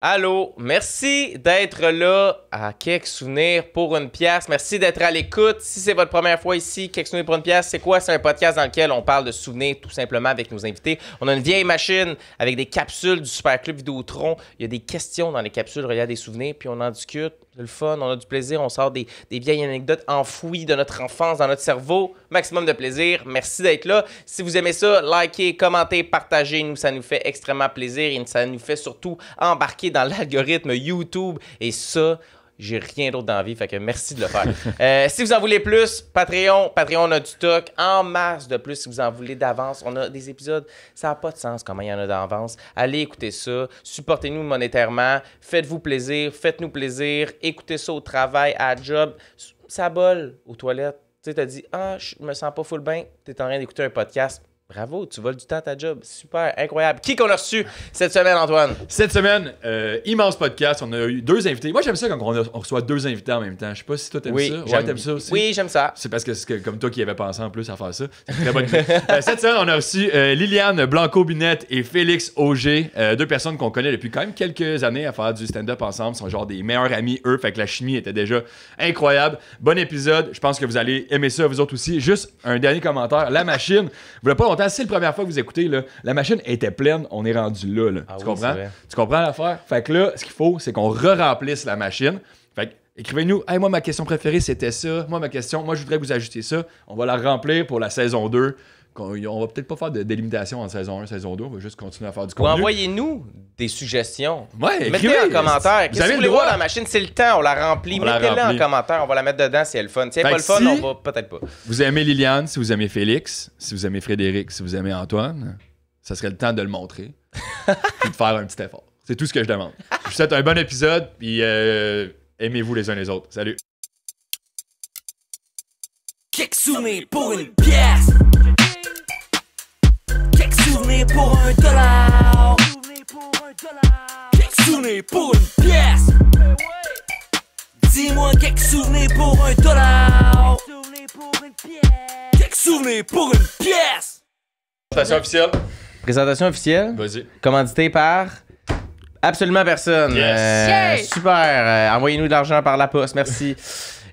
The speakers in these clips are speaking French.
Allô, merci d'être là à Quelques Souvenirs pour une pièce. Merci d'être à l'écoute. Si c'est votre première fois ici, Quelques Souvenirs pour une pièce, c'est quoi? C'est un podcast dans lequel on parle de souvenirs tout simplement avec nos invités. On a une vieille machine avec des capsules du Super Club Vidéotron. Il y a des questions dans les capsules reliées à des souvenirs, puis on en discute. C'est le fun, on a du plaisir, on sort des vieilles anecdotes enfouies de notre enfance dans notre cerveau. Maximum de plaisir. Merci d'être là. Si vous aimez ça, likez, commentez, partagez. Nous, ça nous fait extrêmement plaisir et ça nous fait surtout embarquer dans l'algorithme YouTube. Et ça, j'ai rien d'autre dans la vie, fait que merci de le faire. Si vous en voulez plus, Patreon, on a du stock en masse de plus. Si vous en voulez d'avance, on a des épisodes, ça n'a pas de sens comment il y en a d'avance. Allez écouter ça, supportez-nous monétairement, faites-vous plaisir, faites-nous plaisir, écoutez ça au travail, à la job, ça bol aux toilettes. Tu sais, t'as dit, je me sens pas full bien, t'es en train d'écouter un podcast. Bravo, tu voles du temps à ta job. Super, incroyable. Qui qu'on a reçu cette semaine, Antoine? Cette semaine, immense podcast. On a eu 2 invités. Moi, j'aime ça quand on reçoit 2 invités en même temps. Je sais pas si toi, t'aimes ça. Ouais, t'aimes ça aussi? Oui, j'aime ça. C'est parce que c'est comme toi qui avais pensé en plus à faire ça. C'est une très bonne idée. Cette semaine, on a reçu Liliane Blanco-Binette et Félix Auger. 2 personnes qu'on connaît depuis quand même quelques années à faire du stand-up ensemble. Ils sont genre des meilleurs amis, eux. Fait que la chimie était déjà incroyable. Bon épisode. Je pense que vous allez aimer ça, vous autres aussi. Juste un dernier commentaire. La machine, vous voulez pas longtemps, c'est la première fois que vous écoutez, là, la machine était pleine, on est rendu là. Ah tu oui, comprends? Tu comprends l'affaire? Fait que là, ce qu'il faut, c'est qu'on re-remplisse la machine. Fait que écrivez-nous, hey, moi, ma question préférée, c'était ça. Moi, je voudrais que vous ajoutiez ça. On va la remplir pour la saison 2. On va peut-être pas faire de délimitation en saison 1 saison 2. On va juste continuer à faire du contenu. Envoyez-nous des suggestions. Ouais, mettez en commentaire. Qu'est-ce que vous voulez voir dans la machine? C'est le temps, on la remplit. Mettez-la en commentaire, on va la mettre dedans si elle est le fun. Si elle n'est pas le fun, on va peut-être pas. Vous aimez Liliane, si vous aimez Félix, si vous aimez Frédéric, si vous aimez Antoine, ça serait le temps de le montrer et de faire un petit effort. C'est tout ce que je demande. Je vous souhaite un bon épisode, puis aimez-vous les uns les autres. Salut! Quelques souvenirs pour une pièce. Quelques souvenirs pour $1. Quelques souvenirs pour une pièce. Dis-moi quelques souvenirs pour $1. Quelques souvenirs pour une pièce. Présentation officielle. Présentation officielle. Vas-y. Commandité par absolument personne. Yes. Super. Envoyez-nous de l'argent par la poste. Merci.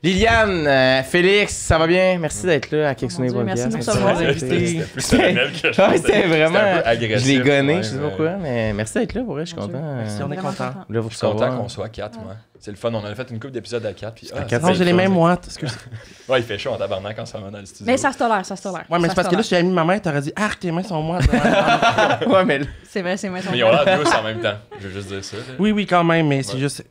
Liliane, Félix, ça va bien? Merci d'être là à Quelques Souvenirs pour une pièce. Merci de me recevoir. C'était plus solennel que je Ouais, c'était vraiment. un peu agressif. Je l'ai gonné, Ouais, je sais pas ouais. pourquoi, mais merci d'être là pour vrai, je suis content. Merci, on est content. Là, vous Je suis content recevoir. qu'on soit 4, moi. C'est le fun. On en a fait une couple d'épisodes à 4. Puis, Non, j'ai les mêmes moites. Excuse. Ouais, il fait chaud en tabarnak quand ça va dans le studio. Mais ça se tolère, ça se tolère. Ouais, mais c'est parce que là, si j'avais mis ma main, t'aurais dit, tes mains sont moites. Ouais, mais C'est vrai, c'est vrai. Mais ils ont l'air douces en même temps. Je veux juste dire ça. Là. Oui, quand même, mais c'est juste.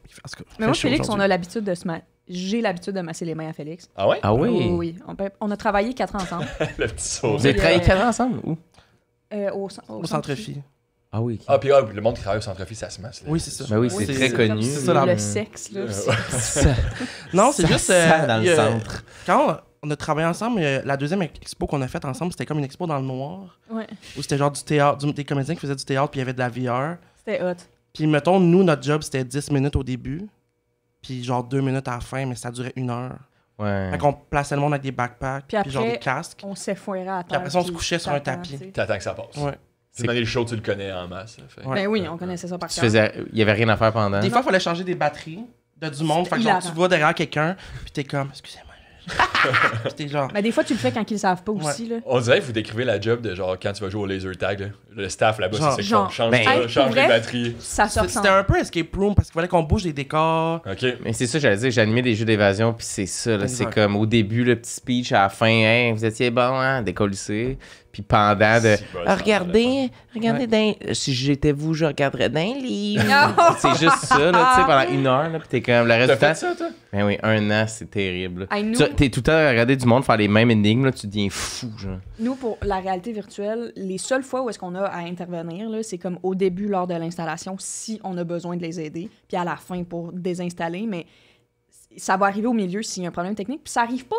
Mais moi, Félix, on a l'habitude de se J'ai l'habitude de masser les mains à Félix. Ah ouais? Ah oui? Oui. On a travaillé 4 ans ensemble. Le petit sourire. Vous avez travaillé 4 ans ensemble? Où? Au centre-fille. Ah oui. Ah, puis le monde qui travaille au centre-fille, ça se masse. Là. Oui, c'est ça. Ben oui, c'est très connu. C'est ça, Le sexe, là. Non, c'est juste. Ça dans le centre. Quand on a travaillé ensemble, la deuxième expo qu'on a faite ensemble, c'était comme une expo dans le noir. Ouais. Où c'était genre du théâtre, des comédiens qui faisaient du théâtre, puis il y avait de la VR. C'était hot. Puis mettons, nous, notre job, c'était 10 minutes au début, puis genre 2 minutes à la fin, mais ça durait 1 heure. Ouais. Fait qu'on plaçait le monde avec des backpacks, Puis puis genre après, des casques. On s'effoirait à terre. Puis après ça, on se couchait sur un t'attends, tapis. tu sais. T'attends que ça passe. Ouais. C'est le show, tu le connais en masse. Fait. Ouais. Ben oui, on connaissait ça par Tu cœur. faisais... Il y avait rien à faire pendant. Des fois, il fallait changer des batteries de du monde. Fait que genre, hilarant. tu vas derrière quelqu'un, puis t'es comme, excusez-moi. Puis t'es genre. Mais des fois, tu le fais quand ils le savent pas aussi, là. On dirait que vous décrivez la job de genre quand tu vas jouer au laser tag. Là. Le staff là-bas, c'est ça qu'on change, Ben, ça, hey, change pour les vrai? batteries. Ça se C'était ressemble. un peu escape room parce qu'il fallait qu'on bouge des décors. OK. Mais c'est ça, j'allais dire, j'ai animé des jeux d'évasion, puis c'est ça, là, c'est Exact. comme au début, le petit speech, à la fin, hey, vous étiez bon, hein, décollissé. Puis pendant de, C'est bon, regardez, si j'étais vous, je regarderais dans les livres. Non. C'est juste ça, là, tu sais, pendant 1 heure, là, puis t'es comme, le reste T'as du temps. fait ça, toi? Ben oui, 1 an, c'est terrible. Hey, nous- T'es tout le temps à regarder du monde faire les mêmes énigmes, là, tu deviens fou, genre. Nous, pour la réalité virtuelle, les seules fois où est-ce qu'on a à intervenir, là, c'est comme au début, lors de l'installation, si on a besoin de les aider, puis à la fin pour désinstaller, mais ça va arriver au milieu s'il y a un problème technique, puis ça arrive pas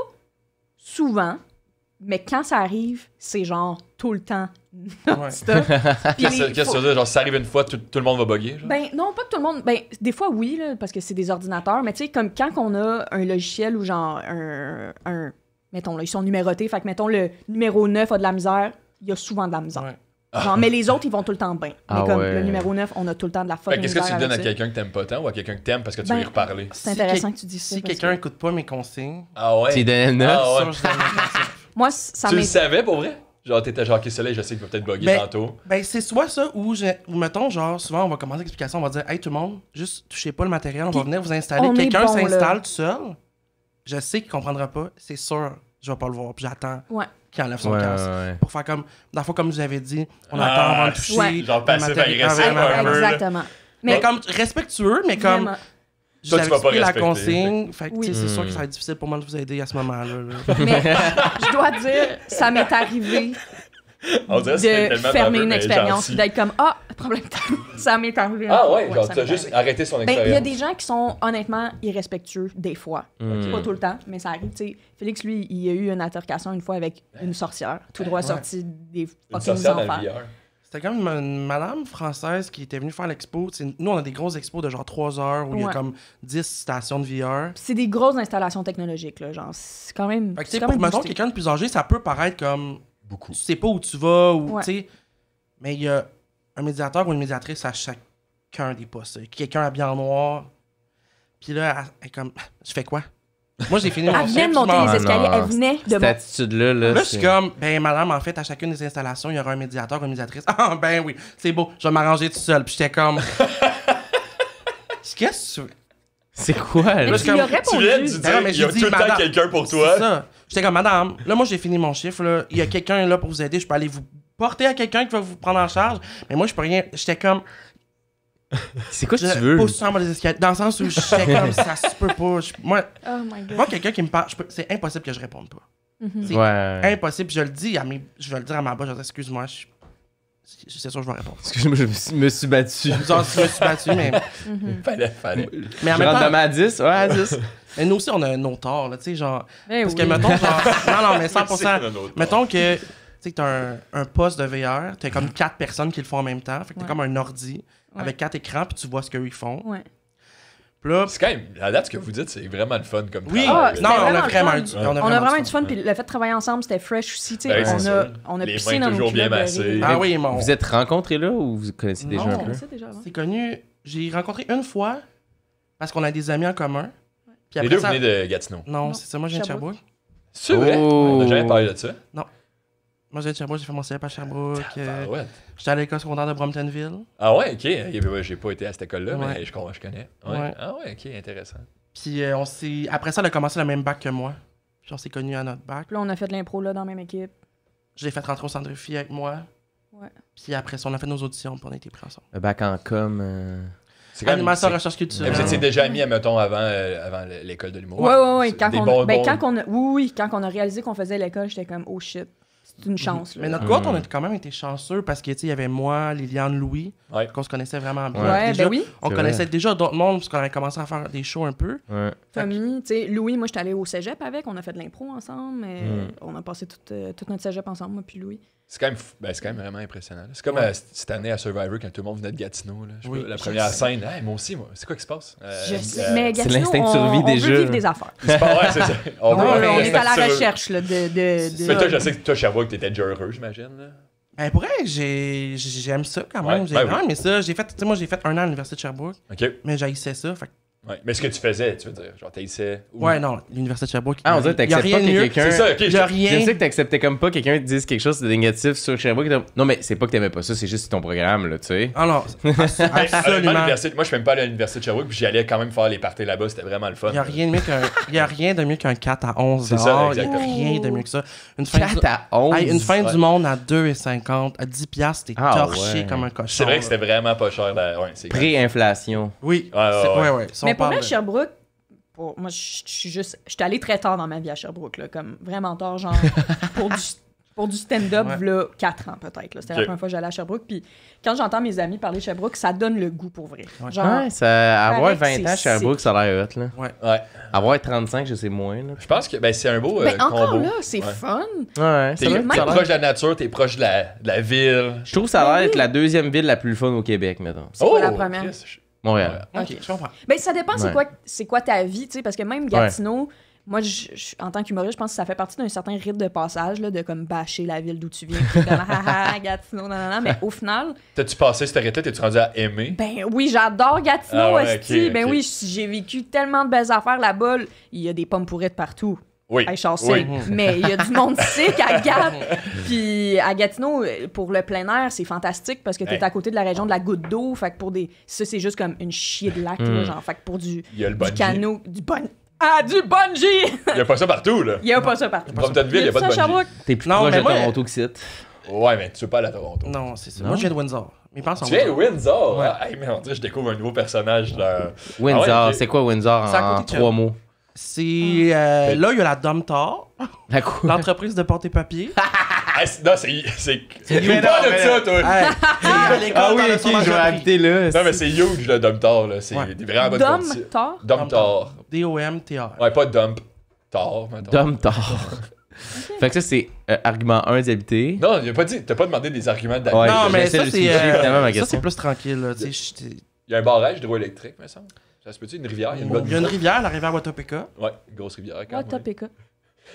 souvent, mais quand ça arrive, c'est genre tout le temps non-stop. Puis Qu'est-ce les- que tu veux dire? Genre, si ça arrive une fois, tout le monde va bugger? Genre? Ben non, pas tout le monde. Ben des fois oui là, parce que c'est des ordinateurs, mais tu sais comme quand on a un logiciel ou genre un mettons là, ils sont numérotés, fait que mettons le numéro 9 a de la misère, il y a souvent de la misère. Ouais. Genre, mais les autres, ils vont tout le temps bien. Ah mais comme ouais. le numéro 9, on a tout le temps de la Fait fucking que qu'est-ce que tu misère donnes à avec ça. quelqu'un que t'aimes pas tant ou à quelqu'un que t'aimes parce que tu veux Ben, y reparler? C'est intéressant que tu dis ça. Si parce quelqu'un que écoute pas mes consignes, Ah ouais? Tu lui donnais le 9. Ah ouais. ça, je donne mes consignes. moi, ça Tu le m'est... savais pour vrai? Genre, t'étais genre, ok, soleil, je sais qu'il va peut-être bugger Ben, tantôt. Ben, c'est soit ça ou, mettons, genre, souvent, on va commencer l'explication, on va dire, hey, tout le monde, juste touchez pas le matériel, on va venir vous installer. on est Quelqu'un bon, s'installe là. tout seul, je sais qu'il comprendra pas, c'est sûr, je vais pas le voir, puis j'attends Ouais. qu'il enlève son Ouais, casque. ouais. Pour faire comme, dans la fois, comme je vous avais dit, on Ah, attend avant de toucher. ouais. Genre le passif, matériel. agressif, Ah, vraiment, un peu, là. Exactement. Mais Mais comme respectueux, mais comme. vraiment. Toi, tu J'avais vas pas expliqué la respecter. consigne. Fait que, Oui. tu sais, c'est sûr Hmm. que ça va être difficile pour moi de vous aider à ce moment-là. là. Mais je dois dire, ça m'est arrivé On dirait que c'est de tellement fermer baveux, une mais expérience gentil. d'être comme ah problème ça m'est arrivé. Ah ouais, genre, ça t'as m'est juste arrivé. arrêté son Ben, il y a expérience. des gens qui sont honnêtement irrespectueux des fois. Hmm. Pas tout le temps, mais ça arrive. Tu sais, Félix, lui, il a eu une altercation une fois avec une sorcière, tout droit sortie des Une fucking sorcière dans le enfers. VR. C'était comme une madame française qui était venue faire l'expo. Tu sais, nous, on a des grosses expos de genre 3 heures où il y a Ouais. comme 10 stations de VR. C'est des grosses installations technologiques, là. Genre, c'est quand même. Fait que, tu c'est sais, quand pour, même mettons, boosté. quelqu'un de plus âgé, ça peut paraître comme Beaucoup. tu sais pas où tu vas ou Ouais. tu sais. Mais il y a un médiateur ou une médiatrice à chacun des postes. Quelqu'un habillé en noir. Puis là, elle est comme, je fais quoi? Moi, j'ai fini mon Elle venait chiffre, de je monter m'en- les Ah, escaliers, non. elle venait de Cette monter. attitude-là, là, Là, je suis c'est- comme, ben madame, en fait, à chacune des installations, il y aura un médiateur, une médiatrice. Ah, ben oui, c'est beau, je vais m'arranger tout seul. Puis j'étais comme, qu'est-ce que tu veux? C'est quoi, Mais là? tu lui as Tu viens de répondu. dire, Ben non, mais il y a j'ai dit, tout le temps madame, quelqu'un pour C'est toi. ça. J'étais comme, madame, là, moi, j'ai fini mon chiffre, là. Il y a quelqu'un là pour vous aider, je peux aller vous porter à quelqu'un qui va vous prendre en charge. Mais moi, je peux rien. J'étais comme, C'est quoi que je tu veux? pousse en bas des escaliers. Dans le sens où j'étais comme, ça se peut pas. Moi, Oh my god. moi, quelqu'un qui me parle, c'est impossible que je réponde pas. Mhm. C'est Ouais. impossible. Je le dis je vais le dire à ma boss, je vais dire, excuse-moi, c'est sûr, je vais répondre. Excuse-moi, je me suis battu. Genre, je me suis battu, mais Fallait. mais en Je même rentre temps, demain à 10? Ouais, à 10. mais nous aussi, on a nos torts, là, tu sais, genre. Ben Parce oui. que, mettons, genre. Non, mais 100%. C'est un autre. Mettons que, tu sais, que t'as un poste de VR, t'as comme 4 personnes qui le font en même temps. Fait que t'as Ouais. comme un ordi Ouais. avec 4 écrans, puis tu vois ce qu'eux ils font. Ouais. Puis là, C'est quand même, à date, ce que vous dites, c'est vraiment le fun comme oui, Ah, travail. c'était non, on a vraiment vraiment le eu fun. du On a vraiment eu du du fun, puis le fait de travailler ensemble, c'était fresh aussi. Tu sais, Ben, c'est ça. on a Les pissé mains dans nos toujours bien culottes, massées. rire. Ah oui, mon. Vous êtes rencontrés là ou vous connaissez déjà Non. un On peu? connaissait déjà avant. C'est connu. J'ai rencontré une fois parce qu'on a des amis en commun. Puis Les après deux ça. venez de Gatineau. Non, Non, c'est ça. Moi, je viens de Sherbrooke. Sherbrooke. C'est vrai? Oh. On n'a jamais parlé de ça. Moi, je viens de Sherbrooke. J'ai fait mon cégep à Sherbrooke. Ah ouais. J'étais à l'école secondaire de Bromptonville. Ah ouais, ok. J'ai pas été à cette école-là, Ouais. mais je connais. Ouais. Ouais. Ah ouais, ok, intéressant. Puis on s'est. Après ça, elle a commencé le même bac que moi. Puis on s'est connus à notre bac. Puis là, on a fait de l'impro là dans la même équipe. Je l'ai fait rentrer au centre de filles avec moi. Ouais. Puis après ça, on a fait nos auditions, puis on a été pris ensemble. Le bac en com. C'est quand même- Animation, c'est- recherche Mais culturelle. vous étiez déjà amis, admettons, avant l'école de l'humour. Ouais, ouais, ouais. C'est Quand des on, bons- ben, bons- quand on a, oui, quand on a réalisé qu'on faisait l'école, j'étais comme, oh shit, c'est une chance. Là. Mais notre cohorte, on a quand même été chanceux parce que, tu sais, il y avait moi, Liliane, Louis, Ouais. qu'on se connaissait vraiment bien. Ouais, Déjà, ben oui. On C'est connaissait vrai. déjà d'autres mondes parce qu'on avait commencé à faire des shows un peu. Ouais. Tommy, tu sais, Louis, moi, j'étais allée au cégep avec, on a fait de l'impro ensemble, mais Mm. on a passé toute notre cégep ensemble, moi puis Louis. C'est quand même vraiment impressionnant. là. C'est comme Ouais. cette année à Survivor quand tout le monde venait de Gatineau. Là. Je sais Oui, pas, la je première sais. scène. Hey, moi aussi, moi. C'est quoi qui se passe? Je sais, mais c'est Gatineau, l'instinct de survie on déjà, veut vivre là. des affaires. C'est pas ouais, c'est ça. On Non, veut- mais on est à la sur- recherche là, de Mais toi, je sais que toi, Sherbrooke, t'étais déjà heureux, j'imagine. là. Ben, pour elle, j'aime ça quand même. Ouais, J'ai ben vraiment oui. aimé ça. Moi, j'ai fait 1 an à l'Université de Sherbrooke, OK. mais j'haïssais ça. Fait que- Ouais. Mais ce que tu faisais, tu veux dire, genre, t'haïssais. ou- Ouais, non, l'Université de Sherbrooke. Ah, on dirait que il y a t'acceptes pas rien de que mieux. quelqu'un. C'est ça, OK. Il y a J'aime rien. ça que t'acceptais comme pas quelqu'un te dise quelque chose de négatif sur Sherbrooke. Non, mais c'est pas que t'aimais pas ça, c'est juste ton programme, là, tu sais. Ah non, Hey, honnêtement, absolument. l'université- moi, je suis même pas allé à l'université de Sherbrooke, puis j'y allais quand même faire les parties là-bas, c'était vraiment le fun. Il n'y a rien de mieux qu'un 4 à 11 C'est ça, dehors. Il y a exactement. rien de mieux que ça. Une fin, 4 à 11. Hey, une fin Ouais. du monde à 2,50. À 10 piastres, t'es Ah, torché ouais. comme un cochon. C'est vrai que là. c'était vraiment pas cher. Ouais, c'est Pré-inflation. Oui. Ouais, c'est- ouais. ouais. Si on Mais pour parle vrai, de- Sherbrooke, moi, je suis juste. J'étais allée très tard dans ma vie à Sherbrooke, là, comme vraiment tard, genre, pour du stand-up, Ouais. là, 4 ans peut-être. là. C'était Ok. la première fois que j'allais à Sherbrooke. Puis quand j'entends mes amis parler de Sherbrooke, ça donne le goût pour vrai. Ouais. Genre, Ouais, ça, avoir paraît que 20 ans, c'est Sherbrooke, ça a l'air hot, là. Ouais. Avoir 35, je sais moins, là. Je pense que ben, c'est un beau ben, encore combo. là, c'est Ouais. fun. Ouais, T'es ça doit- même ça a l'air- proche de la nature, t'es proche de la ville. Je trouve que ça a Ben l'air d'être oui. la deuxième ville la plus fun au Québec, mettons. C'est quoi la première? Chris, Montréal. Ok, je comprends. Ben, ça dépend Ouais. c'est quoi ta vie, tu sais, parce que même Gatineau, Moi, en tant qu'humoriste, je pense que ça fait partie d'un certain rite de passage, là, de comme bâcher la ville d'où tu viens. Puis comme, haha, Gatineau, nanana. Mais au final, T'as-tu passé cette arrêté? T'es-tu rendu à aimer? ben oui, j'adore Gatineau, Ah ouais, esti. ok, Ben ok. oui, j'ai vécu tellement de belles affaires là-bas. Il y a des pommes pourrites partout. Oui. Hey, Charles, Oui. mais il y a du monde sick à Gat. Puis à Gatineau, pour le plein air, c'est fantastique parce que t'es Hey. à côté de la région de la Goutte d'eau. Fait que pour des. Ça, c'est juste comme une chier de lac, là, genre. Fait que pour du Il y a le bungee. canot. Du bungee! Il y a pas ça partout, là. Il y a pas ça partout. Bromptonville, il y a pas de ça, bungee. Sherbrooke? T'es plus Non, proche mais de moi- Toronto que site. Ouais, mais tu veux pas aller à Toronto. Non, c'est ça. Non? Moi, je viens de Windsor. Mes parents sont Tu viens de Windsor? Ouais. Ah, hey, mais on dirait que je découvre un nouveau personnage. Là. Windsor, Ah ouais, ok. c'est quoi Windsor C'est à en côté de 3 mots? C'est là, il y a la Domtar, La quoi? l'entreprise de porter papier. Ah, non, c'est. Mais Oublie pas non, de mais ça, toi. Hey, c'est l'école Ah oui, dans le ok, je vais Somagerie. habiter là. Non, mais c'est huge, le Domtar, là. C'est Ouais. des vraiment bonnes conditions. Dom-tar? Domtar. D-O-M-T-R. Ouais, pas Dump-tar, mettons. Dom-tar. Fait que ça, c'est argument 1 d'habiter. Non, t'as pas demandé des arguments d'avis. Ouais, Non, mais j'essaie ça, de c'est switcher, finalement, ma ça, question. c'est plus tranquille. Là. Tu sais, Il y a un barrage hydroélectrique, me semble. Ça se peut-tu, une rivière? Il y a une bonne il y a une rivière, la rivière Watopeka. Ouais, une grosse rivière quand même. Watopeka.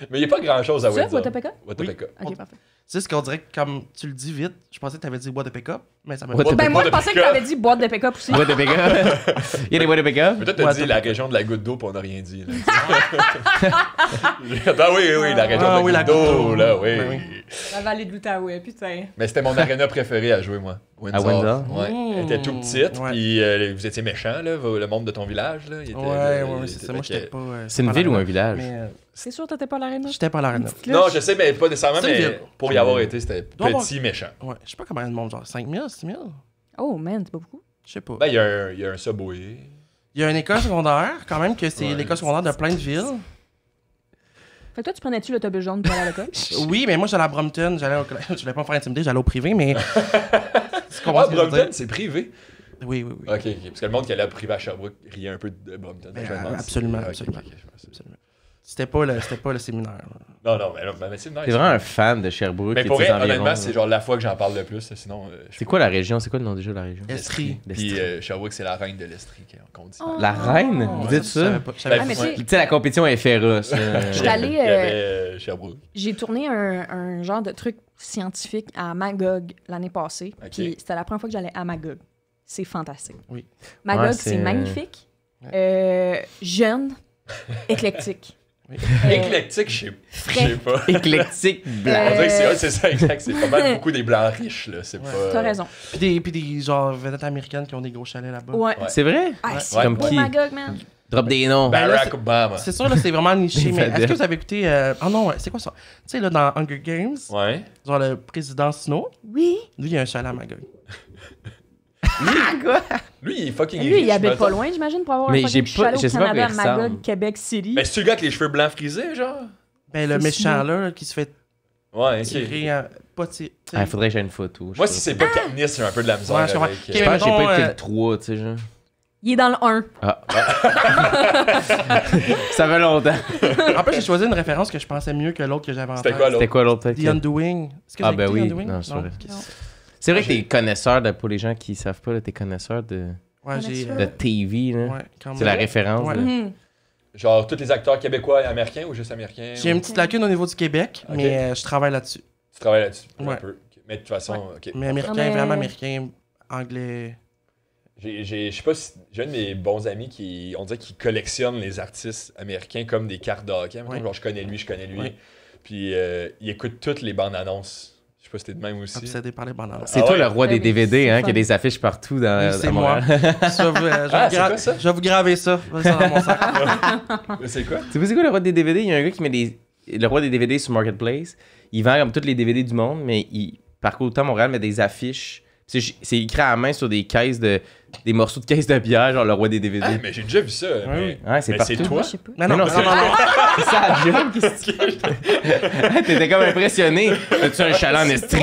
Mais il n'y a pas grand-chose à Ça, Windsor. Watopeka? Watopeka. Ok, parfait. Tu sais, ce qu'on dirait que comme tu le dis vite, je pensais que tu avais dit Watopeka, mais ça m'a Watopeka. Ben moi, je Bois de pensais que pick-up. t'avais dit boîte de pick-up aussi. Bois de pick-up. Il y a des bois de pick-up. Peut-être t'as dit la région de la goutte d'eau, puis on n'a rien dit. Là. Ah oui, la région Ah de oui, la la goutte goutte d'eau, d'eau. là, oui. Ben oui. La vallée de l'Outaouais, putain. Mais c'était mon aréna préférée à jouer, moi. Windsor. À Windsor? Ouais. Elle était tout petite, Ouais. puis vous étiez méchants, là, le monde de ton village. Là. Il était, Ouais, c'est ça. Moi, j'étais pas. C'est une ville ou un village? Mais C'est sûr que t'étais pas à l'aréna? j'étais pas à l'arène. Non, je sais, mais pas nécessairement, C'est une mais ville. pour y avoir été, c'était Doit avoir- petit, méchant. Ouais, je sais pas combien de monde, genre 5 000, 6 000? Oh man, c'est pas beaucoup. Je sais pas. Ben, il y a un Subway. Il y a une école secondaire, quand même, que c'est Ouais. l'école secondaire de plein de villes. Fait que toi, tu prenais-tu l'autobus jaune pour aller à l'école? Oui, mais moi, j'allais à Brompton, j'allais au collège. Je voulais pas me faire intimider, j'allais au privé, mais. Tu comprends Ah, ce que je veux Brompton, dire? c'est privé. Oui, oui, oui. Ok, parce que le monde qui allait à privé à Sherbrooke riait un peu de Brompton. Ben, Je me demande si- absolument, Ok, absolument. ok, je vois ça. Absolument. C'était pas le séminaire. là. Non, mais c'est nice. T'es vraiment un fan de Sherbrooke. Mais et pour de ses vrai, honnêtement, environs, c'est là. genre la fois que j'en parle le plus. Sinon, C'est quoi la région? C'est quoi le nom déjà de la région? Estrie. Puis Sherbrooke, c'est la reine de l'Estrie qu'on dit. Oh. La reine? Vous dites Je ça? savais pas. Je savais Ben, Ah, mais pas. tu sais, Tu sais, la compétition est féroce. Je suis allée, Il y avait Sherbrooke. j'ai tourné un genre de truc scientifique à Magog l'année passée. Ok. Puis c'était la première fois que j'allais à Magog. C'est fantastique. Oui. Magog, Ouais, c'est c'est- magnifique, jeune, éclectique. Éclectique, je sais pas. Éclectique, blanc. On dirait que c'est ça, exact. C'est pas mal beaucoup des blancs riches, là. C'est pas. T'as raison. Puis des genre vedettes américaines qui ont des gros chalets là-bas. Ouais. Ouais. C'est vrai? Ah, Ouais. c'est Comme beau, qui? Magog, man. Drop des noms. Ben, là, Barack c'est- Obama. C'est sûr, là, c'est vraiment niché, Des mais est-ce vedettes. que vous avez écouté. Oh non, c'est quoi ça? Tu sais, là, dans Hunger Games, Ouais. genre le président Snow, Oui. lui, il a un chalet à Magog. Lui, il est fucking Lui, riche, il habite mettons. pas loin, j'imagine, pour avoir Mais un j'ai fucking pas- chalet je au sais pas Canada, à quoi il ressemble. Magog, Québec City. Mais c'est-tu le gars avec les cheveux blancs frisés, genre? Ben, le C'est méchant, Snow. là, qui se fait Ouais, ok. tirer. Pas tirer. Ah, il faudrait que j'aie une photo. Moi, si c'est pas Katniss, j'ai un peu de la misère Ouais, je comprends. avec. Ok, Je pense que j'ai mettons, pas été euh, le 3, tu sais, genre. Il est dans le 1. Ça fait longtemps. En plus, j'ai choisi une référence que je pensais mieux que l'autre que j'avais en C'était tête. quoi, l'autre? C'était quoi l'autre? The Undoing. Est-ce que Ah, vous ben avez écouté oui. The Undoing? Non, c'est vrai. Ok. Non. C'est vrai que t'es connaisseur, pour les gens qui savent pas, là, t'es connaisseur de Ouais, j'ai. de TV, là. Ouais, quand C'est la même. référence. Ouais. là. Mhm. Genre, tous les acteurs québécois et américains ou juste américains? J'ai une petite lacune au niveau du Québec, Ok. mais je travaille là-dessus. Tu travailles là-dessus un Ouais. peu. Ok. Mais de toute façon, ok. Mais américain, Ah, mais- vraiment américain, anglais. Je sais pas si. J'ai un de mes bons amis qui. On dirait qu'il collectionne les artistes américains comme des cartes de hockey. Mettons, Ouais. genre, je connais lui. Ouais. Puis il écoute toutes les bandes annonces. Je sais pas si t'es de même aussi. Obsédé par les bananes. C'est Ah toi ouais? le roi des Ah oui, DVD, c'est hein, fun. qui a des affiches partout dans Oui, à c'est moi. Montréal. Ça, Ah, c'est quoi ça? je vais vous graver ça. Ça dans mon sac. C'est quoi? Tu sais c'est quoi le roi des DVD? Il y a un gars qui met le roi des DVD sur Marketplace. Il vend comme tous les DVD du monde, mais il parcourt autant Montréal, met des affiches. C'est écrit à la main sur des caisses des morceaux de caisses de bière, genre le roi des DVD. Ah, mais j'ai déjà vu ça. mais Ouais, c'est mais partout. c'est toi? Moi, je sais pas. Non, Mais non, non, non, non, non. c'est ça la job, qu'est-ce que T'étais comme impressionné. As-tu un chalet en estrie?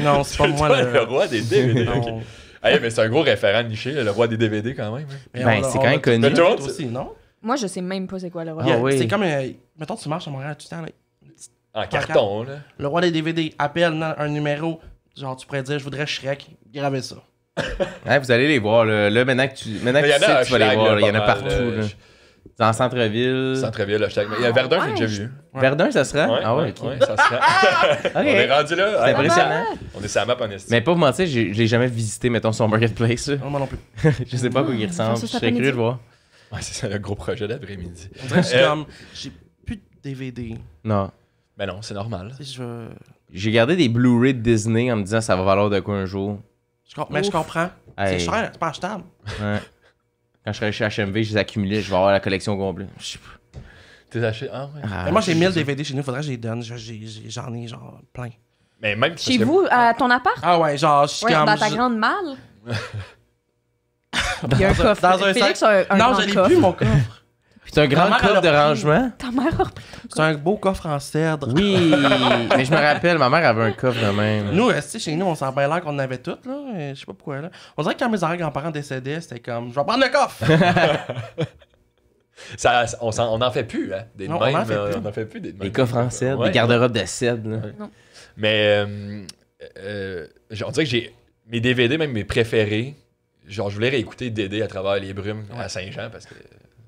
Non, c'est pas C'est moi toi le le. roi des DVD. Non. ok. Ah, mais c'est un gros référent niché, le roi des DVD quand même. hein. Mais Ben, on- c'est on quand même l'a connu. tout Mais toi, fait aussi, non? Moi, je sais même pas c'est quoi le roi. Ah, oui. C'est comme. Mettons, tu marches à Montréal tout le temps. Là. En carton, là. Le roi des DVD appelle un numéro. Genre, tu pourrais dire, je voudrais Shrek. Gravez ça. Ouais, vous allez les voir. Là, maintenant que tu Il y en sais a à que tu vas les Schlag, voir, là, il y en a pas mal, partout. là. Dans le centre-ville. Centre-ville, hashtag. Il y a Verdun, j'ai déjà vu. Verdun, ça sera? Ouais, ah ouais, ok. ouais, ça serait. On est rendu là. C'est Ouais, impressionnant. on est sur la map en estime. Mais pas vous mentir, je l'ai jamais visité, mettons, son marketplace. Là. Non, moi non plus. Je sais pas à quoi il ressemble. ça Je cet serais curieux de après-midi. voir. Ouais, c'est ça, le gros projet d'après-midi. On dirait que je suis comme. J'ai plus de DVD. Non. Ben non, c'est normal. Tu sais, je veux. J'ai gardé des Blu-ray de Disney en me disant ça va valoir de quoi un jour. Mais je comprends. Hey. C'est cher, c'est pas achetable. Ouais. Quand je serai chez HMV, je les accumulais, je vais avoir la collection au complet. Je sais pas. T'es acheté? Ah ouais. Ah, Mais moi, j'ai 1000 DVD chez nous, faudrait que je les donne. J'en ai genre plein. Mais même parce Chez que- vous, à ton appart? Ah ouais, genre, je suis Ouais, comme. dans ta je- grande malle? Il y a un coffre. dans un Félix sac. a un Non, grand je l'ai coffre. plus, mon coffre. C'est un grand Ma mère, coffre elle de a repris. rangement. Ta mère a repris. C'est un beau coffre en cèdre. Oui, mais je me rappelle, ma mère avait un coffre de même. Nous, tu sais, chez nous, on s'en bien l'air qu'on en avait toutes, là. Je sais pas pourquoi, là. On dirait que quand mes arrière-grands-parents décédaient, c'était comme, je vais prendre le coffre. on en fait plus, hein. Des Non, mêmes, on en fait plus. on en fait plus des Des coffres en cèdre, Ouais. des garde-robes de cèdre. Là. Mais on dirait que j'ai mes DVD, même mes préférés. Genre, je voulais réécouter Dédé à travers les brumes à Saint-Jean parce que.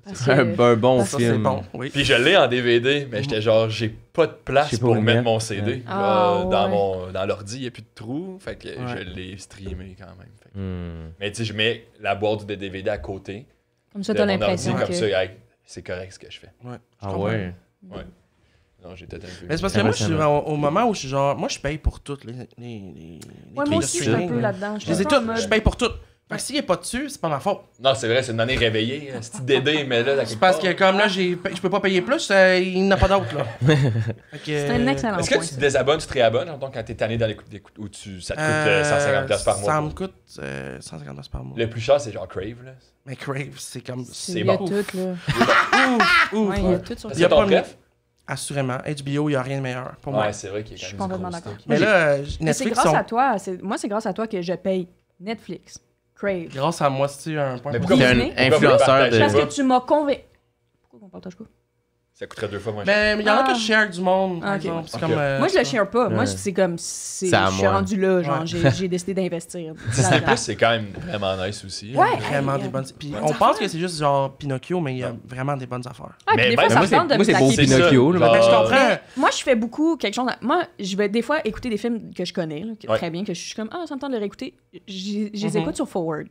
Parce C'est que- un bon Ça, c'est film. bon, oui. Puis je l'ai en DVD, mais j'étais genre, j'ai pas de place Je sais pas pour où le mettre mettre. mon CD. Ouais. Ah, Dans l'ordi, il n'y a plus de trou. Fait que Ouais. je l'ai streamé quand même. Fait que- Hmm. Mais tu sais, je mets la boîte des DVD à côté. Comme ça, de t'as mon l'impression ordi, comme que... ça, hey, c'est correct ce que je fais. Ouais, je Ah comprends. ouais. Non, j'ai peut-être un peu. Mais c'est parce que moi, je suis au moment où je suis genre, moi, je paye pour toutes les Ouais, trucs moi de aussi, je suis un streaming, peu là. là-dedans. Je les ai suis un peu en toutes, mode- je paye pour toutes. Fait que s'il est pas dessus, c'est pas ma faute. Non, c'est vrai, c'est une année réveillée. C'est Dédé, mais là, C'est parce que comme là, je peux pas payer plus, il n'y en a pas d'autre, là. Fait que, C'est un excellent Est-ce point. que tu te désabonnes, tu te réabonnes, donc quand t'es tanné dans les coups où ça te coûte 150$ par mois? Ça me coûte 150$ par mois. Le plus cher, c'est genre Crave, là. Mais Crave, c'est comme. C'est Il y a bon. tout, là. Ouf, ouf. Ouais, il y a tout sur C'est Il y a ton pas bref? Assurément. HBO, il n'y a rien de meilleur pour moi. Ouais, c'est vrai qu'il y Je a suis quand même du complètement gros d'accord. stock. Mais là, Mais c'est Netflix, grâce sont... à toi. Moi, c'est grâce à toi que je paye Netflix, Crave. grâce à moi, c'est un point. Mais positif. pourquoi T'es un Disney? influenceur Pourquoi de. Parce pas. que tu m'as convaincu. Pourquoi qu'on partage pas? Ça coûterait 2 fois moins cher. Mais il y en a Ah. que je share du monde, par Ok. exemple. C'est Ok. comme, Moi, je le share pas. Moi, Ouais. c'est comme. C'est à Je suis moi. rendu là. Genre, Ouais. j'ai décidé d'investir. Disney là-dedans. Plus, c'est quand même vraiment nice aussi. Ouais. vraiment Hey, des bonnes. Puis bonnes on pense affaires. que c'est juste genre Pinocchio, mais il y a vraiment des bonnes affaires. Ah, puis Mais des fois, ben, ça moi, me tente de me c'est beau taquer C'est dessus. Pinocchio, ça, là. genre- Ben, je comprends. Mais moi, je fais beaucoup quelque chose. Moi, je vais des fois écouter des films que je connais, là, Ouais. très bien, que je suis comme, ah, ça me tente de les réécouter. Je les Mhm. écoute sur Forward.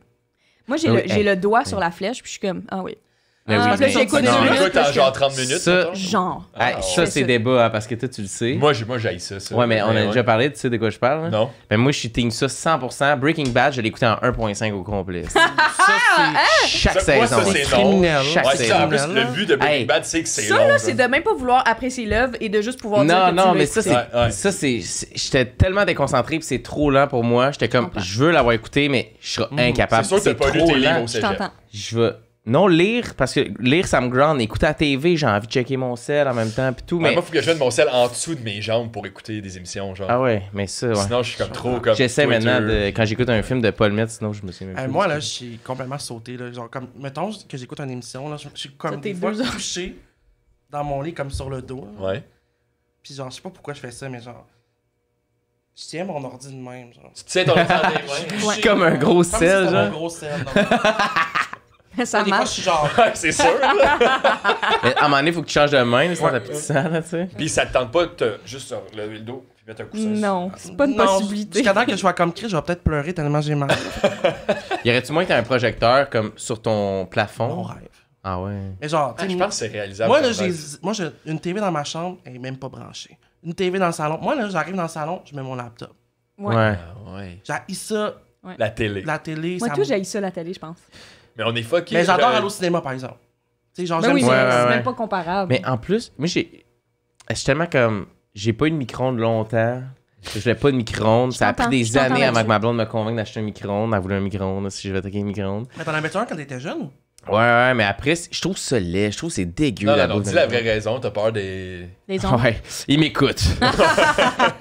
Moi, j'ai Ah oui, j'ai hey. le doigt sur la flèche, puis je suis comme, ah oui. Mais oui, Ah, puis là, mais- j'écoute Non, deux mais minutes, Écoute, puis en je suis genre 30 minutes. Ça- mettons. genre. Hey, Ah, ça, ouais. c'est débat, hein, parce que toi, tu le sais. Moi, j'haïs ça. Ouais, mais on a ouais. déjà parlé, tu sais de quoi je parle. hein? Non. Mais moi, je suis team ça 100%. Breaking Bad, je l'ai écouté en 1.5 au complet. Ça, c'est Chaque Ça, moi, saison. ça, c'est criminel. non. Chaque Ouais, c'est ça. En plus, saison. le but de Breaking Hey. Bad, c'est que c'est Ça, long. là, c'est de même pas vouloir apprécier l'œuvre et de juste pouvoir dire Non, que tu non, veux mais ça, c'est. écouter. Ouais, ouais. Ça, j'étais tellement déconcentré, puis c'est trop lent pour moi. J'étais comme, comprends. je veux l'avoir écouté, mais je serais incapable. C'est sûr que t'as pas lu trop tes livres lent. au Je cégep. t'entends. Je veux. Non, lire, parce que lire, ça me ground. Écouter à la TV, j'ai envie de checker mon sel en même temps, puis tout. Ouais, Mais. Moi, faut que je mette mon sel en dessous de mes jambes pour écouter des émissions, genre. Ah ouais, mais ça, ouais. Sinon, je suis comme trop comme. J'essaie Twitter. maintenant, quand j'écoute un film, de pas le mettre, sinon je me suis même plus. Moi, là, je suis complètement sauté. Là. Genre, comme, mettons que j'écoute une émission, là, je suis comme Ça, t'es des fois 2 heures. couché dans mon lit, comme sur le dos. là. Ouais. Puis genre, je sais pas pourquoi je fais ça, mais genre, je tiens mon ordi de même. Genre. Tu sais, ton ordi dans tes mains. Ouais. Comme un gros Comme sel, si c'était genre. mon gros sel. donc. Ça Des fois, je marche. suis genre. Ouais, c'est sûr, là. Mais à un moment donné, il faut que tu changes de main, là, sinon Ouais. t'as plus de sang, là, tu sais. Puis ça te tente pas de te juste lever le dos puis mettre un coussin. Non, c'est pas une Non, possibilité. Jusqu'à temps que je sois comme Chris, je vais peut-être pleurer tellement j'ai mal. Y aurait-tu moins que t'as un projecteur comme sur ton Mon plafond? rêve. Ah ouais. Mais genre, tu Ah, sais, je pense que c'est réalisable. moi, là, comme j'ai une TV dans ma chambre, elle est même pas branchée. Une TV dans le salon. Moi, là, j'arrive dans le salon, je mets mon laptop. Ouais. Ouais. Ah, ouais. J'ai ça, La télé. la télé, Moi, ça tout, me- j'ai ça la télé, je pense. Mais on est fucké. Mais j'adore là. aller au cinéma, par exemple. Tu sais, genre, Ben j'aime oui, ça. mais Ouais, c'est ouais. même pas comparable. Mais en plus, moi, je suis tellement comme. J'ai pas eu de micro-ondes longtemps. Je voulais pas de micro-ondes. Ça a pris t'entends, je des t'entends années avant là-dessus. que ma blonde me convainque d'acheter un micro-ondes. Elle voulait un micro-ondes, si je vais attaquer un micro-ondes. Mais t'en avais-tu un quand t'étais jeune? Ouais, mais après, je trouve ça laid. Je trouve que c'est dégueu. Non, la non, non, bouffe dis de la micro-ondes. vraie raison. T'as peur des. Les ondes. Ouais, il m'écoute.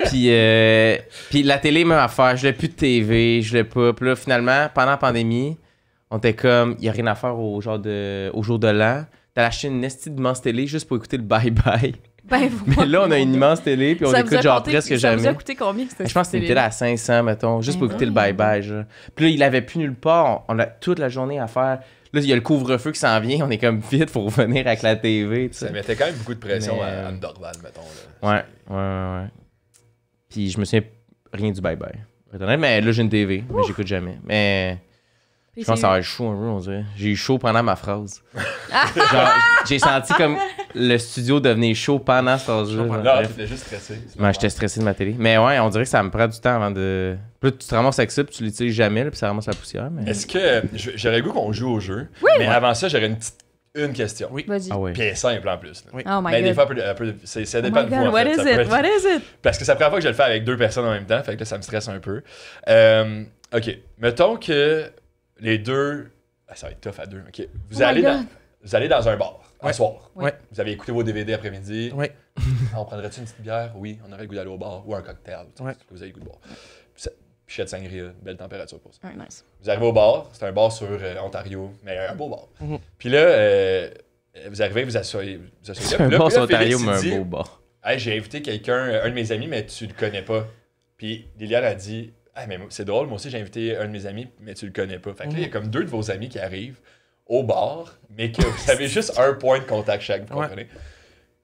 Puis la télé, même affaire. Je l'ai plus de TV, je l'ai pas. Puis là, finalement, pendant la pandémie, on était comme, il y a rien à faire au jour de l'an. T'as acheté une nestie d'immense télé juste pour écouter le bye-bye. Ben, Mais là, on a une immense télé, puis on Ça vous écoute a genre coûté- presque Ça vous jamais. a coûté combien, cette Je pense que c'était une télé à 500, mettons, juste pour écouter le bye-bye. Genre. Puis là, il avait plus nulle part. On a toute la journée à faire Là, il y a le couvre-feu qui s'en vient, on est comme vite, faut revenir avec la TV, tu sais. Ça mettait quand même beaucoup de pression Mais, à Anne Dorval, mettons. Là. Ouais. Puis je me souviens rien du bye-bye. Mais là, j'ai une TV, mais j'écoute jamais. Mais Puis je pense que ça va être chaud un peu, on dirait. J'ai eu chaud pendant ma phrase. Genre, j'ai senti comme le studio devenait chaud pendant cette phrase-là. Non, t'étais juste stressé. Ouais, j'étais stressé de ma télé. Mais ouais, on dirait que ça me prend du temps avant de. Puis là, tu te ramasses avec ça, puis tu l'utilises jamais, là, puis ça ramasse la poussière. Mais... Est-ce que j'aurais le goût qu'on joue au jeu? Mais avant ça, j'aurais une question. Oui. Vas-y. Ah ouais. Puis elle est simple en plus. Là. Oui. Oh my Mais des god. fois, ça Oh dépend my de vous. god, En what fait. is Ça peut it? être- What is it? Parce que c'est la première fois que je le fais avec 2 personnes en même temps, fait que là, ça me stresse un peu. OK. Mettons que les deux. Ah, ça va être tough à 2. OK. Oh my God. Vous allez dans un bar, un soir. Ouais. Vous avez écouté vos DVD après-midi. Ouais. Ah, on prendrait-tu une petite bière? Oui, on aurait le goût d'aller au bar. Ou un cocktail. Ouais. Vous avez le goût de boire. Pichet de sangria, belle température pour ça. Ouais, nice. Vous arrivez au bar, c'est un bar sur Ontario, mais un beau bar. Mhm. Puis là, vous arrivez, vous asseyez là. C'est Puis un là, bon puis là, Ontario, Félix, mais il dit, un beau bar. Hey, j'ai invité quelqu'un, un de mes amis, mais tu le connais pas. Puis Liliane a dit, hey, mais c'est drôle, moi aussi j'ai invité un de mes amis, mais tu le connais pas. Fait que là, il y a comme 2 de vos amis qui arrivent au bar, mais que vous avez juste un point de contact chaque, vous comprenez?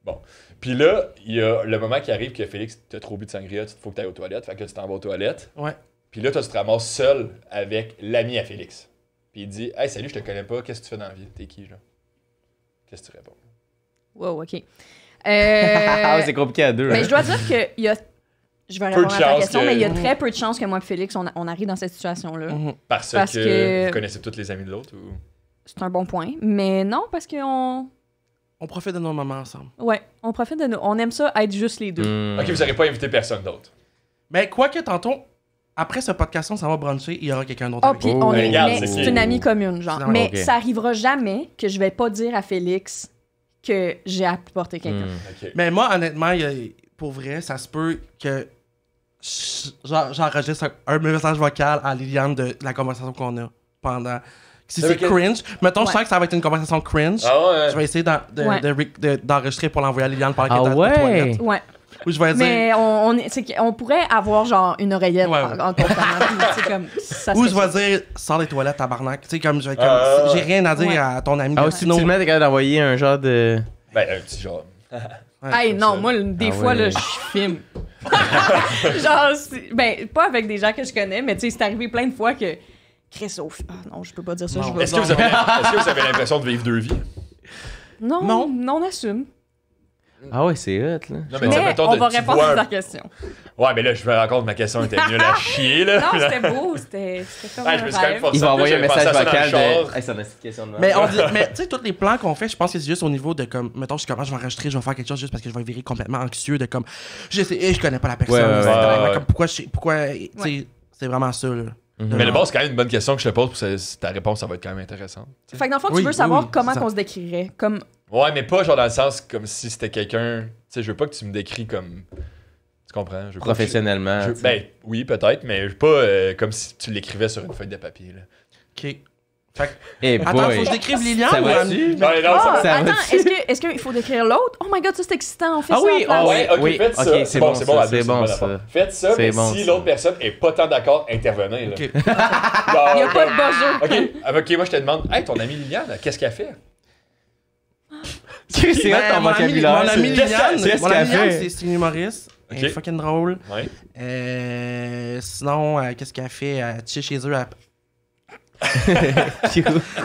Bon. Puis là, il y a le moment qui arrive que Félix, t'as trop bu de sangria, il faut que t'ailles aux toilettes, fait que tu t'en vas aux toilettes. Ouais. Puis là, toi, tu te ramasses seul avec l'ami à Félix. Puis il dit, hey, salut, je te connais pas, qu'est-ce que tu fais dans la vie? T'es qui, là? Qu'est-ce que tu réponds? Wow, OK. Ah, c'est compliqué à 2. Mais je dois dire que il y a... Je vais répondre de à ta chance question, que- mais il y a très peu de chances que moi et Félix, on arrive dans cette situation-là. Parce Parce que, que- vous connaissez tous les amis de l'autre? Ou... C'est un bon point. Mais non, parce qu'on... On profite de nos moments ensemble. Ouais, on profite de nous. On aime ça être juste les deux. Ok, vous n'aurez pas invité personne d'autre. Mais quoique tantôt, après ce podcast, on s'en va bruncher, il y aura quelqu'un d'autre Ah, avec puis nous. on est... regarde, mais c'est c'est qui? une amie commune, genre. C'est Mais ok. ça arrivera jamais que je vais pas dire à Félix que j'ai apporté quelqu'un. Ok. Mais moi, honnêtement, pour vrai, ça se peut que j'enregistre un message vocal à Liliane de la conversation qu'on a pendant. Si Ça c'est veut que- cringe, mettons, je Ouais. sens que ça va être une conversation cringe. Ah ouais? Je vais essayer d'enregistrer pour l'envoyer à Liliane pendant qu'elle est Ah aux ouais? toilettes. Ouais. Ou je vais dire. Mais on pourrait avoir genre une oreillette Ouais, ouais. en constamment. Puis, tu sais, comme, ça Ou serait je vais dire, sors des toilettes, tabarnak. Tu sais, comme, j'ai ouais. rien à dire Ouais. à ton ami. Ah, de si Tino. tu t'es capable d'envoyer un genre de. Ben, un petit genre. Hey, comme non, ça. moi, des Ah fois, ouais. là, je filme. Genre, ben, pas avec des gens que je connais, mais tu sais, c'est arrivé plein de fois que. Chris, ah non, je peux pas dire ça, Non. je vais Est-ce que vous avez l'impression de vivre 2 vies? Non, Non. non, on assume. Ah ouais, c'est hot, là. Non, Mais tu sais, mettons, on va tu répondre vois à ta un- question. Ouais, mais là, je me rends compte que ma question était nulle à chier, là. Non, c'était beau, c'était comme Ouais, un je me suis quand même rêve. forcé. Il va envoyer un J'avais pensé message à ça dans le vocal char. de. Hey, c'est une petite question de merde. Mais on dit, mais tu sais, tous les plans qu'on fait, je pense que c'est juste au niveau de comme, mettons, je suis comme, je vais enregistrer, je vais faire quelque chose juste parce que je vais virer complètement anxieux de comme, je connais pas la personne. Ouais, ouais, etc. ouais. Mais comme, pourquoi, tu sais, c'est vraiment ça, là. Mais le base, c'est quand même une bonne question que je te pose, pour ta réponse, ça va être quand même intéressante. Fait que dans le fond, Oui, tu veux oui, savoir oui, comment c'est ça. qu'on se décrirait. Comme, Ouais, mais pas genre dans le sens comme si c'était quelqu'un. Tu sais, je veux pas que tu me décris comme. Tu comprends? Je veux pas que Professionnellement. je- tu sais. ben, oui, peut-être, mais pas comme si tu l'écrivais sur une feuille de papier, là. OK. Fait que, Eh attends, boy. faut que je décrive Liliane Ça ou va-tu? Non, mais non, ah, ça attends, va-tu? est-ce qu'il faut décrire l'autre? Oh my god, ça c'est excitant, on fait Ah ça oui, en place. ah Ouais, ok, Oui, faites ça. ok, c'est bon, ça, à c'est deux, bon, bonne ça. affaire. Faites ça, C'est mais bon, si ça. l'autre personne est pas tant d'accord, intervenez, là. OK. Genre, Il n'y a pas de comme- buzzer. Ok, moi je te demande, hey, ton amie Liliane, qu'est-ce qu'elle fait? C'est hot ton mon ami vocabulaire. Mon ami Qu'est-ce Liliane, qu'elle mon ami Liliane, fait? c'est une humoriste. Elle est Ok. fucking drôle. Ouais. Sinon, qu'est-ce qu'elle fait? Elle tire chez eux.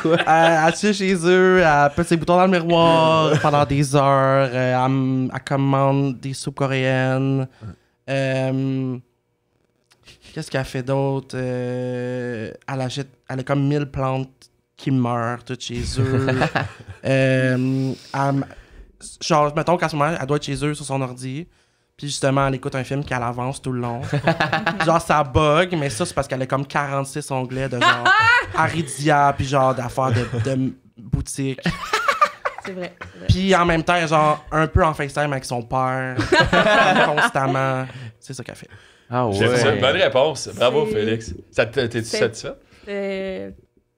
Quoi? Elle tire chez eux, elle pète ses boutons dans le miroir pendant des heures. Elle commande des soupes coréennes. Qu'est-ce qu'elle fait d'autre? Elle a comme 1000 plantes qui meurent toutes chez eux. Genre, mettons qu'à ce moment, elle doit être chez eux sur son ordi. Puis justement, elle écoute un film qu'elle avance tout le long. Genre, ça bug, mais ça, c'est parce qu'elle a comme 46 onglets de genre Aridia, puis genre d'affaires de boutique. C'est vrai. c'est vrai. Puis en même temps, genre, un peu en FaceTime avec son père, constamment. C'est ça qu'elle fait. Ah J'aime ça. Bonne ouais. réponse. Bravo, C'est- Félix. T'es-tu C'est- satisfait?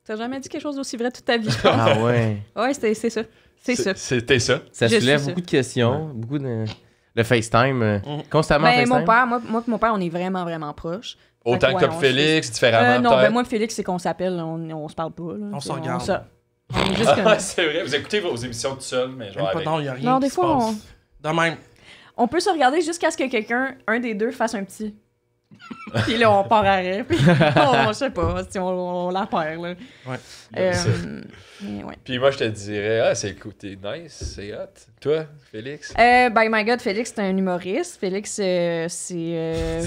T'as jamais dit quelque chose d'aussi vrai toute ta vie, je pense. Ah ouais. Ouais, c'est ça. C'est ça. C'était ça. Ça Je soulève suis beaucoup de questions, beaucoup de. Le FaceTime, constamment Ben, FaceTime. mon père, moi et mon père, on est vraiment, vraiment proches. Autant Fait que que, toi ouais, Félix, différemment Non, peut-être. ben moi et Félix, c'est qu'on s'appelle, on se parle pas. Là. On se C'est- regarde. On est juste comme- Ah, c'est vrai, vous écoutez vos émissions tout seul, mais Même genre. pas Avec... non, il y a rien Non, qui des se fois, passe. De même. On peut se regarder jusqu'à ce que quelqu'un, un des deux, fasse un petit. Puis là, on part à rire. Puis je sais pas, si on la perd, là. Ouais. Mais ouais. Puis moi, je te dirais, ah, c'est cool, t'es nice, c'est hot. Toi, Félix? By my God, Félix, c'est un humoriste. Félix, c'est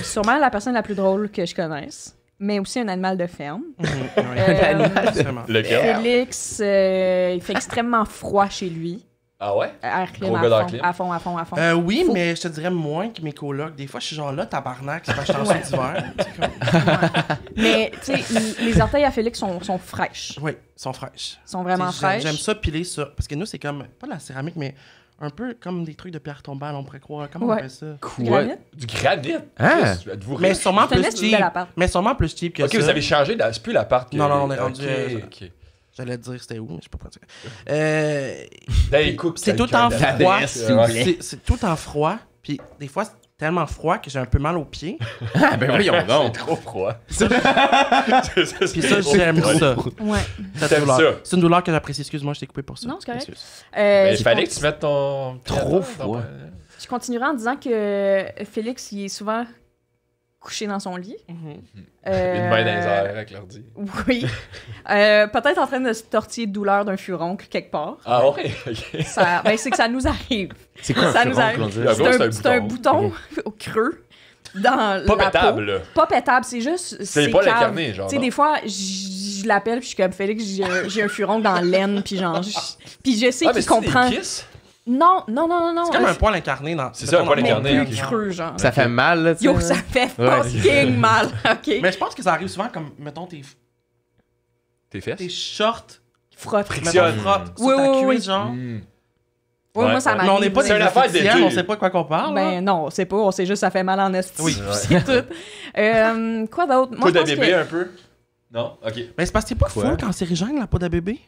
sûrement la personne la plus drôle que je connaisse, mais aussi un animal de ferme. Vraiment. Lequel? Félix, il fait extrêmement froid chez lui. Ah ouais? Air clim Gros gars dans à le fond, clim. à fond, à fond, à fond. Oui, Faut- mais je te dirais moins que mes colocs. Des fois, je suis genre là, tabarnak, c'est parce que je suis en sud d'hiver. C'est comme- Mais, tu sais, les orteils à Félix sont fraîches. Oui, ils sont fraîches. Sont vraiment T'sais, j'aime- fraîches. J'aime ça piler sur. Parce que nous, c'est comme. Pas de la céramique, mais un peu comme des trucs de pierre tombale, on pourrait croire. Comment on Ouais. appelle ça? Granit. Du granit? Ah. Chris, êtes-vous Mais riche? sûrement Je te plus laisse cheap. bel appart. Mais sûrement plus cheap que Ok, ça. vous avez changé, c'est plus l'appart que... Non, non, on est rendu, Ok. J'allais te dire c'était où, mais je sais pas pourquoi dire. Hey, coupe C'est tout quelqu'un en de- froid. L'adresse, s'il vous plaît. C'est tout en froid. Puis des fois, c'est tellement froid que j'ai un peu mal aux pieds. Ah, ben voyons C'est donc. trop froid. Puis ça, j'aime ça. Ouais. Cette T'aimes douleur. ça? C'est une douleur que j'apprécie. Excuse-moi, je t'ai coupé pour ça. Non, c'est correct. Excuse. Il Je fallait con- que tu mettes ton... Trop froid. Je continuerai en disant que Félix, il est souvent couché dans son lit. Mhm. Une main dans les airs avec l'ordi. Oui. Peut-être en train de se tortiller de douleur d'un furoncle quelque part. Ah ouais? Ok. C'est que ça nous arrive. C'est quoi un Ça nous furoncle, arrive. on dirait? Ah, gros, C'est un bouton au creux dans Pas la pétable, peau. là. Pas pétable, c'est juste... C'est pas cave. l'incarné, genre. Tu sais, non? des fois, je l'appelle, puis je suis comme Félix, j'ai un furoncle dans l'aine, puis genre... Puis je sais Ah, mais qu'il c'est comprend... des kisses? Non. C'est comme un poil incarné dans. C'est ça, un poil Mais incarné, plus ok. creux, genre. Ça fait mal, là, tu sais. Yo, ça fait Ouais. fucking mal, OK? Mais je pense que ça arrive souvent comme, mettons, tes Tes fesses? shorts, Frotte. Frictionne. mettons, frappent sur Oui, ta oui, cuisse, oui. genre. Hmm. Ouais, moi, ça ouais. Mais m'arrive. on n'est pas C'est des une affaire d'été. officiels, on sait pas de quoi qu'on parle. là. Ben non, c'est pas, on sait juste ça fait mal en esti. Oui. C'est tout. Quoi d'autre? Moi, Peau je de pense bébé que... un peu? Non? Ok. Mais c'est parce que c'est pas Quoi? full cancérigène, la peau de bébé.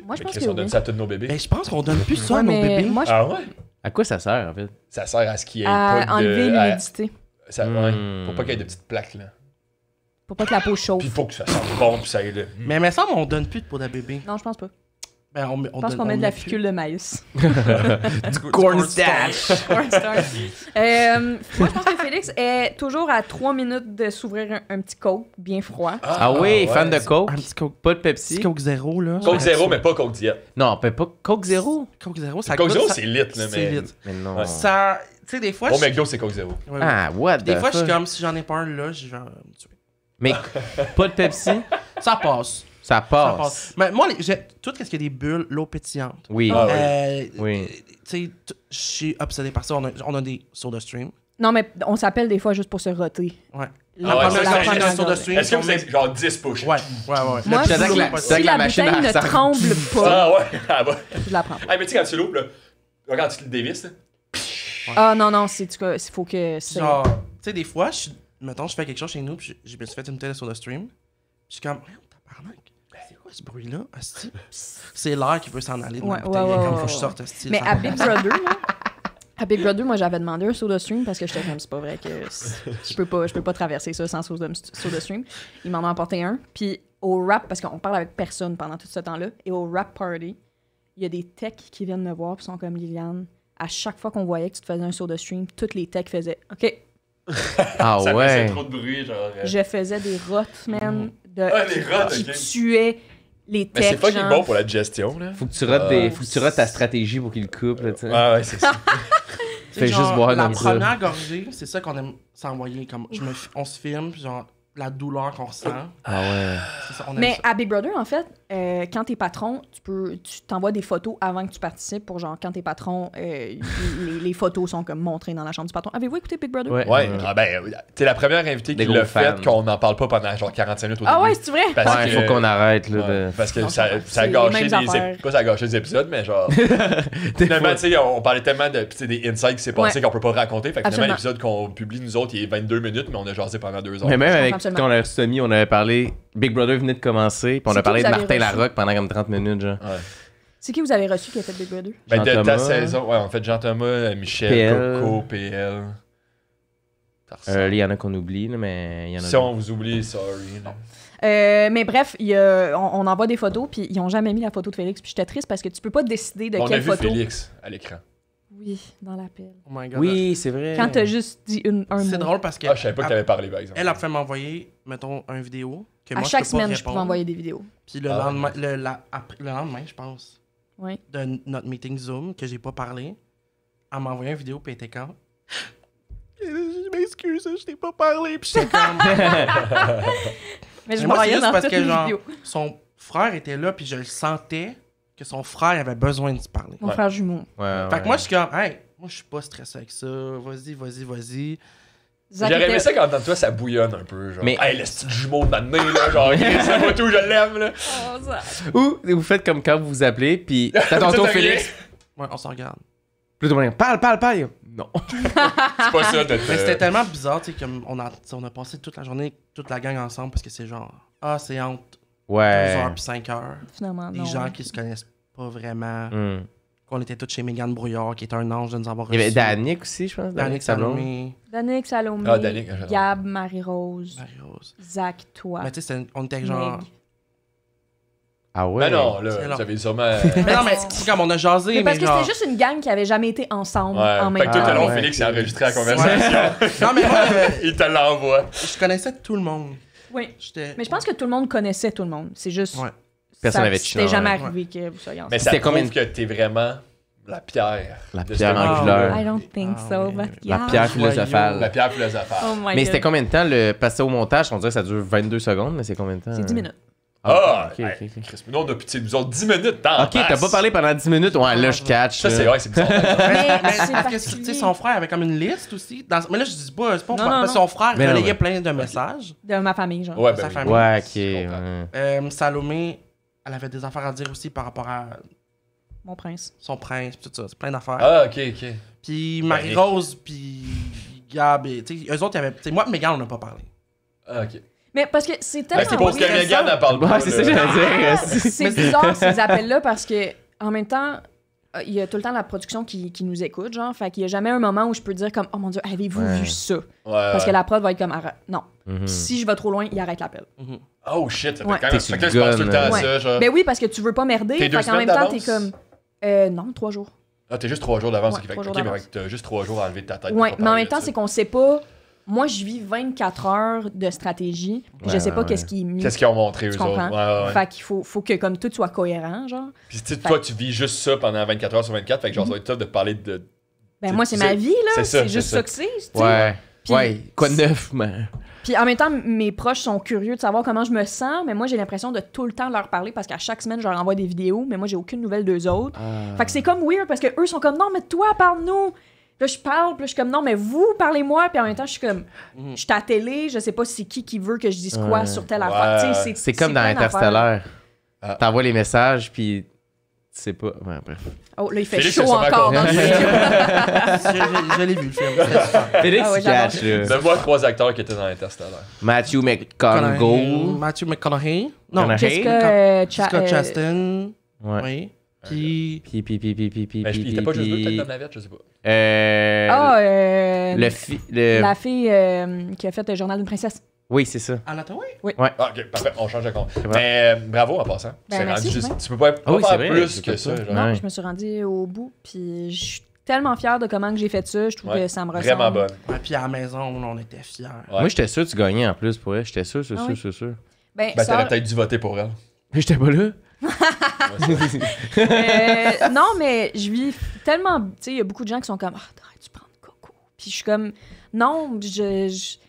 Moi, je Mais pense Chris, que on donne oui. ça à tous nos bébés. Mais je pense qu'on donne plus ça Ouais, à nos mais bébés. moi, je Ah ouais? À quoi ça sert, en fait? Ça sert à ce qu'il y ait à pas de... enlever l'humidité. Ça, Hmm. ouais, pour pas qu'il y ait de petites plaques, là. Pour pas que la peau chauffe. Puis faut que ça sente bon, puis ça aille là. Mais il me semble qu'on donne plus de peau de bébé. Non, je pense pas. Ben, on Je pense qu'on met de la ficule de maïs. Cornstarch. Cornstarch. Moi, je pense que Félix est toujours à 3 minutes de s'ouvrir un petit coke bien froid. Ah oui, fan de Coke. Un petit Coke, Pas de petit Pepsi. Coke zéro, là. Coke zéro, mais pas Coke diète. Non, pas Coke Zéro. Coke zéro, ça Coke coûte, zéro, ça- c'est lit, là, c'est mais... lit. Mais non. Ouais. Ça, tu sais, des fois, Au je- McDo, c'est Coke zéro. Ouais, ouais. Ah, what Des the fois, je suis fuck? comme, si j'en ai pas un là, je vais me tuer. Mais pas de Pepsi, Ça passe. ça Ça passe. passe. Mais moi, tout ce qui est des bulles, l'eau pétillante. Oui. Ah oui. Oui. Tu sais, je suis obsédé par ça. On a des Soda Stream. Non, mais on s'appelle des fois juste pour se roter. Ouais. Ah ouais, La ça, première c'est- fois Soda Stream. Est-ce que vous avez genre 10 push? Ouais, ouais, ouais. Moi, C'est avec la- c'est si avec la la machine bouteille à ne sang. tremble pas, Ah ouais, ah bah. je la prends. Ah, mais tu sais, quand tu l'ouvres, là, regarde, tu te le dévisses, là. Ah non, non, c'est il faut que... c'est- Genre, tu sais, des fois, mettons, je fais quelque chose chez nous, puis je me suis fait une bouteille de Soda Stream. Puis je suis comme, tabarnak, c'est quoi ce bruit-là, asti? C'est l'air qui veut s'en aller de ma Ouais, bouteille. ouais, Comme ouais, faut que ouais. je sorte, asti. Mais ça à va. Big Brother, là, à Big Brother, moi, j'avais demandé un Soda Stream parce que j'étais comme, c'est pas vrai que je peux pas traverser ça sans Soda Stream. Il m'en a apporté un. Puis au rap, parce qu'on parle avec personne pendant tout ce temps-là, et au rap party, il y a des techs qui viennent me voir puis sont comme, Liliane, à chaque fois qu'on voyait que tu te faisais un Soda Stream, toutes les techs faisaient, OK, Ah Ça ouais. faisait trop de bruit, genre. je faisais des rottes, man, Ah, des rottes, qui ok. tuaient les Mais techs. c'est fucking genre. bon pour la digestion, là. Faut que tu rates faut que tu rates ta stratégie pour qu'il le coupe, là, tu sais. Ah ouais, c'est ça. Fais Genre, juste boire la comme ça. première gorgée, c'est ça qu'on aime s'envoyer. Comme on se filme, puis genre, la douleur qu'on ressent. Ah ouais. C'est ça, on aime Mais ça. à Big Brother, en fait, quand t'es patron, tu t'envoies des photos avant que tu participes pour genre, quand t'es patron, les photos sont comme montrées dans la chambre du patron. Avez-vous écouté Big Brother? Ouais. Ouais, ah ben, t'es la première invitée Des qui gros l'a fait, fans. qu'on n'en parle pas pendant genre 45 minutes au Ah début. ouais, c'est vrai? Parce Ouais, que- faut qu'on arrête, là. Ouais, de- parce que Non, ça c'est a les gâché mêmes des affaires. pas ça a gâché des épisodes, mais genre finalement tu sais on parlait tellement de tu sais, des insights qui s'est passé Ouais. qu'on peut pas raconter, fait que finalement Absolument. l'épisode qu'on publie nous autres il est 22 minutes mais on a jasé pendant 2 heures. Mais même avec absolument. quand on a reçu Tommy, on avait parlé. Big Brother venait de commencer, puis on C'est a qui parlé vous de avez Martin reçu? Larocque pendant comme 30 minutes, genre. Ouais. C'est qui vous avez reçu qui a fait Big Brother? Ben de ta Jean-Thomas. saison, ouais, en fait Jean-Thomas, Michel, PL. Coco, PL. Il y en a qu'on oublie, là, mais il y en a Si on vous oublie, sorry. là. Mais bref, on envoie des photos, puis ils ont jamais mis la photo de Félix. Puis j'étais triste parce que tu peux pas décider de On a quelle vu photo. Félix à l'écran. Oui, dans l'appel. Oh my god. Oui, c'est vrai. Quand t'as juste dit un C'est mot. drôle parce que. Ah, je savais pas que t'avais parlé, par exemple. Elle a fait m'envoyer, mettons, une vidéo. Que À moi, chaque je peux pas semaine, je pouvais répondre. envoyer des vidéos. Puis le Ah, lendemain, ouais. le lendemain, je pense, Oui. de notre meeting Zoom, que j'ai pas parlé, elle m'a envoyé une vidéo, puis elle était comme. Je m'excuse, je t'ai pas parlé. Puis j'étais comme. Mais je Mais moi, c'est voyais juste dans parce toutes que, les genre, vidéos. son frère était là, puis je le sentais que son frère avait besoin de se parler. Mon frère jumeau. Ouais, Fait que moi, je suis comme, hey, moi, je suis pas stressé avec ça. Vas-y. Zach J'aurais aimé était- ça quand dans toi ça bouillonne un peu. Genre, Mais- hey, le petit jumeau de m'amener, là. Genre, ça va tout, je l'aime, là. Oh, Zach. Ou vous faites comme quand vous vous appelez, puis t'as ton tour, Tout Félix. Ouais, on s'en regarde. Plus de monde, parle. Non. C'est pas ça de Mais c'était tellement bizarre, tu sais, comme on a passé toute la journée, toute la gang ensemble, parce que c'est genre, c'est entre 2 Ouais. heures puis 5 heures. Finalement, Des non. gens qui se connaissent pas vraiment. Hmm. Qu'on était tous chez Mégane Brouillard, qui est un ange de nous avoir Il y avait reçus. Danick aussi, je pense. Danick Sablon. Salomé, Danick, Salomé, Ah, Danick, j'adore. Gab, Marie-Rose, Marie-Rose. Zach, toi, Mais tu sais, on était genre. Meg. Ah ouais. Ben non, C'est là, long. vous avez sûrement. Mais non, mais c'est comme on a jasé, Mais parce que genre. c'était juste une gang qui avait jamais été ensemble Ouais, en fait même que tout temps. le long, ouais. Félix a enregistré la conversation. Non, mais moi, Il te l'envoie. je connaissais tout le monde. Oui. J'étais. Mais je pense que tout le monde connaissait tout le monde. C'est juste. Ouais. Personne ça- n'avait de C'était chinois, jamais ouais. arrivé que vous soyez ensemble. Mais ça C'était prouve comme une- que t'es vraiment la pierre. La de pierre ce groupe. angulaire. I don't think Ah, so, oui, but oui. La yeah. pierre philosophale. La pierre philosophale. Oh my Mais God. c'était combien de temps le passer au montage? On dirait que ça dure 22 secondes, mais c'est combien de temps? C'est 10 minutes. Ah, ok, hey, ok, ok. Chris, nous, on a pitié de nous autres 10 minutes dans Ok, t'as pas parlé pendant 10 minutes? Ouais, là, je catch. Ça, là. c'est vrai, c'est bizarre. Mais Mais c'est parce que, tu sais, particulier son frère avait comme une liste aussi. Mais là, je dis pas, c'est pas Non, parce non, que son frère Mais non, relayait mais- plein de messages. de ma famille, genre. Ouais, Sa ben oui. famille. Ouais, ok. Je comprends. ouais. Salomé, elle avait des affaires à dire aussi par rapport à Mon prince. son prince, pis tout ça. C'est plein d'affaires. Ah, ok, ok. Puis Marie-Rose, puis Gab, et, tu sais, eux autres, il y avait. Tu sais, moi, Mégane, on n'a pas parlé. Ah, ok. Mais parce que c'est Ben, tellement. c'est pour ce que weird. Mégane n'en parle pas. Ouais, c'est ça que là. j'allais dire. C'est bizarre ces appels-là parce que en même temps, il y a tout le temps la production qui nous écoute, genre. Fait qu'il y a jamais un moment où je peux dire comme oh mon dieu, avez-vous Ouais. vu ça? Ouais, Parce ouais. que la prod va être comme non. Mhm. Si je vais trop loin, il arrête l'appel. Oh shit, ça fait Ouais. quand T'es même. sur Fait que là, le je pense tout le temps à gun, ça, genre. Ben oui, parce que tu veux pas merder. T'es 2 Fait qu'en même semaines temps, t'es comme d'avance? non, 3 jours. Ah, t'es juste 3 jours d'avance. Ouais, ok, fait 3 que- jours ok, mais d'avance. fait que t'as juste 3 jours à enlever de ta tête. Ouais, pour pas mais en parler même temps, de ça. c'est qu'on sait pas. Moi, je vis 24 heures de stratégie. Puis je Ouais, sais pas ouais, qu'est-ce ouais. qui est mis. Qu'est-ce qu'ils ont montré, eux Tu autres? comprends? Ouais, ouais. Fait qu'il faut que comme tout soit cohérent, genre. Puis, tu sais, toi, tu vis juste ça pendant 24 heures sur 24. Fait que, genre, ça va être tough de parler de. Ben Tu- moi, c'est tu ma sais, vie, là. c'est ça, C'est juste c'est ça ça. que c'est. tu sais. Ouais. Puis- Ouais. Quoi de neuf, man? Puis en même temps, mes proches sont curieux de savoir comment je me sens, mais moi, j'ai l'impression de tout le temps leur parler parce qu'à chaque semaine, je leur envoie des vidéos, mais moi, j'ai aucune nouvelle d'eux autres. Fait que c'est comme weird parce que eux sont comme non, mais toi, parle-nous. Là, je parle, puis là, je suis comme non, mais vous, parlez-moi. Puis en même temps, je suis comme je suis à la télé, je sais pas c'est qui veut que je dise quoi Ouais. sur telle Ouais. affaire. Tu sais, C'est comme dans plein d'affaires. Interstellar. Ah. T'envoies les messages, puis tu sais pas. Ouais, bref. Oh, là, il fait Félix chaud a sûrement encore compris. dans le studio. Je l'ai vu, le film. C'était super. Félix, Ah ouais, il j'adore. catch, là. Donne-moi 3 acteurs qui étaient dans Interstellar. Matthew McConaughey. Matthew McConaughey. Non, Conaughey. Jessica, Jessica Chastain. Ouais. Oui. Puis. Puis. Mais il était pas juste deux, peut-être dans la navette, je sais pas. la fille qui a fait le journal d'une princesse. Oui, c'est ça. Anna Tawai? Ah, ok, parfait, on change de compte. vrai. Mais bravo en passant. Ben, C'est merci, rendu juste. ouais. Tu peux pas, Ah oui, pas c'est faire vrai, plus c'est que comme ça. ça. genre. Non, Ouais. je me suis rendue au bout, puis je suis tellement fière de comment que j'ai fait ça. Je trouve Ouais, que ça me ressemble. Vraiment bonne. Ouais, puis à la maison, on était fiers. Ouais. Moi, j'étais sûr que tu gagnais en plus pour elle. J'étais sûr, Ah oui? sûr. Ben, Ben, ça- t'aurais peut-être dû voter pour elle. Mais j'étais pas là. non, mais je vis tellement. Tu sais, il y a beaucoup de gens qui sont comme ah, t'aurais dû prendre Coco. Puis je suis comme non,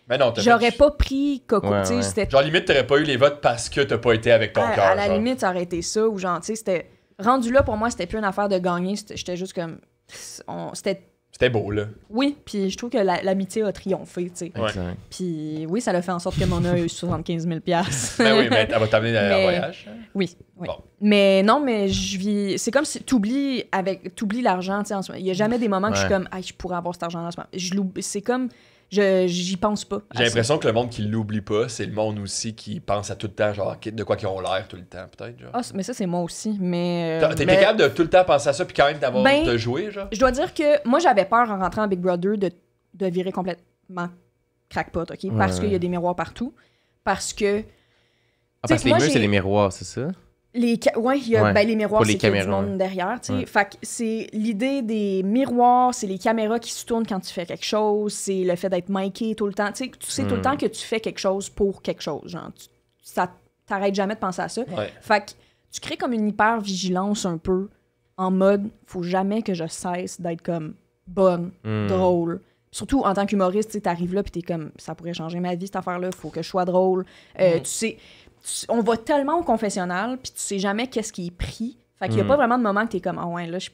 Mais non, t'as j'aurais fait- pas pris Coco. Ouais, Tu sais, ouais. c'était Genre, limite, t'aurais pas eu les votes parce que t'as pas été avec ton cœur. à la genre. limite, ça aurait été ça ou genre, tu sais, c'était rendu là pour moi, c'était plus une affaire de gagner. J'étais juste comme c'était C'était beau, là. oui, puis je trouve que l'amitié a triomphé, tu sais. Ouais. Exact. Puis oui, ça a fait en sorte que mon a eu 75 000 $. Ben oui, mais elle va t'amener en Mais- voyage. hein. Oui, oui. Bon. Mais non, mais je vis. C'est comme si t'oublies l'argent, tu sais. En ce moment. Il y a jamais des moments que je suis Ouais. comme, ah, je pourrais avoir cet argent-là en ce moment. C'est comme, j'y pense pas. J'ai l'impression que le monde qui l'oublie pas, c'est le monde aussi qui pense à tout le temps, genre, de quoi qu'ils ont l'air tout le temps, peut-être. Genre. Ah, mais ça, c'est moi aussi. Mais. T'es mais- capable de tout le temps penser à ça, puis quand même d'avoir Ben, de jouer, genre. Je dois dire que moi, j'avais peur en rentrant à Big Brother de virer complètement crackpot, OK? Parce qu'il y a des miroirs partout. Parce que... Parce que les murs, c'est les miroirs, c'est ça? Ouais, il y a les miroirs, pour les c'est qu'il y a du caméras, monde derrière, tu sais. Ouais. Fait que c'est l'idée des miroirs, c'est les caméras qui se tournent quand tu fais quelque chose, c'est le fait d'être miké tout le temps. Tu sais tout le temps que tu fais quelque chose pour quelque chose, genre. Ça t'arrêtes jamais de penser à ça. Ouais. Fait que tu crées comme une hyper-vigilance un peu, en mode, faut jamais que je cesse d'être comme bonne, drôle. Surtout en tant qu'humoriste, tu t'arrives là pis t'es comme, ça pourrait changer ma vie, cette affaire-là, faut que je sois drôle. Tu sais... On va tellement au confessionnal, puis tu sais jamais qu'est-ce qui est pris. Fait qu'il y a pas vraiment de moment que t'es comme, ah ouais, là, je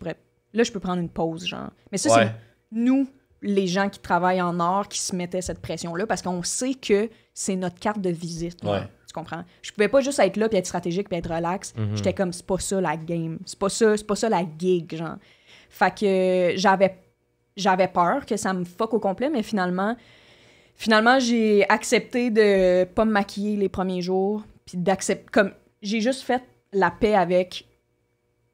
peux prendre une pause, genre. Mais ça, c'est nous, les gens qui travaillent en art, qui se mettaient cette pression-là, parce qu'on sait que c'est notre carte de visite. Ouais. Tu comprends? Je pouvais pas juste être là, puis être stratégique, puis être relax. J'étais comme, c'est pas ça la game. C'est pas ça la gig, genre. Fait que j'avais peur que ça me fuck au complet, mais finalement, j'ai accepté de pas me maquiller les premiers jours, puis d'accepter... Comme, j'ai juste fait la paix avec...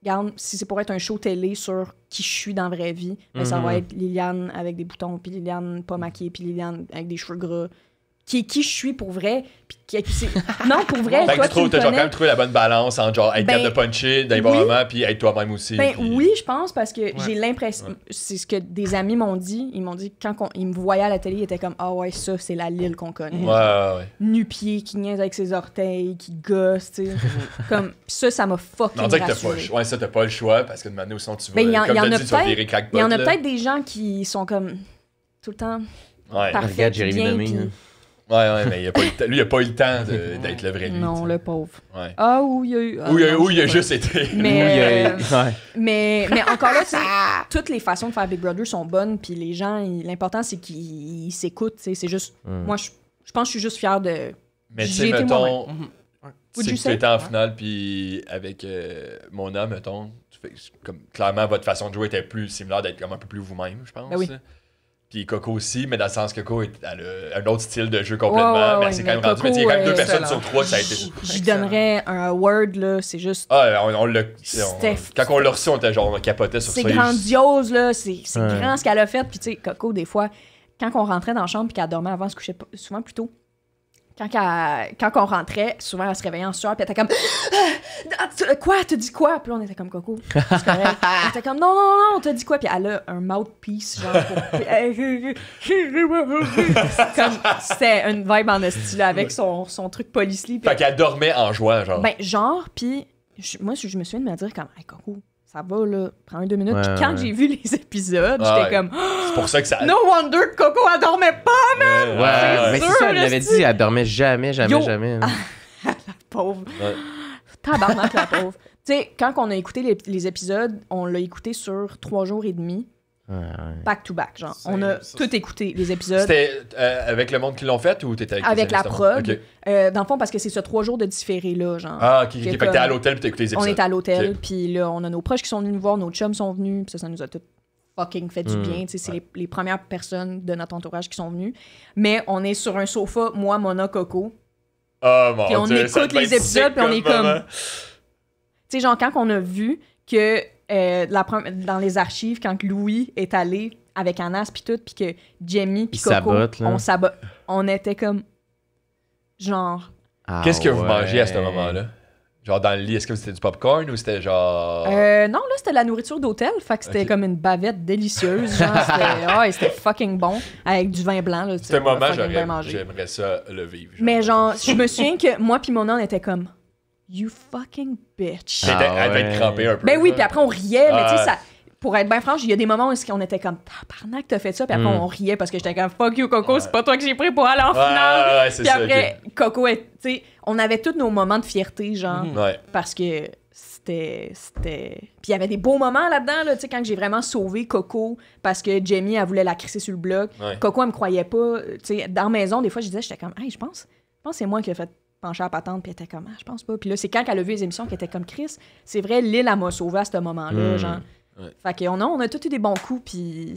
Regarde, si c'est pour être un show télé sur qui je suis dans la vraie vie, ben ça va être Liliane avec des boutons, puis Liliane pas maquillée, puis Liliane avec des cheveux gras. Qui je suis pour vrai. Puis non, pour vrai, Fait toi, que tu tu as me quand même connais. trouvé la bonne balance entre genre être capable de puncher dans les bons moments puis être toi-même aussi. Ben puis... oui, je pense, parce que j'ai l'impression... C'est ce que des amis m'ont dit. Ils m'ont dit, quand ils me voyaient à la télé, ils étaient comme « Ah ouais, ça, c'est la Lille qu'on connaît. Ouais. Nu-pied, qui niaise avec ses orteils, qui gosse, tu sais. Comme, ça m'a fucking On dirait que rassuré. t'as pas le choix parce que de manière où sinon tu vas. Ben, Comme y en t'as a dit, tu vas peut-être- virer crackpot. Il y en a là. peut-être des gens qui sont comme tout le temps Ouais. parfaits, Regarde puis Jérémy bien, Demé, puis- hein. Ouais, mais lui, il a pas eu le temps d'être le vrai lui. Non, t'sais. le pauvre. Ouais. Ah, où il y a eu... ah, Où non, il a je sais juste été. pas. Mais, Ouais. mais encore là, tu sais, toutes les façons de faire Big Brother sont bonnes, puis les gens, l'important, c'est qu'ils s'écoutent, tu sais. C'est juste... Moi, je pense que je suis juste fière de... Mais tu J'ai sais, été mettons, Would tu sais you que tu say? étais en finale, puis avec Mona, mettons, tu fais, comme, clairement, votre façon de jouer était plus similaire d'être comme un peu plus vous-même, je pense. Ben oui. Puis Coco aussi, mais dans le sens que Coco, elle a un autre style de jeu complètement, mais c'est quand même rendu. Mais il y a quand même deux personnes sur trois que ça a été. Je donnerais un word, là, c'est juste... Ah, on l'a. C'était- Quand on l'a reçu, on était genre, on capotait sur ça. C'est grandiose, là. C'est Ouais. grand ce qu'elle a fait. Puis, tu sais, Coco, des fois, quand on rentrait dans la chambre puis qu'elle dormait avant, elle se couchait souvent plus tôt. Quand on rentrait, souvent, elle se réveillait en sueur, puis elle était comme Quoi? T'as dit quoi? Puis là, on était comme Coco. C'est correct. Elle était comme Non, t'as dit quoi? Puis elle a un mouthpiece, genre, pour. Comme, c'était une vibe en esti, là, avec son truc police-ly. Fait qu'elle dormait en jouant, genre. Ben, genre, puis moi, je me souviens de me dire comme, hey, Coco, ça va, là, prends 2 minutes. Ouais, Puis quand ouais. j'ai vu les épisodes, Ah, j'étais comme, C'est pour ça que ça. no wonder que Coco, elle dormait pas, Ouais, mais c'est sûr, ça, elle là, l'avait c'est- dit, elle dormait jamais. Yo. Hein. pauvre. Ouais. Tabarnak, la pauvre. Tu sais, quand on a écouté les épisodes, on l'a écouté sur 3 jours et demi, Ouais. back to back, genre. C'est- On a ça, tout écouté, les épisodes. C'était avec le monde qui l'ont fait ou t'étais avec Avec tes la amis, prod. Ok. Dans le fond, parce que c'est ce 3 jours de différé-là, genre. Ah, ok. Que Fait que t'es à comme- l'hôtel puis t'as écouté les On épisodes. est à l'hôtel, Ok. puis là, on a nos proches qui sont venus nous voir, nos chums sont venus, puis ça nous a tout fucking fait du bien. Tu sais, c'est les premières personnes de notre entourage qui sont venues. Mais on est sur un sofa, moi, Mona, Coco. Oh mon Puis on Dieu, ça écoute devait les être épisodes, sick puis on est moment. comme... Tu sais, genre, quand on a vu que dans les archives, quand Louis est allé avec Anas puis tout, puis que Jamie puis Il Coco, sabote, là. on sabote. On était comme... Genre... Ah, Qu'est-ce que vous ouais. mangez à ce moment-là? Genre dans le lit, est-ce que c'était du popcorn ou c'était genre. Non, là, c'était de la nourriture d'hôtel. Fait que c'était Ok. comme une bavette délicieuse. Genre, c'était fucking bon. Avec du vin blanc. Là, Ce moment, fucking bien mangé. j'aimerais ça le vivre. Mais genre, je me souviens que moi puis Mona, on était comme... You fucking bitch. Ah, Elle devait être ouais. crampée un peu. Ben oui, là. puis après, on riait. Mais tu sais, Ah. ça... Pour être bien franche, il y a des moments où on était comme tabarnak, t'as fait ça. Puis après, on riait parce que j'étais comme fuck you, Coco, c'est pas toi que j'ai pris pour aller en finale. Ouais, c'est Puis ça. après, Coco, tu sais, on avait tous nos moments de fierté, genre, ok. Ouais. parce que c'était... Puis il y avait des beaux moments là-dedans, là, tu sais, quand j'ai vraiment sauvé Coco parce que Jamie, elle voulait la crisser sur le bloc. Ouais. Coco, elle me croyait pas. Tu sais, dans la maison, des fois, je disais, j'étais comme, hey, je pense que c'est moi qui ai fait pencher à la patente, puis elle était comme, ah, je pense pas. Puis là, c'est quand elle a vu les émissions qu'elle était comme Chris. C'est vrai, Lille, elle m'a sauvé à ce moment-là, genre. Ouais. Fait qu'on a tous eu des bons coups, puis...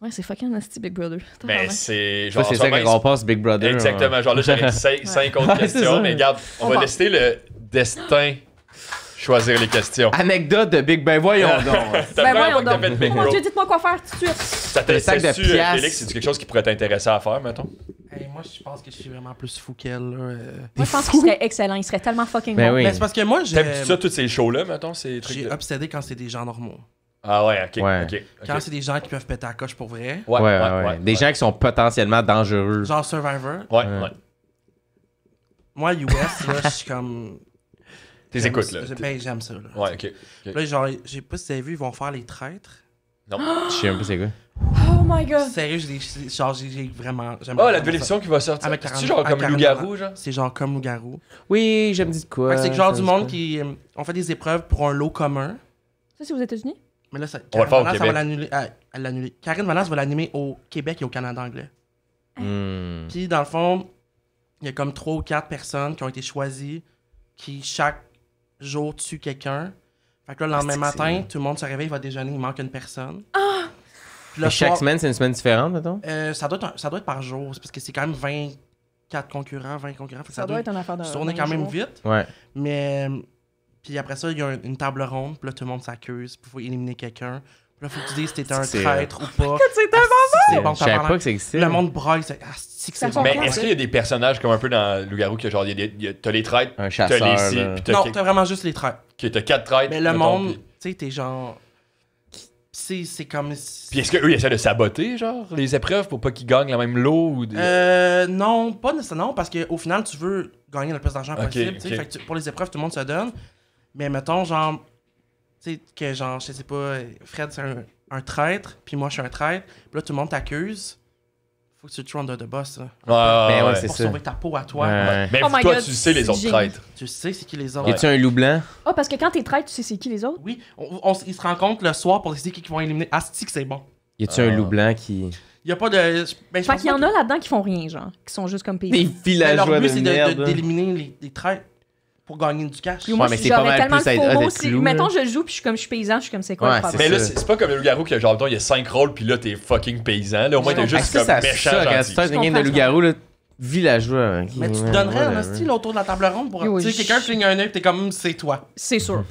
Ouais, c'est fucking nasty Big Brother. Mais Tabarnak. c'est. Ça, c'est ça qu'on passe Big Brother. Exactement. Genre là, j'avais 5 autres Ouais, c'est questions, ça. mais regarde, on On va va- laisser le destin choisir les questions. Anecdote de Big Ben, voyons donc. Ben voyons donc. fait Oh mon Dieu, dites-moi quoi faire tout de suite. Ça Le sac de t'intéresse-tu, piastres. Félix? C'est quelque chose qui pourrait t'intéresser à faire, mettons? Hey, moi, je pense que je suis vraiment plus fou qu'elle. Là. Moi, je pense qu'il serait excellent. Il serait tellement fucking Ben bon. oui. Mais c'est parce que moi, T'aimes-tu ça, tous ces shows-là, mettons, ces j'ai trucs-là? obsédé quand c'est des gens normaux. Ah ouais, ok. Ouais. ok. Quand c'est des gens qui peuvent péter la coche pour vrai. Ouais. Des gens qui sont potentiellement dangereux. Genre Survivor. Ouais, Ouais. ouais. Moi, US, là, je suis comme. T'es j'aime écoutes, ça. là. Ben, j'aime ça. Là. Ouais, ok. Là, genre, j'ai pas si vous avez vu, ils vont faire les traîtres. Non. Je sais un peu c'est quoi. Oh my god. Sérieux, j'ai vraiment. Oh, la nouvelle émission qui va sortir. Avec C'est-tu Karen- genre comme avec loup-garou, genre? C'est genre comme loup-garou. Oui, je me dis de quoi. Fait que c'est genre ça du me monde dit qui ont fait des épreuves pour un lot commun. Ça, c'est aux États-Unis? Mais là, ça, On va le faire au Vanasse, Québec. va l'annuler. Elle l'annuler. Karine Vanasse va l'animer au Québec et au Canada anglais. quoi. Hmm. Puis, dans le fond, il y a comme 3 ou 4 personnes qui ont été choisies qui, chaque jour, tuent quelqu'un. Fait que là, le lendemain matin, tout le monde se réveille, va déjeuner, il manque une personne. Puis Mais le chaque soir, semaine, c'est une semaine différente, mettons? ça doit être par jour. C'est parce que c'est quand même 24 concurrents, 20 concurrents. Fait que Ça doit être une affaire de. tourner quand même vite. Ouais. Mais. Puis après ça, il y a une table ronde. Puis là, tout le monde s'accuse. Puis il faut éliminer quelqu'un. Puis là, il faut que tu dises si t'es un C'est, traître ou pas. C'est Ah, c'est bon, Je savais tabarnak. pas que ça existait. Le monde braille. C'est que Ça c'est font bon. Mais quoi, est-ce ça? qu'il y a des personnages comme un peu dans Loup-garou que genre, t'as les traîtres, Un t'as chasseur. les ci, là. puis t'as Non, t'as vraiment juste les traîtres. t'as 4 traîtres. Mais le mettons, monde, puis- tu sais, t'es genre. C'est comme. Puis est-ce qu'eux, ils essaient de saboter, genre, les épreuves pour pas qu'ils gagnent la même lot ou des... Non, pas nécessairement, parce qu'au final, tu veux gagner le plus d'argent Ok, possible. tu sais. ok. Fait que pour les épreuves, tout le monde se donne. Mais mettons, genre, tu sais, que genre, je sais pas, Fred, c'est un traître, puis moi, je suis un traître. Puis là, tout le monde t'accuse. Faut que tu te under the boss, là. Ben ouais, c'est Pour ça. sauver ta peau à toi. Ouais. Mais Oh my toi, God, tu sais les autres c'est génial. traîtres. Tu sais, c'est qui les Y autres. a-tu un loup blanc? Ah, parce que quand t'es traître, tu sais c'est qui les autres? Oui, ils se rencontrent le soir pour décider qui vont éliminer. Asti que c'est bon. Y a-tu un loup blanc qui. Il y a pas de. Ben, je Fait pense qu'il y en pas a là-dedans qui font rien, genre. Qui sont juste comme Des paysans. que- mais leur villageois but, de c'est merde. d'éliminer les traîtres pour gagner du cash. Puis moi, Ouais, mais c'est pas j'aurais mal tellement plus de à être FOMO honnête si. clou, Mettons, là. je joue, puis je suis comme je suis paysan, je suis comme c'est quoi Ouais, le problème? Mais là, ça. c'est pas comme le loup-garou que genre, il y a 5 rôles, puis là, t'es fucking paysan. Là, au moins, t'es Ouais. juste Ça, comme ça méchant suck, quand gentil. tu startes Je une game de comprends, loup-garou, là. Villageois. ok, Mais tu te ouais, donnerais un whatever. style autour de la table ronde pour. Oui, Tu sais, quelqu'un cligne un œil pis t'es comme, c'est toi. C'est sûr.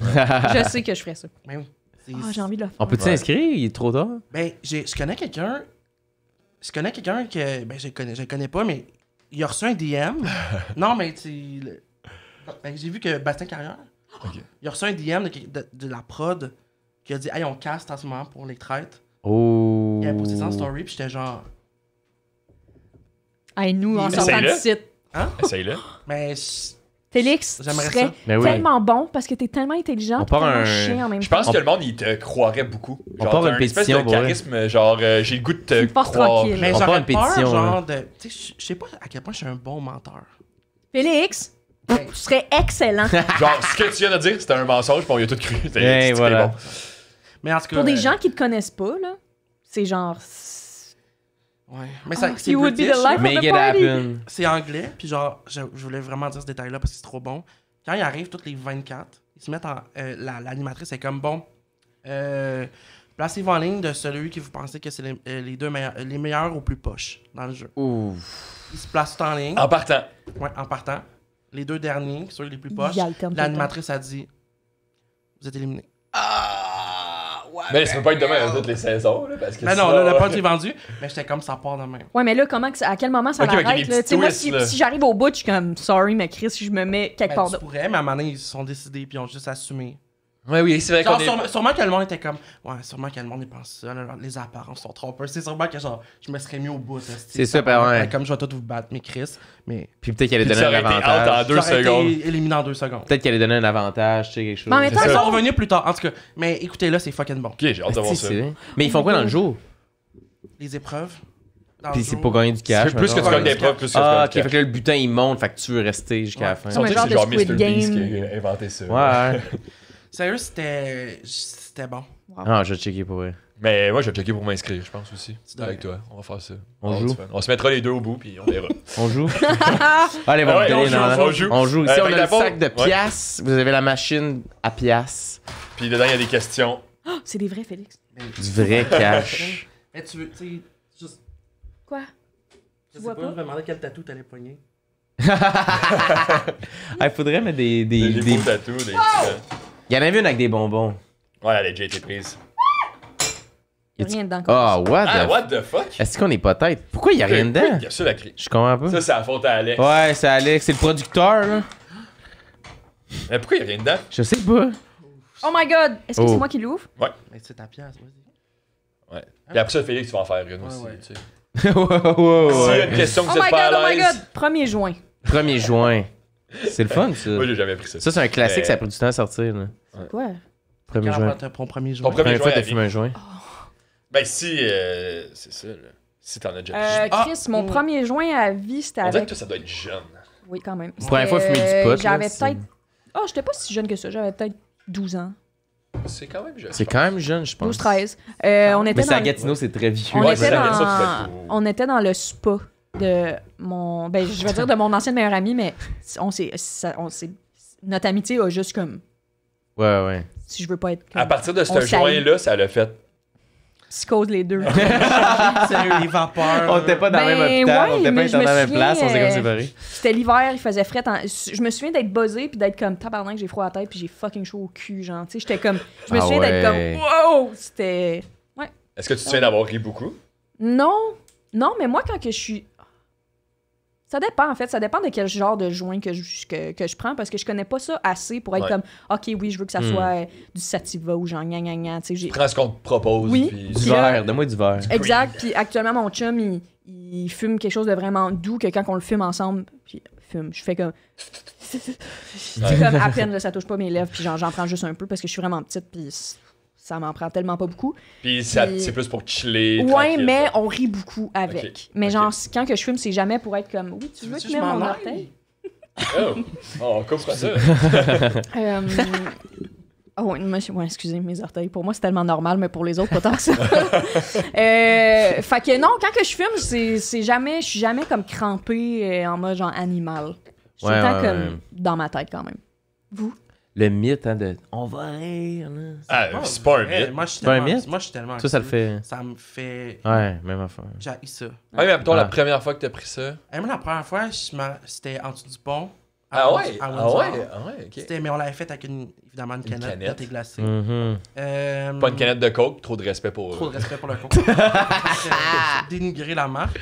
Je sais que je ferais ça. Mais oui. C'est- Ah, j'ai envie de le faire. On peut-tu s'inscrire? Il est trop tard. Ben, je connais quelqu'un. Je connais quelqu'un que. Ben, je le connais pas, mais il a reçu un DM. Non, mais tu. Ben, j'ai vu que Bastien Carrière. Ok. Il a reçu un DM de la prod qui a dit, hey, on cast en ce moment pour les traîtres. Oh. Il a posté ça en story, pis j'étais genre. Hey, nous, en Essaye-le. sortant du site. Essaye-le. Mais. Félix, tu J'aimerais serais ça. Ben oui. tellement bon parce que t'es tellement intelligent, On pis part tellement un- chien en même Je temps. pense que le monde, il te croirait beaucoup. On Genre, part t'as une un espèce pétition de pour vrai. charisme, genre, j'ai le goût de te Une force croire. tranquille. Mais On part j'aurais une peur, pétition, genre, de. Tu sais, je sais pas à quel point je suis un bon menteur. Félix, tu serais excellent. Genre, ce que tu viens de dire, c'était un mensonge, puis on y a tout cru. Hey, voilà. bon. Mais en tout cas. Pour des gens qui te connaissent pas, là, c'est genre. Ouais. Mais ça, Oh, c'est you would be the British, là. life of Make the it party. happen. C'est anglais, puis genre, je voulais vraiment dire ce détail-là parce que c'est trop bon. Quand ils arrivent, toutes les 24, ils se mettent en. L'animatrice est comme bon. Placez-vous en ligne de celui qui vous pensez que c'est les deux meilleurs, les meilleurs au plus poche dans le jeu. Ouf. Ils se placent tout en ligne, En partant. ouais, en partant. Les deux derniers, qui sont les plus Ils poches, alternent tout le temps. l'animatrice a dit vous êtes éliminés. Mais ça peut pas être demain à toutes les saisons, là, parce que Mais non, sinon, là, le punch est vendu, mais j'étais comme ça part demain. Ouais, mais là, à quel moment ça Ok, ok, l'arrête, des là? petits Tu sais, moi, twists, si, là. si j'arrive au bout, je suis comme, sorry, mais Chris, si je me mets quelque part Tu de. pourrais, mais à un moment donné, ils se sont décidés, puis ils ont juste assumé. Ouais, oui, c'est vrai qu'on Genre, est... sûrement que le monde était comme. Ouais, sûrement que le monde, il pense ça. là, les apparences sont trompeuses. C'est sûrement que genre, je me serais mis au bout. C'est ça, ben ouais. Comme je vais tout vous battre, mes Chris. Mais. Puis peut-être qu'elle allait Puis donner ça un aurait été out avantage. en 2 J'aurais secondes. été éliminé en 2 secondes. Peut-être qu'elle allait donner un avantage, tu sais, quelque chose. Mais en même temps, Ils ça. sont revenus plus tard, en tout cas. Mais écoutez, là, c'est fucking bon. Ok, j'ai hâte de voir Si, ça. c'est vrai. Mais ils font quoi dans le jour? Les épreuves. dans Puis le c'est jour. pour gagner du cash. Plus que tu mettons. gagnes des preuves, plus que tu Ah, gagnes ok. du Fait que là, le butin, il monte. Fait que tu veux rester jusqu'à la fin. Comme un cash. genre C'est de genre Squid Mr. Beast Game. qui a inventé ça. Ouais. Sérieux, c'était bon. Ah, je vais checker pour vrai. Mais moi, je vais checker pour m'inscrire, je pense aussi. dois. Avec toi, on va faire ça. On va joue? avoir du fun. On se mettra les deux au bout, puis on verra. On joue? Allez, Ah bon, ouais, on joue. On joue. Ici, Fait on que a dans le le fond- sac de Ouais. piastres. Vous avez la machine à piastres. Puis dedans, il y a des questions. C'est des vrais, Félix. Du vrai cash. Mais tu veux, tu sais, juste. Quoi? Je sais vois pas, pas? je me demandais quel tatou t'allais pogner. Il faudrait mettre des Des beaux tatous, des petits... Il y en avait une avec des bonbons. Ouais, elle a déjà été prise. Il n'y a rien dedans. Ah, What the fuck? Est-ce qu'on est pas tête? Pourquoi il y a rien dedans? Il y a ça, la clé. Je comprends pas. Ça, c'est la faute à Alex. Ouais, c'est Alex, c'est le producteur, là. Mais pourquoi il y a rien dedans? Je sais pas. Oh my god! Est-ce que Oh. c'est moi qui l'ouvre? Mais c'est ta pièce, vas-y. Ouais. Puis après ça, Félix, tu vas en faire une aussi. ouais. Tu sais. ouais. S'il y a une question que Oh vous êtes my pas god, oh à my l'aise. god! 1er juin. 1er juin. C'est le fun, ça. Moi, j'ai jamais pris ça. Ça, c'est un classique, Mais- ça a pris du temps à sortir, là. Quoi? 1er juin. Ton premier jour. Ton premier Première fois, juin t'as à vie. fumé un joint. Ben, si, c'est ça, là. Si t'en as déjà pris. Chris, mon 1er juin à vie, c'était On dirait que avec... toi, ça doit être jeune. Oui, quand même. Première fois fumer du pot, là, J'avais c'est- peut-être... Oh, j'étais pas si jeune que ça. J'avais peut-être 12 ans. C'est quand même jeune. C'est quand même jeune, je pense. 12-13. On était Mais c'est à dans... Gatineau, c'est très vieux. On, Ouais, était c'est dans... ça, ça, c'est on était dans le spa de mon... Ben, je vais dire de mon ancienne meilleure amie, mais notre amitié a juste comme... Ouais. Si je veux pas être À comme... partir de On ce joint-là, ça l'a fait. psychose les deux. Sérieux, les vapeurs. On était pas dans le même Ben hôpital, ouais, on était mais pas je dans me la même souviens, place, on s'est comme séparés. C'était l'hiver, il faisait fret. Je me souviens d'être buzzée puis d'être comme tabarnak, j'ai froid à la tête puis j'ai fucking chaud au cul, genre. Tu sais, j'étais comme... Je me Ah souviens d'être ouais. comme... Wow! C'était... Est-ce que tu te souviens d'avoir ri beaucoup? Non, mais moi, quand que je suis... Ça dépend, en fait. Ça dépend de quel genre de joint que je prends, parce que je connais pas ça assez pour être Ouais. comme, OK, oui, je veux que ça soit du sativa ou genre gna gna gna. Tu sais, j'ai... Prends ce qu'on te propose. Oui. Puis... Du Puis là- verre, donne-moi du verre. Exact. Puis actuellement, mon chum, il fume quelque chose de vraiment doux que quand on le fume ensemble, puis fume, je fais comme... C'est comme à peine, là, ça touche pas mes lèvres, puis j'en prends juste un peu parce que je suis vraiment petite, puis ça m'en prend tellement pas beaucoup. Puis Puis- c'est plus pour chiller. Ouais, tranquille, mais genre. on rit beaucoup avec. Ok, Mais ok. genre, quand que je fume, c'est jamais pour être comme, oui, tu veux Veux-tu que que je je mette mon m'en orteil? aille? On coupe pas ça. Oh, oui, ouais, excusez mes orteils. Pour moi, c'est tellement normal, mais pour les autres, pas tant que ça. Fait que non, quand que je fume, je suis jamais comme crampée en mode genre animal. Je suis tout le temps comme dans ma tête quand même. Vous? Le mythe, hein, de on va rire, là. Ah, c'est pas un mythe. Moi, je suis C'est pas un tellement... mythe? Moi, je suis tellement... Ça le fait. Ça me fait... Ouais, même affaire. J'ai ça. Ouais, mais toi, Ah. la première fois que t'as pris ça. Moi, la première fois, c'était en dessous du pont. Ah ouais? À Ah Windsor. ouais? Ah ouais, ok. Mais on l'avait fait avec évidemment une canette. canette. de thé glacé. Mhm. Pas une canette de coke, trop de respect pour Trop eux. de respect pour le con. Dénigrer la marque.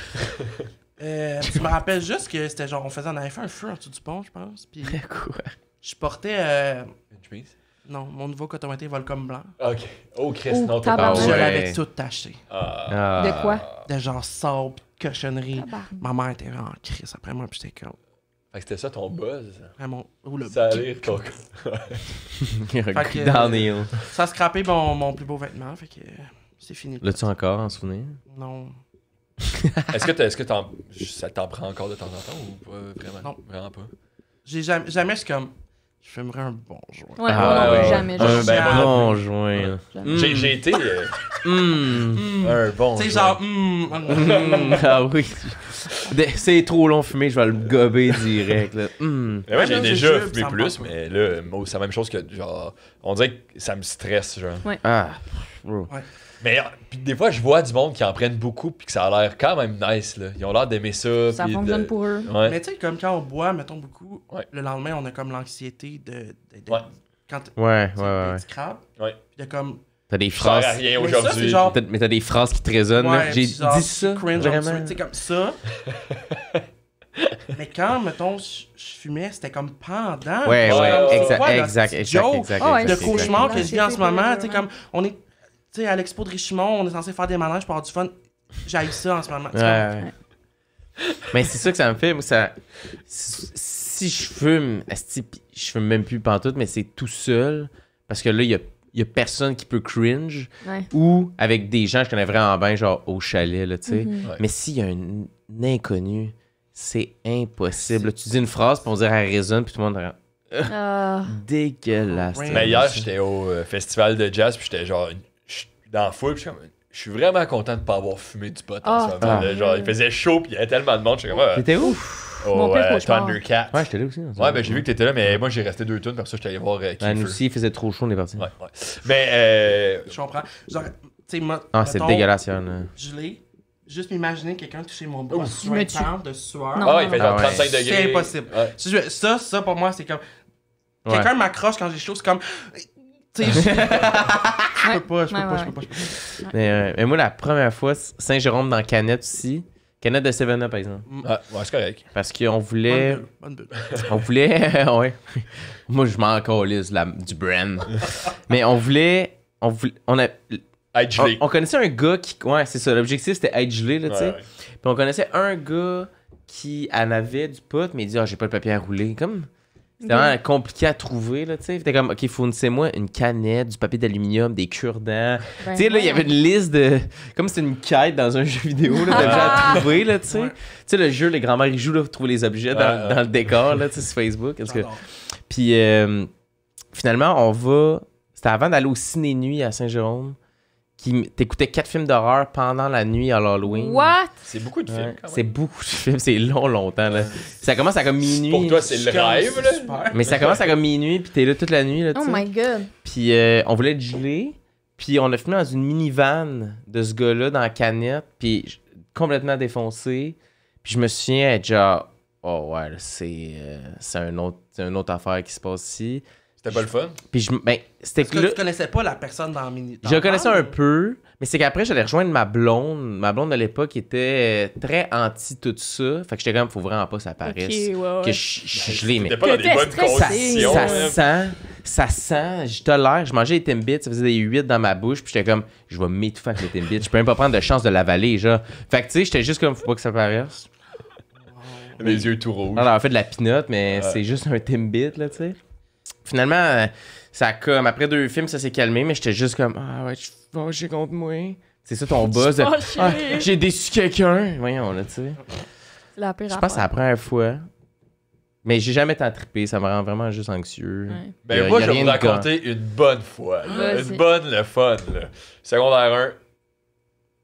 Je me rappelle juste que c'était genre, on avait fait un feu en dessous du pont, je pense. Puis Quoi? je portais, Une chemise? non, mon nouveau coton ouaté Volcom blanc. Ok. Oh, Chris, Oh, non, t'as tabarnak. Ah Je ouais. l'avais tout taché. Ah. De quoi? De genre sable, de cochonnerie. Tabarnak. Ma mère était vraiment crise après moi, puis j'étais comme, Fait que c'était ça ton buzz. vraiment, oh, le Ça allait rire ton Il y a un Fait coup que- downhill. Ça a scrappé mon plus beau vêtement, fait que c'est fini. L'as-tu encore en souvenir? Non. Est-ce que ça t'en prend encore de temps en temps ou pas vraiment? Non. Vraiment pas. J'ai jamais, je suis comme, je fumerais un bon joint. Ouais, Ah, moi non plus, ouais. jamais. Un Ben, moi non bon plus. joint. là. Jamais. J'ai été un bon. Tu sais, joint. genre, Ah oui. C'est trop long fumer, je vais le gober direct. Là. Mais ouais, j'ai Non, déjà jujube, fumé ça me plus, passe pas. mais là, moi, c'est la même chose que genre. On dirait que ça me stresse, genre. Ah. Bro. Mais puis des fois, je vois du monde qui en prennent beaucoup puis que ça a l'air quand même nice, là. Ils ont l'air d'aimer ça. Ça puis fonctionne de... pour eux. Ouais. Mais tu sais, comme quand on boit, mettons beaucoup, Ouais. le lendemain, on a comme l'anxiété de Ouais. quand Ouais, tu ouais, ouais. scrap, Ouais. puis de comme, T'as des Je sers à phrases. rien Mais ça, aujourd'hui. c'est genre- Mais t'as des phrases qui te résonnent. là. ouais, J'ai puis genre, dit ça. cringe en dessous, Vraiment. tu sais, comme ça. Mais quand, mettons, je fumais, c'était comme pendant. Ouais, Ouais, ouais, ouais, exact, ouais, exact, la exact, joke exact, Ah ouais, de exact, exact. cauchemar que je vis en ce moment, tu sais, Ouais. comme, on est, tu sais, à l'expo de Richemont, on est censé faire des manèges pour avoir du fun. J'haïs ça en ce moment. tu Ouais, sais, ouais. Mais c'est ça que ça me fait. Moi, ça. Si je fume, esti, pis je fume même plus pantoute, mais c'est tout seul. Parce que là, il y a personne qui peut cringe. Ouais. Ou avec des gens que je connais vraiment bien, genre au chalet, là, tu sais. Mhm. Ouais. Mais s'il y a un inconnu, c'est impossible. Là, tu dis une phrase, puis on dirait qu'elle résonne, puis tout le monde est Ah. dégueulasse. Ouais. Mais hier, j'étais au festival de jazz, puis j'étais genre dans la foule, puis je suis vraiment content de pas avoir fumé du pot en Ah. ce moment. Ah. là. Genre, il faisait chaud, puis il y avait tellement de monde, j'étais comme T'étais où? Mon pire cauchemar. Thundercat. Ouais, j'étais là aussi. Ouais, ben j'ai vu que t'étais là, mais moi j'ai resté 2 tonnes, parce que j'étais allé voir Ben, Kiefer. nous aussi, il faisait trop chaud, on est parti. Ouais, ouais. Mais Je comprends. Genre, tu sais, moi, Ah, c'est mettons, dégueulasse, hier, là. gelé, juste m'imaginer quelqu'un toucher mon bras Je me tue. suintant de sueur. Non. ah, il fait genre Ah ouais. 35 degrés. C'est impossible. Ouais. Ça pour moi, c'est comme. Ouais. Quelqu'un m'accroche quand j'ai chaud, c'est comme. Tu sais, je peux pas. Mais moi, la première fois, Saint-Jérôme dans Canette aussi. Canette de 7-Up, par exemple. Ah, ouais, c'est correct. Parce qu'on voulait... Bonne bulle. On voulait... ouais. Moi, je m'en calisse du brand. Mais on voulait... On connaissait un gars qui... Ouais, c'est ça. L'objectif, c'était être gelé, là, tu sais. Ouais. Puis on connaissait un gars qui en avait du pot, mais il dit « Ah, j'ai pas de papier à rouler. » Comme... C'était vraiment compliqué à trouver, là, tu sais. C'était comme « OK, fournissez-moi une canette, du papier d'aluminium, des cure-dents. Tu sais, là, il y avait une liste de... Comme c'était une quête dans un jeu vidéo, là, d'objets à trouver, là, tu sais. Ouais. Tu sais, le jeu, les grands-mères, ils jouent, là, pour trouver les objets dans le décor, là, tu sais, sur Facebook. Parce que... Puis, finalement, on va... C'était avant d'aller au ciné-nuit à Saint-Jérôme. T'écoutais 4 films d'horreur pendant la nuit à l'Halloween. What? C'est beaucoup de films, Ouais, quand même. c'est beaucoup de films, c'est longtemps, là. Ça commence à comme minuit. Pour toi, c'est le rêve, là. Super. Mais ça commence à comme minuit, puis t'es là toute la nuit, là, tu Oh sais. my god. Puis on voulait être gelé, puis on a filmé dans une minivan de ce gars-là, dans la canette, puis complètement défoncé. Puis je me souviens être genre, oh ouais, là, c'est une autre affaire qui se passe ici. C'était pas le fun. Puis c'était Est-ce que que là, tu connaissais pas la personne dans Mini? je connaissais un peu, mais c'est qu'après, j'allais rejoindre ma blonde. Ma blonde de l'époque était très anti tout ça. Fait que j'étais comme, faut vraiment pas que ça paraisse. Que je suis gelé, mais T'étais pas dans des T'étais bonnes stressé. conditions. ça sent, je tolère. Je mangeais des Timbits, ça faisait des 8 dans ma bouche, puis j'étais comme, je vais m'étouffer avec les Timbits. Je peux même pas prendre de chance de l'avaler, genre. Fait que tu sais, j'étais juste comme, faut pas que ça paraisse. Les yeux tout rouges. On a fait de la pinotte, mais c'est juste un Timbit, là, tu sais. Finalement, ça comme, après 2 films, ça s'est calmé, mais j'étais juste comme, ah ouais, je suis fâché contre moi. C'est ça ton buzz. de, fâché. Ah, j'ai déçu quelqu'un. Voyons, là, tu sais. C'est la pire Je pense que c'est la première fois. Mais j'ai jamais tant trippé, ça me rend vraiment juste anxieux. Ouais. Ben moi, Y a je vais rien vous de raconter une bonne fois. Là. Vas-y. Une bonne, le fun. Là. Secondaire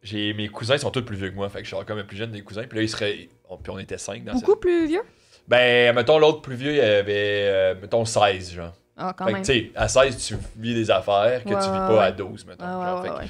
1, mes cousins sont tous plus vieux que moi. Fait que je suis comme le plus jeune des cousins. Puis là, puis on était 5 dans Beaucoup plus vieux? Ben, mettons, l'autre plus vieux, il avait, mettons, 16, genre. Ah, quand Fait que, même. tu sais, à 16, tu vis des affaires que tu vis pas ouais. à 12, mettons. genre. Ouais.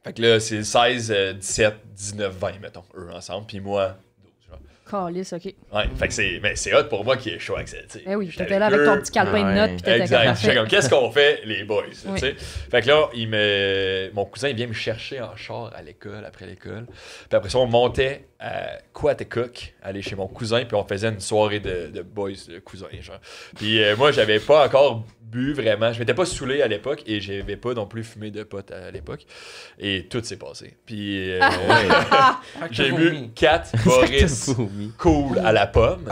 Fait que là, c'est 16, 17, 19, 20, mettons, eux ensemble. Puis moi, 12, genre. Calice, ok. Ouais, fait que c'est hot pour moi qui est chaud avec ça, tu sais. Eh oui, J'étais t'étais là avec ton eux. petit calepin de Ouais. notes, pis t'étais Exact. comme J'étais comme, qu'est-ce qu'on fait, les boys? Oui. Tu sais? Fait que là, mon cousin, il vient me chercher en char à l'école, après l'école. Puis après ça, on montait à Quatecook, aller chez mon cousin, puis on faisait une soirée de boys, de cousins, genre. Puis moi, j'avais pas encore bu vraiment. Je m'étais pas saoulé à l'époque et j'avais pas non plus fumé de pot à l'époque. Et tout s'est passé. Puis j'ai bu 4 Boris cool à la pomme.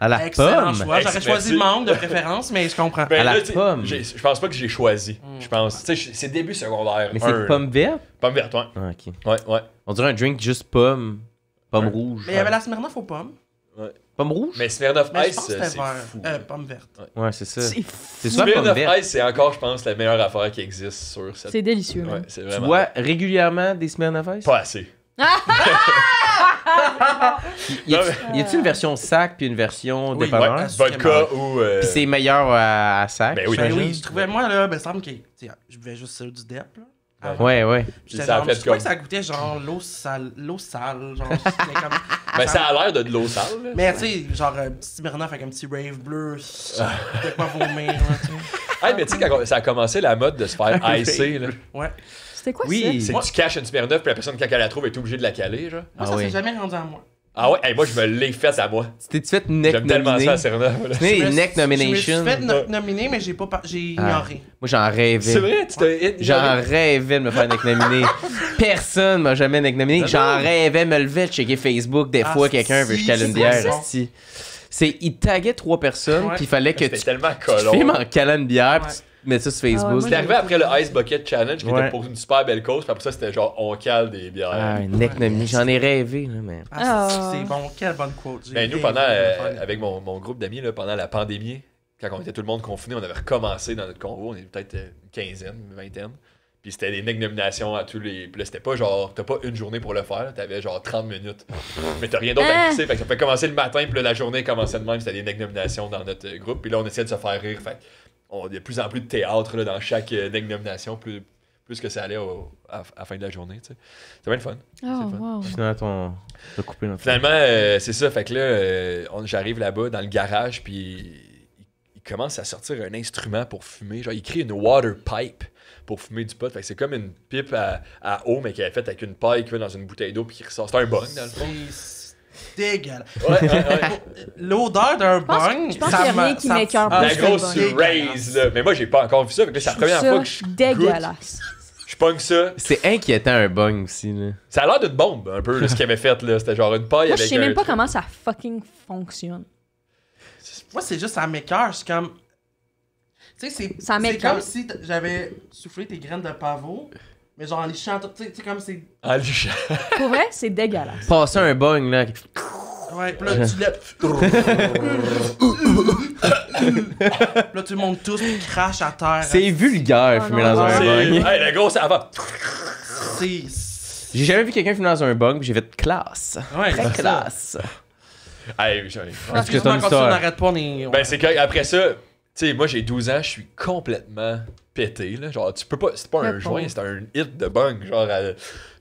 À la Excellent pomme. choix. J'aurais choisi le mangue de préférence, mais je comprends. Ben À la là, tu sais, pomme. je pense pas que j'ai choisi. Je pense, tu sais, c'est début secondaire. Mais un, c'est pomme verte? Pomme verte, ouais. Ah, ok. Ouais. On dirait un drink juste pomme. Pomme Ouais. rouge. Mais il y avait la Smirnoff aux pommes. Pomme rouge? Mais Smirnoff Mais je Ice, pense que c'est c'était vert. fou. Pomme verte. Ouais, c'est ça. C'est C'est soit pomme Smirnoff verte. Ice, c'est encore, je pense, la meilleure affaire qui existe sur cette... C'est délicieux, Ouais, man. c'est Tu vraiment... bois régulièrement des Smirnoff Ice? Pas assez. Y a-tu une version sac puis une version Oui, dépanneur? ouais, Vodka ou... Puis c'est meilleur à sac? Ben oui. Ben j'imagine? oui, je trouvais, moi, là, il semble que je buvais juste celle du DEP, là. Avant. Ouais. J'étais Ça a genre, fait je trouvais comme- que ça goûtait genre l'eau sale, genre, c'était comme... Ben ça a l'air de l'eau sale, là. Mais tu sais, genre un petit Smirnoff avec un petit rave bleu, de quoi vomir, là, tu sais. Hey, mais tu sais, quand ça a commencé la mode de se faire icer, là. Ouais. C'était quoi Oui. C'est que tu caches une Smirnoff, puis la personne, quand elle la trouve, est obligée de la caler, genre. Moi, Ah ça oui. s'est jamais rendu à moi. Ah ouais? Hey, moi, je me l'ai faite à moi. Tu t'es fait neck J'aime tellement ça, nominé? la Smirnoff, là. Tu sais, Je me neck suis- nomination. Je me suis fait nominer, mais j'ai ignoré. Moi, j'en rêvais. C'est vrai? Tu t'es... J'en rêvais de me faire neck nominé. Personne m'a jamais neck nominé. J'en rêvais me lever de checker Facebook. Des fois, Ah, quelqu'un veut si, jeter une c'est bière. ça. esti. Il taguait 3 personnes, Ouais. puis il fallait que C'était tu tellement filmes colon. en calant une bière, puis Ouais. tu mets ça sur Facebook. moi, C'est arrivé après le Ice Bucket Challenge, qui Ouais. était pour une super belle cause, puis après ça, c'était genre, on cale des bières. Ah, neck nominé. J'en ai rêvé, là, mais... Ah. C'est bon, quelle bonne quote. J'ai Ben nous, rêvé pendant, de faire- avec mon groupe d'amis, là, pendant la pandémie, quand on était tout le monde confiné, on avait recommencé dans notre convo, on était peut-être une quinzaine, une vingtaine. Puis c'était des nominations à tous les... Puis là, c'était pas genre, t'as pas une journée pour le faire, t'avais genre 30 minutes. Mais t'as rien d'autre à pisser, fait que ça fait commencer le matin, puis là, la journée commençait de même, c'était des nominations dans notre groupe. Puis là, on essayait de se faire rire, fait il y a de plus en plus de théâtre là, dans chaque nomination, plus que ça allait à la fin de la journée, tu sais. C'était bien le fun. Oh, wow. Finalement, t'as coupé notre... Finalement, c'est ça. Fait que là, j'arrive là-bas dans le garage, puis il commence à sortir un instrument pour fumer. Genre, il crée une water pipe pour fumer du pot. Fait que c'est comme une pipe à eau, mais qui est faite avec une paille qui va dans une bouteille d'eau puis qui ressort. C'est un bong, dans le fond. C'est dégueulasse. Ouais. L'odeur d'un bong, Je pense qu'il y a rien qui m'écoeure La plus que le grosse bong. raise, là. Mais moi, j'ai pas encore vu ça. Fait que là, c'est la première fois que je goûte. dégueulasse. Je pogne ça. C'est inquiétant un bong aussi, là. Ça a l'air d'une bombe, un peu, là, ce qu'il avait fait, là. C'était genre une paille Moi, je avec sais même un pas truc. comment ça fucking fonctionne. moi, c'est juste, ça m'écoeure. C'est comme. Tu sais, Ça c'est m'écoeure. comme si j'avais soufflé tes graines de pavot, mais genre en lichant tout. Tu sais, comme c'est. En lichant. Pour vrai, c'est dégueulasse. Passer un bong, là. Ouais, pis là, tu lèves. Là, tout le monde tous crache à terre. C'est vulgaire, Oh fumer non. dans un C'est... bong. Hey, la grosse avant. C'est. J'ai jamais vu quelqu'un fumer dans un bong, puis j'ai fait classe. Ouais, Très c'est ça. classe. Hey, j'en ai- Est-ce que Excuse-moi, t'as une quand ça, on histoire? n'arrête pas, on est. Ben, c'est qu'après ça, tu sais, moi, j'ai 12 ans, je suis complètement pété, là. Genre, tu peux pas... C'est pas un Le joint, pauvre. c'est un hit de bong, genre...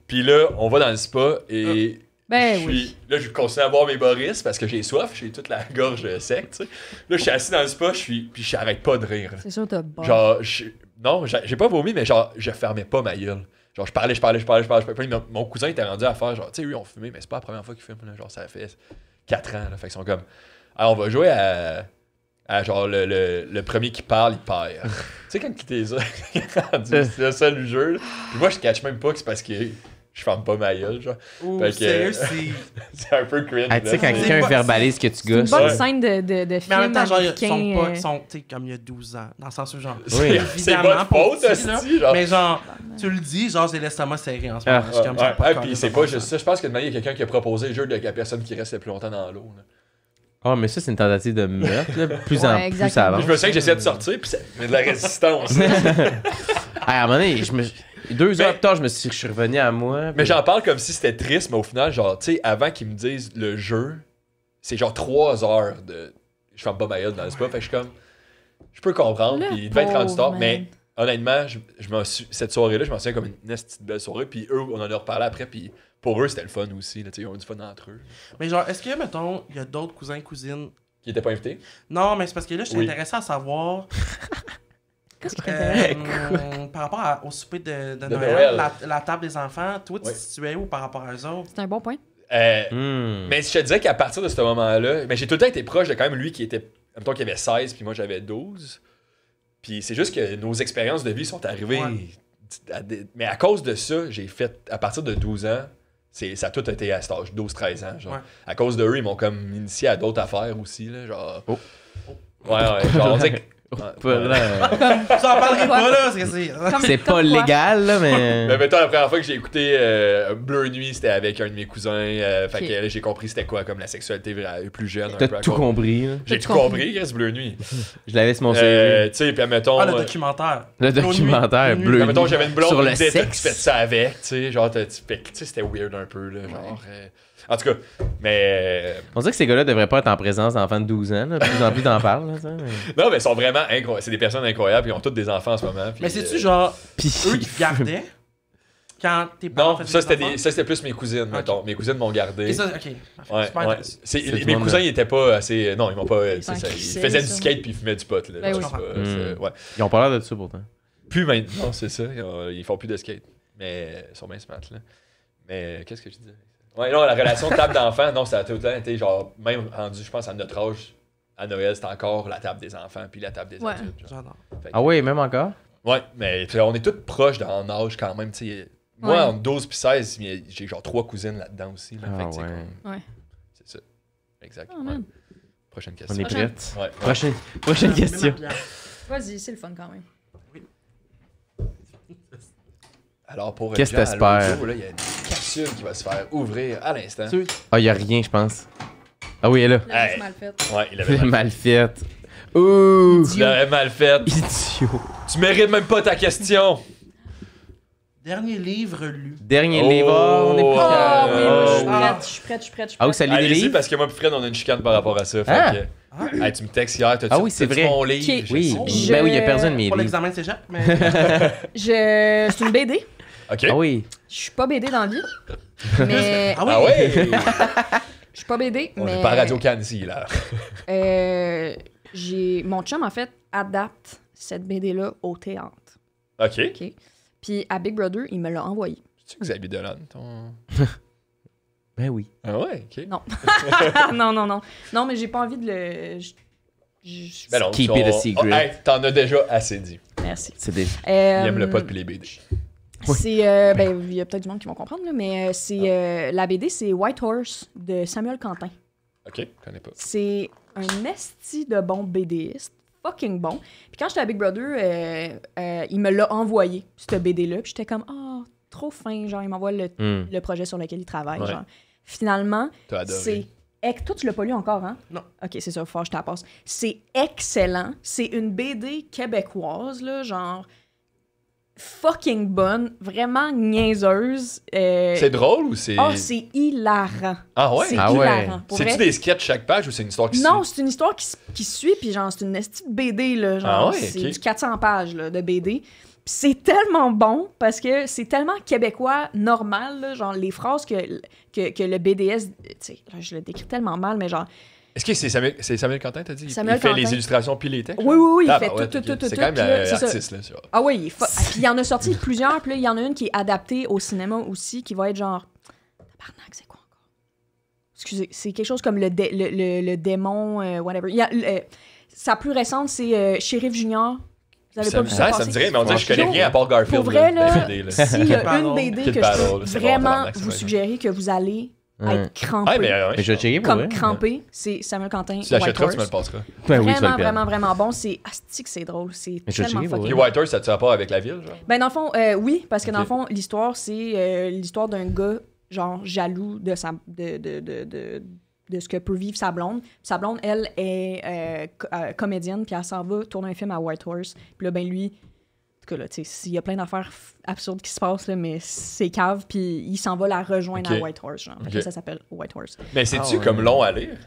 Puis là, on va dans le spa, et... Ben je oui. suis, là, je continue à boire mes Boris parce que j'ai soif, j'ai toute la gorge sec, tu sais. Là, je suis assis dans le spa, puis j'arrête pas de rire. C'est sûr, t'as bon. Genre, non, j'ai pas vomi, mais genre, je fermais pas ma gueule. Genre, je parlais. Puis mon cousin était rendu à faire, genre, tu sais, eux, on fumait, mais c'est pas la première fois qu'ils fument, là. Genre, ça fait 4 ans, là. Fait qu'ils sont comme, alors, on va jouer à genre, le premier qui parle, il perd. Tu sais, quand t'es rendu, c'est le seul jeu, là. Puis moi, je catch même pas que c'est parce que je ferme pas ma gueule, genre. Ouh, Fait que- sérieux, c'est. C'est un peu cringe. Ah, tu sais, quand là. quelqu'un pas- verbalise que tu C'est une gosses. bonne Ouais. scène de film Mais en même temps, genre, ils américain. sont pas. Ils sont, tu sais, comme il y a 12 ans. Dans le sens où, genre. C'est Oui. c'est Évidemment, votre pour faute, petit, là. hostie, genre. Mais genre, tu le dis, genre, j'ai l'estomac serré en ce moment. Ah, Je suis comme, Ouais, ça a pas ouais, de puis calice c'est de pas bon juste sens. ça. Je pense que il y a quelqu'un qui a proposé le jeu de la personne qui reste le plus longtemps dans l'eau. là. Ah, mais ça, c'est une tentative de meurtre, là. Plus Ouais, en plus exactement. ça avance. Je me souviens que j'essayais de sortir, puis il y a de la résistance. Ah, à un moment donné, 2 heures Mais- plus tard, je suis revenu à moi. Mais j'en parle comme si c'était triste, mais au final, genre, tu sais, avant qu'ils me disent le jeu, c'est genre 3 heures de. Je ferme pas ma gueule dans le spa, fait que je suis comme. Je peux comprendre, Le puis il devait être rendu tard, pauvre mais man. honnêtement, cette soirée-là, je m'en souviens comme une petite belle soirée, puis eux, on en a reparlé après, puis pour eux, c'était le fun aussi, là, tu sais, ils ont eu du fun entre eux. Mais genre, est-ce que, mettons, il y a d'autres cousins, cousines. Qui étaient pas invités? Non, mais c'est parce que là, je suis Oui. intéressé à savoir. Qu'est-ce qui t'intéresse? Par rapport au souper de De Noël, Noël. la table des enfants, toi, tu Ouais. te situais où par rapport à eux autres? C'est un bon point. Hmm. Mais je te disais qu'à partir de ce moment-là, mais j'ai tout le temps été proche de quand même lui qui était. En même temps qu'il avait 16, puis moi j'avais 12. Puis c'est juste que nos expériences de vie sont arrivées. Ouais. Mais à cause de ça, j'ai fait, à partir de 12 ans, ça a tout été à cet âge, 12-13 ans. Genre. Ouais. À cause de eux, ils m'ont comme initié à d'autres affaires aussi. Là, genre. Oh. Ouais, genre, on dirait que. Pas là. Tu en parlerais pas, là, parce que c'est. Comme- C'est pas comme quoi? légal, là, mais. Mais mettons, la première fois que j'ai écouté Bleu Nuit, c'était avec un de mes cousins. Fait Ok. que là, j'ai compris c'était quoi comme la sexualité plus jeune. un T'as peu à tout cause- compris, là. J'ai T'as tout tout compris, qu'est-ce Bleu Nuit. Je l'avais sur mon CV. Tu sais, puis admettons. Ah, le documentaire. Le documentaire Nuit. bleu. Admettons, j'avais une blonde Sur qui le me disait, tu sexe. fais ça avec, tu sais, genre, fait que, tu sais, c'était weird un peu, là, genre. En tout cas, mais. On dirait que ces gars-là devraient pas être en présence d'enfants de 12 ans, là. De plus en plus d'en parlent, là, ça. Non, mais ils sont vraiment incroyables. C'est des personnes incroyables, ils ont tous des enfants en ce moment. puis, Mais c'est-tu genre Puis. eux qui gardaient quand tes parents Non, faisaient ça des c'était, enfants? ça c'était plus mes cousines, mettons. Mes cousines m'ont gardé. Et ça, ok. Ouais, Super ouais. intéressant. C'est, C'est mes tout le monde, cousins, ils étaient pas assez. Non, ils m'ont pas. Ils s'en c'est ça, crissaient, ils faisaient du ça. skate puis ils fumaient du pot, là. Ben Genre, oui. c'est pas- ouais. Ils ont pas l'air de ça, pourtant. Plus maintenant, c'est ça. Ils font plus de skate. Mais ils sont bien smart, là. Mais qu'est-ce que je disais? Ouais, non, la relation de table d'enfants, non, ça a tout le temps été genre, même rendu, je pense, à notre âge, à Noël, c'était encore la table des enfants puis la table des Ouais. adultes. genre. J'adore. Ah ouais, même encore? Ouais, mais puis on est tous proches en âge quand même, tu sais. Moi, Ouais. entre 12 puis 16, mais j'ai genre 3 cousines là-dedans aussi. Là, Ah fait que, tu sais, ouais. comme- Ouais. C'est ça. Exact. Oh, ouais. man. Prochaine On question. est prêtes? Ouais. Prochaine question. Vas-y, c'est le fun quand même. Alors, pour Qu'est-ce que Jean, t'espères? à l'audio, là, il y a une capsule qui va se faire ouvrir à l'instant. Ah, y a rien, je pense. Ah oui, elle est là. Hey. mal fait. Ouais, il avait C'est mal. mal fait. Ouh! Tu l'avais mal fait. Idiot. Tu mérites même pas ta question. Dernier livre lu. Dernier Oh. livre. Oh, on est plus Ah calme. oui, moi, je suis Oh. prête, je suis prête, je suis prête, je suis Ah oui, prête. ça lit des Allez-y, livres? parce que moi et Fred, on a une chicane par rapport à ça. Fait Ah. que, hey, tu me textes hier, t'as-tu Ah oui, c'est t'as-tu vrai. mon livre? Ok. Je Oui, sais. Je- ben oui, il y a personne de mes Pour livres. l'examen de cégep, mais. C'est une BD. Ok. Ah oui. Je suis pas BD dans la vie. Mais. Ah oui? Ah ouais? Je suis pas BD, On mais. est pas à Radio Cannes ici, là. Mon chum, en fait, adapte cette BD-là au théâtre. OK. OK? Puis à Big Brother, il me l'a envoyé. C'est-tu Xavier Dolan, ton... Ben oui. Ah ouais, OK. Non. non. Non, mais j'ai pas envie de le... Ben non, Keep it a secret. Oh, hey, t'en as déjà assez dit. Merci. C'est des... Il aime le pot depuis les BD. C'est... ben, il y a peut-être du monde qui vont comprendre, là, mais c'est... la BD, c'est White Horse de Samuel Quentin. OK, je connais pas. C'est un esti de bon BDiste. Fucking bon. Puis quand j'étais à Big Brother, il me l'a envoyé, cette BD-là. Puis j'étais comme, trop fin. Genre, il m'envoie le projet sur lequel il travaille. Ouais. Genre. Finalement, T'as adoré. c'est... Toi, tu l'as pas lu encore, hein? Non. OK, c'est ça, faut que je te la passe. C'est excellent. C'est une BD québécoise, là, genre fucking bonne, vraiment niaiseuse. C'est drôle ou c'est... c'est hilarant. Ah ouais? C'est Ah ouais. hilarant. Pour C'est-tu vrai. des sketchs chaque page ou c'est une histoire qui Non, suit? c'est une histoire qui suit, puis genre, c'est une petite BD, là. Genre, Ah ouais, c'est ok. du 400 pages là, de BD. Puis c'est tellement bon parce que c'est tellement québécois normal, là, genre les phrases que le BDS. Tu sais, là, je le décris tellement mal, mais genre. Est-ce que c'est Samuel Quentin, t'as dit? Samuel il fait Quentin. les illustrations puis les textes? Oui, il Ah, fait bah ouais, tout. C'est quand même puis là, c'est ça. l'artiste, là. Ça. Ah oui, il est puis il y en a sorti plusieurs, puis là, il y en a une qui est adaptée au cinéma aussi, qui va être genre. Tabarnak, c'est quoi encore? Excusez, c'est quelque chose comme le démon, whatever. Sa plus récente, c'est Sheriff Junior. Vous avez pas vu ça Ça me passer? dirait, mais on dirait que je connais Yo, rien à part Garfield. Pour vrai, là, là, des BD, là. s'il y a Kid une Battle. BD Kid que Battle, je peux c'est bon, vraiment tabarnak, ça vous va être suggérer que vous allez Ouais. être crampé. Ah, mais Mais je vais checker pour Comme vrai. crampé, c'est Samuel Quentin. tu l'achèteras, White tu me le Horse. passeras. Ben oui, tu vas Vraiment, le perdre. vraiment, vraiment bon. C'est astique, c'est drôle. C'est Mais je vais tellement checker pour fucking Puis White Horse, ça a-tu rapport avec la ville, genre? Ben, dans le fond, oui, parce que dans le Ok. fond, l'histoire, c'est l'histoire d'un gars, genre, jaloux de ce que peut vivre sa blonde. Puis sa blonde, elle, est comédienne, puis elle s'en va tourner un film à White Horse. Puis là, ben, lui, en tout cas, là, tu sais, il y a plein d'affaires absurdes qui se passent, là, mais c'est cave, puis il s'en va la rejoindre Ok. à White Horse, genre. Fait que Ok. ça s'appelle White Horse. Mais c'est-tu Ah ouais. comme long à lire?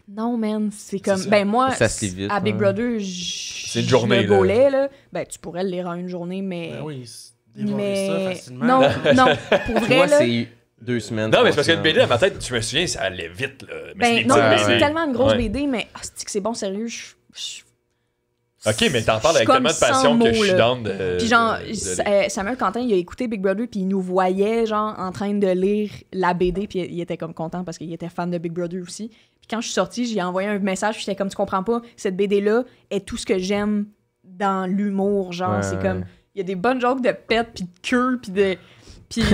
Non, man, c'est comme... ça. Ben, moi, Ça se lit vite, à Big ouais. Brother, C'est une journée, je là. le gaulais, là. Ben, tu pourrais le lire en une journée, mais... Ben oui, dévorer ça mais... facilement. Non, pour vrai, Moi, là... c'est 2 semaines. Non, mais 3 c'est parce que le semaines. BD, à ma tête, tu me souviens, ça allait vite, là. Mais Ben, c'est des non, petites mais BD. c'est tellement une grosse Ouais. BD, mais c'est que c'est bon, sérieux. Ok, mais t'en parles avec Je suis tellement de comme passion sans que mots, je suis là. down de. Puis genre, de- Samuel Quentin, il a écouté Big Brother, puis il nous voyait, genre, en train de lire la BD, puis il était comme content parce qu'il était fan de Big Brother aussi. Puis quand je suis sortie, j'ai envoyé un message, puis j'étais comme, tu comprends pas, cette BD-là est tout ce que j'aime dans l'humour, genre, Ouais, c'est ouais. comme, il y a des bonnes jokes de pète, puis de queue, puis de... Puis, puis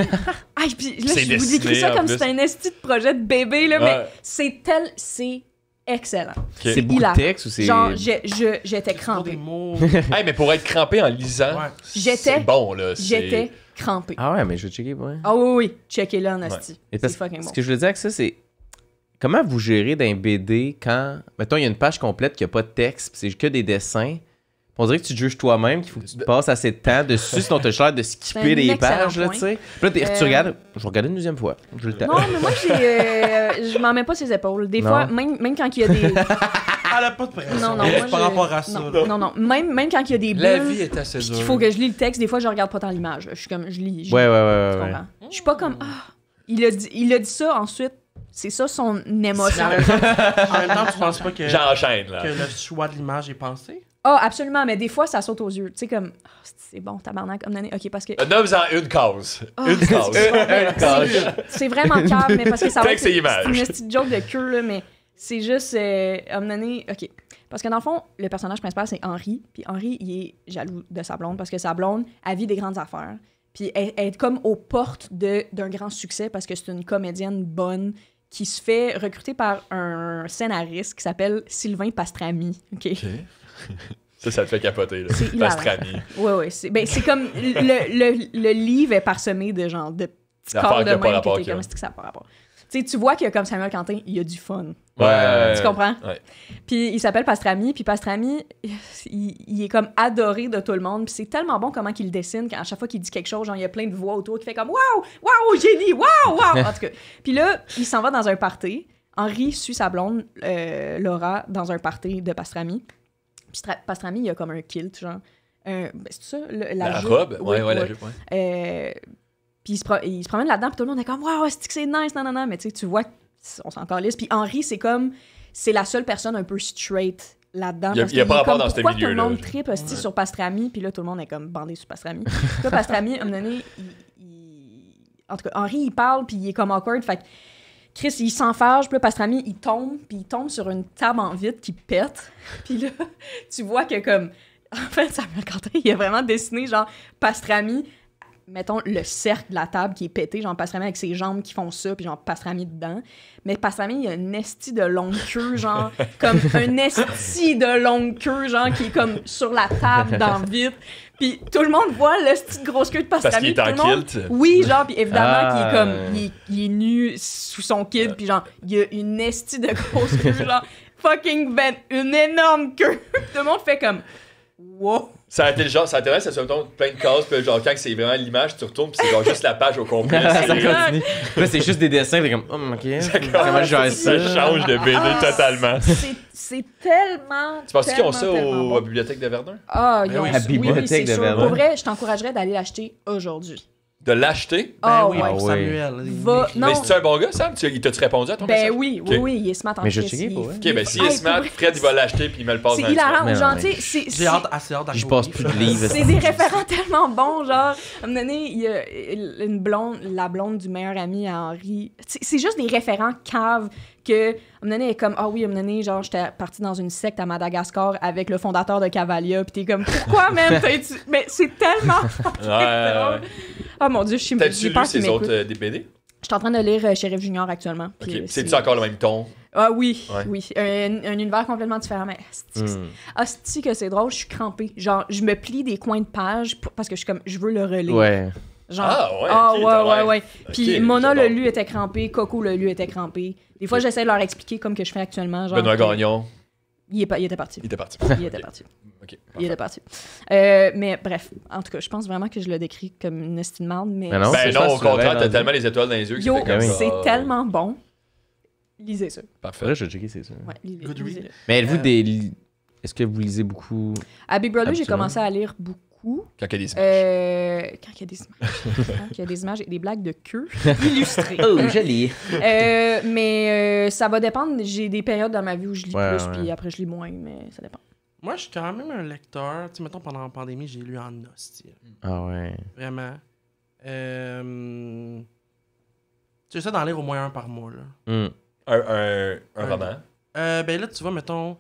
là, C'est je vous dessiné, décris ça en comme plus. si c'était un esti de projet de bébé, là, Ouais. mais c'est excellent. C'est beaucoup de hilarant. texte ou c'est. Genre, j'étais Trop des crampée. mots. Hey, mais pour être crampé en lisant, Ouais. J'étais- c'est bon, là. c'est- J'étais crampée. Ah ouais, mais je vais checker pour vrai. Ah oui, checkez-le en asti. Et C'est parce- fucking Ce bon. que je veux dire avec ça, c'est. Comment vous gérez d'un BD quand. Mettons, il y a une page complète qui a pas de texte, pis c'est que des dessins. On dirait que tu te juges toi-même, qu'il faut que tu te passes assez de temps dessus, sinon t'as l'air de C'est skipper un des excellent pages, là, point. tu sais. Puis là, tu regardes. Je vais regarder une deuxième fois. J'ai le temps. Non, mais moi, je m'en mets pas ses épaules. Des Non. fois, même quand il y a des... Elle a pas de pression. Non, non, moi, par rapport à ça. là. Non. Même quand il y a des La bulles, vie est assez puis dure. qu'il faut que je lis le texte, des fois, je regarde pas tant l'image. Je suis comme, je lis. Ouais, Tu ouais. comprends? Je suis pas comme, il a dit ça, ensuite, c'est ça son émotion. En même temps, tu penses pas que J'enchaîne, là. le choix de l'image est pensé? Ah, absolument, mais des fois, ça saute aux yeux. Tu sais, comme, c'est bon, tabarnak, comme donné. OK, parce que... Nomme-en une cause. Ah, Une cause. C'est vraiment calme, mais parce que ça va être Texte et image. c'est une petite joke de queue, là, mais c'est juste, à un moment donné, OK. Parce que dans le fond, le personnage principal, c'est Henri. Puis Henri, il est jaloux de sa blonde parce que sa blonde, elle vit des grandes affaires. Puis elle est comme aux portes d'un grand succès parce que c'est une comédienne bonne qui se fait recruter par un scénariste qui s'appelle Sylvain Pastrami. OK? Ça te fait capoter, là. C'est hilarant. Pastrami. Ouais. C'est comme le livre est parsemé de genre de petits L'affaire corps qui de a pas même rapport, qui étaient qui a- comme c'est que ça n'a pas rapport. Tu sais, tu vois qu'il y a comme Samuel Quentin, il y a du fun. Ouais. Tu comprends? Ouais. Puis il s'appelle Pastrami, puis Pastrami, il est comme adoré de tout le monde, puis c'est tellement bon comment qu'il dessine, qu'à chaque fois qu'il dit quelque chose, genre il y a plein de voix autour qui fait comme waouh, génie, waouh. En tout cas, puis là, il s'en va dans un party. Henri suit sa blonde Laura dans un party de Pastrami. Puis Pastrami, il a comme un kilt, genre c'est ça La jupe? robe? Oui, Ouais, la jupe, ouais. Puis il se promène là-dedans, puis tout le monde est comme waouh, c'est nice, non, mais tu sais, tu vois, on s'en calisse. Puis Henri, c'est la seule personne un peu straight là-dedans. Il y a parce qu'il pas est rapport comme, dans ce pourquoi tout le milieu-là, monde genre. tripe hostie, sur Pastrami, puis là, tout le monde est comme bandé sur Pastrami. Puis là, Pastrami, à un moment donné, en tout cas, Henri, il parle, puis il est comme awkward. Fait que Chris, il s'enfarge, puis là, Pastrami, il tombe sur une table en vitre qui pète. Puis là, tu vois que comme... En fait, Samuel Cantrell, il a vraiment dessiné, genre, Pastrami... Mettons le cercle de la table qui est pété, genre Pastrami avec ses jambes qui font ça, puis genre Pastrami dedans. Mais Pastrami, il a une esti de longue queue, genre, comme un esti de longue queue, genre, qui est comme sur la table dans le vide. Puis tout le monde voit l'esti de grosse queue de Pastrami. Parce qu'il est puis tout en le monde- kilt. Oui, genre, puis évidemment, Ah. qu'il est comme, il est nu sous son kid, puis genre, il a une esti de grosse queue, genre, fucking une énorme queue. Tout le monde fait comme, wow. Ça a été le genre, ça intéresse, ça se met plein de cases, puis genre, quand c'est vraiment l'image, tu retournes, puis c'est genre juste la page au complet. Ça C'est- continue. Là, c'est juste des dessins, t'es comme, ok, comment je gère Ça ça? change de BD Ah, totalement. C'est tellement. Tu penses qu'ils ont ça tellement à bon. la bibliothèque de Verdun? Ah, Ben ils ont oui. La bibliothèque c'est de sûr. Verdun. Pour vrai, je t'encouragerais d'aller l'acheter aujourd'hui. De l'acheter? Ben Ah oui, ouais. pour Ah ouais. Samuel. Va- Il- non. Mais c'est-tu un bon gars, Sam? Il t'a-tu répondu à ton Ben message? oui, Ok. oui, oui, il est smart en Mais je Christ, checkais il- pour vrai. Ok, ben s'il est Hey, smart, pour vrai, Fred, il va l'acheter, puis il me le passe C'est dans le hilarant, Mais ou genre, non, tu sais, c'est- J'ai assez hâte Je passe plus de livres. c'est des référents tellement bons, genre, à un moment donné, il y a une blonde, la blonde du meilleur ami à Henri. C'est juste des référents caves que, à un moment donné, elle est comme, ah oui, à un moment donné, genre, j'étais partie dans une secte à Madagascar avec le fondateur de Cavalia, pis t'es comme, pourquoi même? Mais c'est tellement Ouais. Oh mon Dieu, j'ai T'as-tu peur lu qu'il ces autres m'écoute. des BD? Je suis en train de lire Sheriff Junior actuellement. Ok. puis, C'est-tu encore le même ton? Ah oui, Ouais. oui. Un univers complètement différent, mais asti que c'est drôle, je suis crampée. Genre, je me plie des coins de page parce que je suis comme, je veux le relire. Ouais. Genre, Ah ouais, ok, t'as l'air- ouais. Puis ok, Mona le j'adore. lu était crampé, Coco le lu était crampé. Des fois, Ok. j'essaie de leur expliquer comme que je fais actuellement. Genre, Benoît que- Gagnon, il était parti. il était parti. Il était parti. Ok. Il était parti. Mais bref, en tout cas, je pense vraiment que je le décris comme une estime marde, mais... Mais non, Ben c'est non, ça, au tu l'aurais contraire, t'as rendu. tellement les étoiles dans les yeux que Yo, c'est comme oui. ça. c'est tellement bon. Lisez ça. Parfait. Faudrait que je checker, c'est ça. Ouais, Good read. lisez-le. Mais êtes-vous Est-ce que vous lisez beaucoup? À Big Brother, j'ai Habituellement. commencé à lire beaucoup. Quand il y a des images. Quand il y a des images. Quand il y a des images et des blagues de queue illustrées. Oh, je lis. Mais ça va dépendre. J'ai des périodes dans ma vie où je lis Ouais, plus, ouais. puis après je lis moins, mais ça dépend. Moi, je suis quand même un lecteur. Tu sais, mettons, pendant la pandémie, j'ai lu en hostie. Ah ouais. Vraiment. J'essaie d'en lire au moins un par mois, là. Hmm. Un roman. Ben là, tu vois, mettons,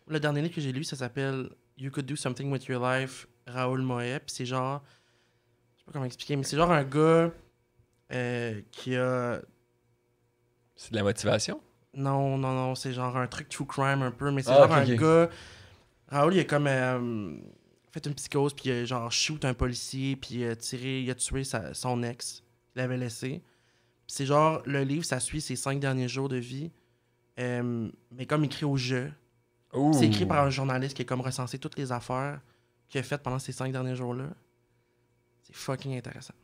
le dernier livre que j'ai lu, ça s'appelle You Could Do Something With Your Life, Raoul Moët. Puis c'est genre, je sais pas comment expliquer, mais c'est genre un gars qui a... C'est de la motivation. Non, c'est genre un truc true crime un peu, mais c'est Ah, genre ok, un ok. gars... Raoul, il a comme fait une psychose, puis il a genre shoot un policier, puis il a tué son ex, il l'avait laissé. Puis c'est genre, le livre, ça suit ses 5 derniers jours de vie, mais comme écrit au jeu. Ouh. C'est écrit par un journaliste qui a comme recensé toutes les affaires qu'il a faites pendant ces 5 derniers jours-là. C'est fucking intéressant.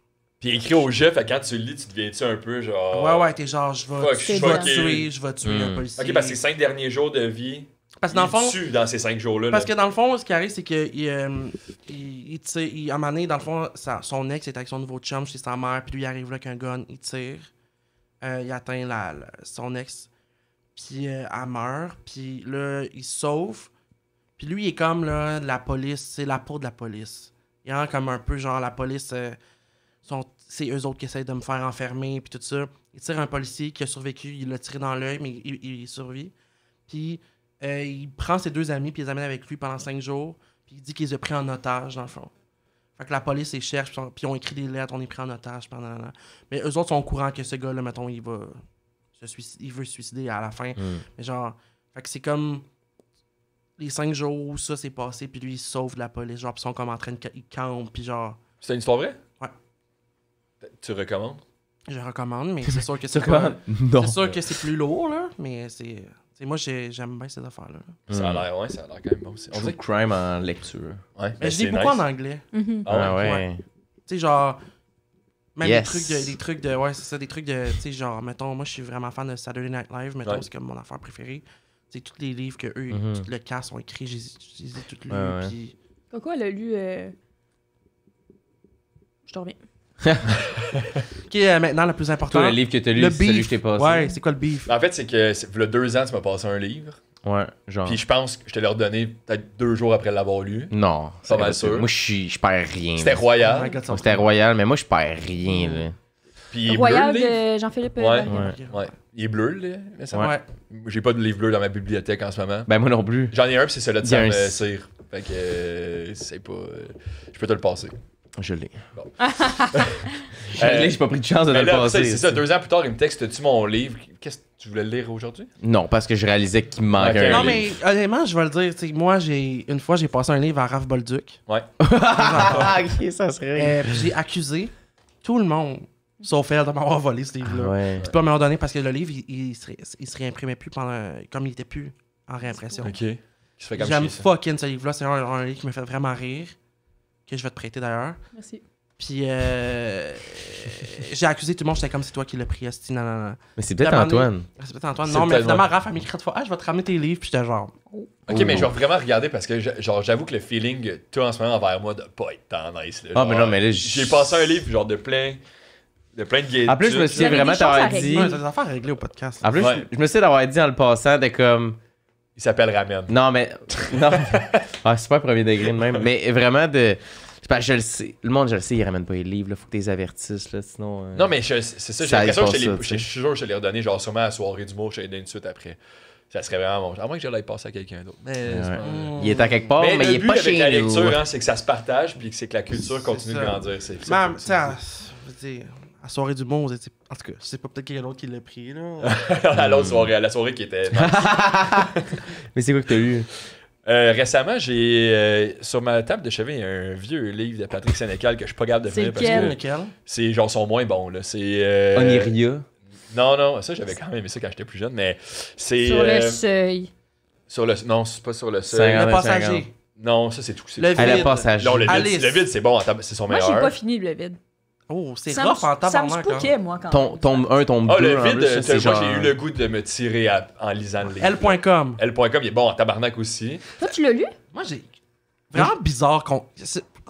Puis écrit au jeu, fait que quand tu le lis, tu deviens-tu un peu genre. Ouais, t'es genre, je Fuck, je suis fucké. vais tuer un policier. Ok, parce que ces 5 derniers jours de vie, Parce que dans le fond, il tue dans ces 5 jours-là. parce là. que dans le fond, ce qui arrive, c'est que à un moment donné, dans le fond, son ex est avec son nouveau chum chez sa mère, puis lui, il arrive là avec un gun, il tire. Il atteint son ex, puis elle meurt, puis là, il se sauve. Puis lui, il est comme là, la police, c'est la peau de la police. Il est comme un peu genre la police, c'est eux autres qui essayent de me faire enfermer, puis tout ça. Il tire un policier qui a survécu, il l'a tiré dans l'œil, mais il survit. Puis il prend ses 2 amis, puis il les amène avec lui pendant 5 jours, puis il dit qu'il les a pris en otage, dans le fond. Fait que la police les cherche, puis ils ont écrit des lettres, on est pris en otage pendant... Mais eux autres sont au courant que ce gars-là, mettons, il veut se suicider à la fin. Mais genre, fait que c'est comme les 5 jours où ça s'est passé, puis lui, il se sauve de la police, genre, puis ils sont comme en train de... Ils campent, puis genre... C'est une histoire vraie? Ouais. Tu recommandes? Je recommande, mais c'est sûr que c'est C'est quoi? Non. C'est sûr que c'est plus lourd, là, mais c'est... moi, j'aime bien ces affaires-là. Ça a l'air, ouais, ça a l'air quand même bon aussi. On True dirait crime en lecture. Ouais, Mais je c'est lis beaucoup nice. en anglais. Mhm. Ah ouais? ouais. Tu sais, genre... Même Yes. des trucs de... Ouais, c'est ça, des trucs de... Tu sais, genre, mettons, moi, je suis vraiment fan de Saturday Night Live, mettons, Ouais. c'est comme mon affaire préférée. Tu sais, tous les livres que eux, Mhm. tout le cast ont écrits, je les ai tous lus, Ouais, ouais. puis... Coco, elle a lu... Je te reviens. Ok, maintenant, le plus important... Toi, le livre que t'as lu, le c'est celui que beef. je t'ai passé. Ouais, c'est quoi le beef? En fait, c'est que, il y a 2 ans, tu m'as passé un livre. Ouais, genre. Puis je pense que je te l'ai redonné peut-être 2 jours après l'avoir lu. Non, Pas mal sûr. Moi, je perds rien. C'était là. Oh royal. my God, ça C'était royal, mais moi, je perds rien, là. Puis il est Royal bleu, le livre. de Jean-Philippe. Ouais. Barrière. Ouais. Il est bleu, là. mais ça Ouais. J'ai pas de livre bleu dans ma bibliothèque en ce moment. Ben, moi non plus. J'en ai un, puis c'est celui de Il y a Sam un- Cyr. Fait que c'est pas. Je peux te le passer. Je l'ai. Bon. Je l'ai, j'ai pas pris de chance de Mais le là, passer. c'est ça, 2 ans plus tard, il me texte: As-tu mon livre? Qu'est-ce que tu voulais le lire aujourd'hui? Non, parce que je réalisais qu'il me manquait Ok. un Non, livre. mais honnêtement, je vais le dire. T'sais, moi, une fois, j'ai passé un livre à Raph Bolduc. Ouais. Ah, ok, ça serait. Puis j'ai accusé tout le monde, sauf elle, de m'avoir volé ce livre-là. Ouais. Puis pas me donné parce que le livre, il se réimprimait plus comme il était plus en réimpression. Ok. Qui se fait comme J'aime chier, ça. fucking ce livre-là. C'est un livre qui me fait vraiment rire. Que je vais te prêter d'ailleurs. Merci. Puis j'ai accusé tout le monde. J'étais comme c'est toi qui l'as pris. Esti, non, non, non. Mais c'est peut-être D'abord, Antoine. C'est peut-être Antoine. C'est Non, mais peut-être finalement, moi. Raph a m'écrit 3 fois. Ah, je vais te ramener tes livres. Puis j'étais genre. Ok, mais je vais vraiment regarder parce que genre j'avoue que le feeling que tu as en ce moment envers moi de pas être tant nice. Là, Ah, mais Genre, non, mais là, j'ai passé un livre genre de plein de gays. En plus, je me suis avez vraiment des choses à t'avoir régler. dit. Ouais, t'as des affaires à régler au podcast. En plus, Ouais. je me suis d'avoir dit en le passant de comme. Il s'appelle Ramen. Non, mais. Non. Ah, c'est pas un premier degré de même. Mais vraiment de. C'est parce que je le sais. Le monde, je le sais, il ramène pas les livres. Là. Faut que tu les avertisses. Là, sinon. Non, mais c'est ça, j'ai Ça l'impression que aille je pas te ça, l'ai- je suis sûr que je te l'ai redonné, genre sûrement à la soirée du mot, je te l'ai donné tout de suite après. Ça serait vraiment bon. À moins que je l'aille passer à quelqu'un d'autre. Mais, c'est Ouais. pas- Il est à quelque part, mais, le il est but pas avec chez la nous. lecture, hein, c'est que ça se partage puis que c'est que la culture continue de ça. grandir. C'est Même, c'est- tu sais, à la soirée du monde, en tout cas, je sais pas, peut-être quelqu'un d'autre qui l'a pris, là. à l'autre soirée, à la soirée qui était. Mais c'est quoi que t'as lu? Récemment, j'ai sur ma table de chevet, il y a un vieux livre de Patrick Sénécal que je suis pas capable de C'est finir parce lequel? que Lequel? c'est genre sont moins bons là. C'est Oniria. Non, ça j'avais quand même aimé ça quand j'étais plus jeune, mais c'est Sur le seuil. sur le non, c'est pas sur le seuil. 50. Le passager. Non, ça c'est tout. C'est Le tout. Elle a vide. passage. Non, le vide, Alice. le vide, c'est bon, c'est son Moi, meilleur. j'ai pas fini le vide. Oh, c'est Ça rough en me tabarnak, là. spookait, moi, quand Tome 1, tome 2. Ah, le en vide, plus, ça, c'est moi genre- j'ai eu le goût de me tirer en lisant le livre. L.com. L.com, il est bon en tabarnak aussi. Toi, tu l'as lu? Moi, j'ai. Vraiment bizarre qu'on.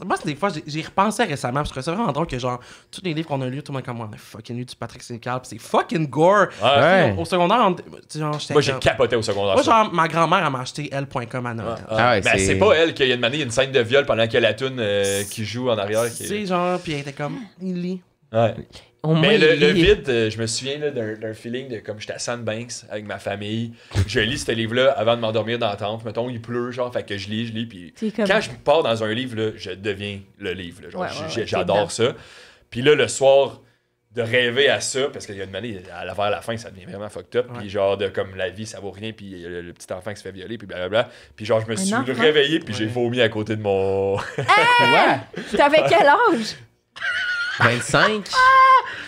Moi, c'est des fois, j'ai repensé récemment, parce que c'est vraiment drôle que, genre, tous les livres qu'on a lus, tout le monde est comme, on a fucking lu du Patrick Sénécal, pis c'est fucking gore. Ouais. Au secondaire, tu sais, genre, j'étais Moi j'ai comme- capoté au secondaire. Moi, ça. genre, ma grand-mère, elle m'a acheté L.com à Noël. Ah ouais, Ben, c'est pas elle qu'il y a une année, il y a une scène de viol pendant qu'il y a la toune qui joue en arrière. Tu sais, genre, pis elle était comme, il lit. Ouais. Au moins, Mais le il est- vide, je me souviens là, d'un feeling de comme j'étais à Sandbanks avec ma famille. Je lis ce livre-là avant de m'endormir dans la tente. Mettons, il pleut, genre, fait que je lis. Puis C'est comme... quand je pars dans un livre, là, je deviens le livre. Là, genre, Ouais, ouais, j'adore ça. Puis là, le soir, de rêver à ça, parce qu'il y a une année, vers la fin, ça devient vraiment fucked up. Puis genre, de comme la vie, ça vaut rien. Puis il y a le petit enfant qui se fait violer, puis blablabla. Puis genre, je me suis enfant? réveillé, puis j'ai vomi à côté de mon. T'avais quel âge? 25.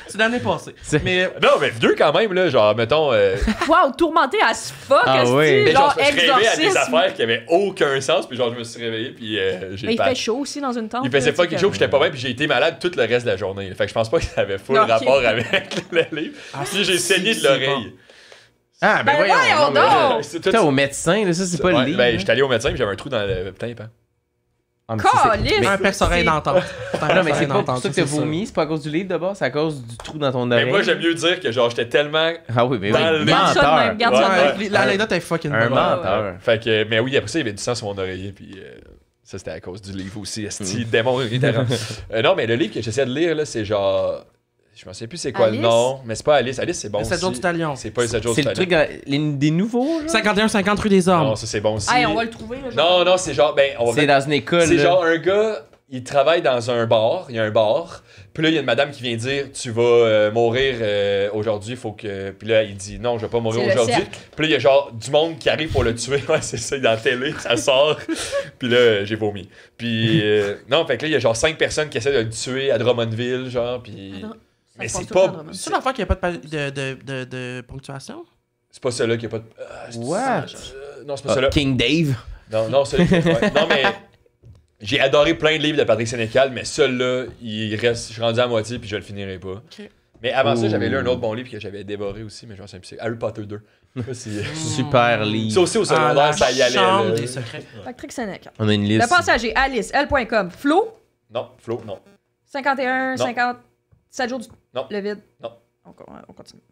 C'est l'année passée. C'est- Mais Non, mais vieux quand même, là, genre, mettons. Wow, tourmenté à ce fuck, Ah esti, oui. Mais genre, genre je rêvais à des exorcisme. affaires qui avaient aucun sens, puis genre, je me suis réveillé, puis j'ai Mais il pas. fait chaud aussi dans une tente. Il faisait là, pas tu sais, quelque chose, comme- puis j'étais pas bien, puis j'ai été malade tout le reste de la journée. Fait que je pense pas que ça avait full Non, ok. rapport avec le livre. Puis j'ai saigné de c'est l'oreille. Ah, Ben voyons non, mais- donc! C'est tout Putain, au médecin, là, ça, c'est pas Ouais, le livre. ben, là. j'étais allé au médecin, puis j'avais un trou dans le tympan. Ah, mais ça, c'est- Calisse! mais- un perce-oreille d'entente. Non, mais c'est pas pour ça que t'as vomi, c'est pas à cause du livre d'abord, c'est à cause du trou dans ton Mais oreille. moi, j'aime mieux dire que genre, j'étais tellement. Ah oui, mais Dans oui. le- Garde ça de même, garde ça de Ouais, même. L'anecdote est fucking Un bonne. menteur. Fait que, mais oui, après ça, il y avait du sang sur mon oreiller, puis ça, c'était à cause du livre aussi. Esti, démon irritant. Non, mais le livre que j'essaie de lire, là, c'est genre. Je me souviens plus c'est quoi Alice? le nom, mais c'est pas Alice. Alice, c'est bon. Les 7 jours aussi. du Talion. C'est pas les 7 jours C'est du le Talion. truc, des nouveaux, genre? 51-50 rue des Hommes. Non, ça, c'est bon aussi. Hey, on va le trouver. Là, genre. Non, c'est genre. Ben, on va C'est dans une école, C'est là. genre un gars, il travaille dans un bar, il y a un bar, puis là il y a une madame qui vient dire tu vas mourir aujourd'hui, faut que puis là il dit non, je vais pas mourir C'est le aujourd'hui. cercle. Puis là il y a genre du monde qui arrive pour le tuer, ouais, c'est ça, dans la télé, ça sort. Puis là j'ai vomi. Puis non, fait que là il y a genre 5 personnes qui essaient de le tuer à Drummondville, genre puis mais Ça se c'est passe tout le temps pas à Drummond. C'est l'affaire qu'il n'y a pas de ponctuation? c'est pas celui-là qui a pas de What? non, c'est pas Ah, celui-là. King Dave. Non, celui-là. Ouais. Non mais j'ai adoré plein de livres de Patrick Sénécal, mais celui-là, il reste. Je suis rendu à moitié puis je le finirai pas. Ok. Mais avant ça, Ouh. j'avais lu un autre bon livre que j'avais dévoré aussi, mais je m'en souviens plus. C'est Harry Potter 2. Je sais pas si- Super livre. Ça aussi au Ah, secondaire, la ça y allait. chambre là. des secrets. Patrick Sénécal. On a une liste. Le passager, Alice, L.com. Flo, Non, Flo, non. 51, Non. 50, 7 jours du... Non. Le vide. Non. On continue.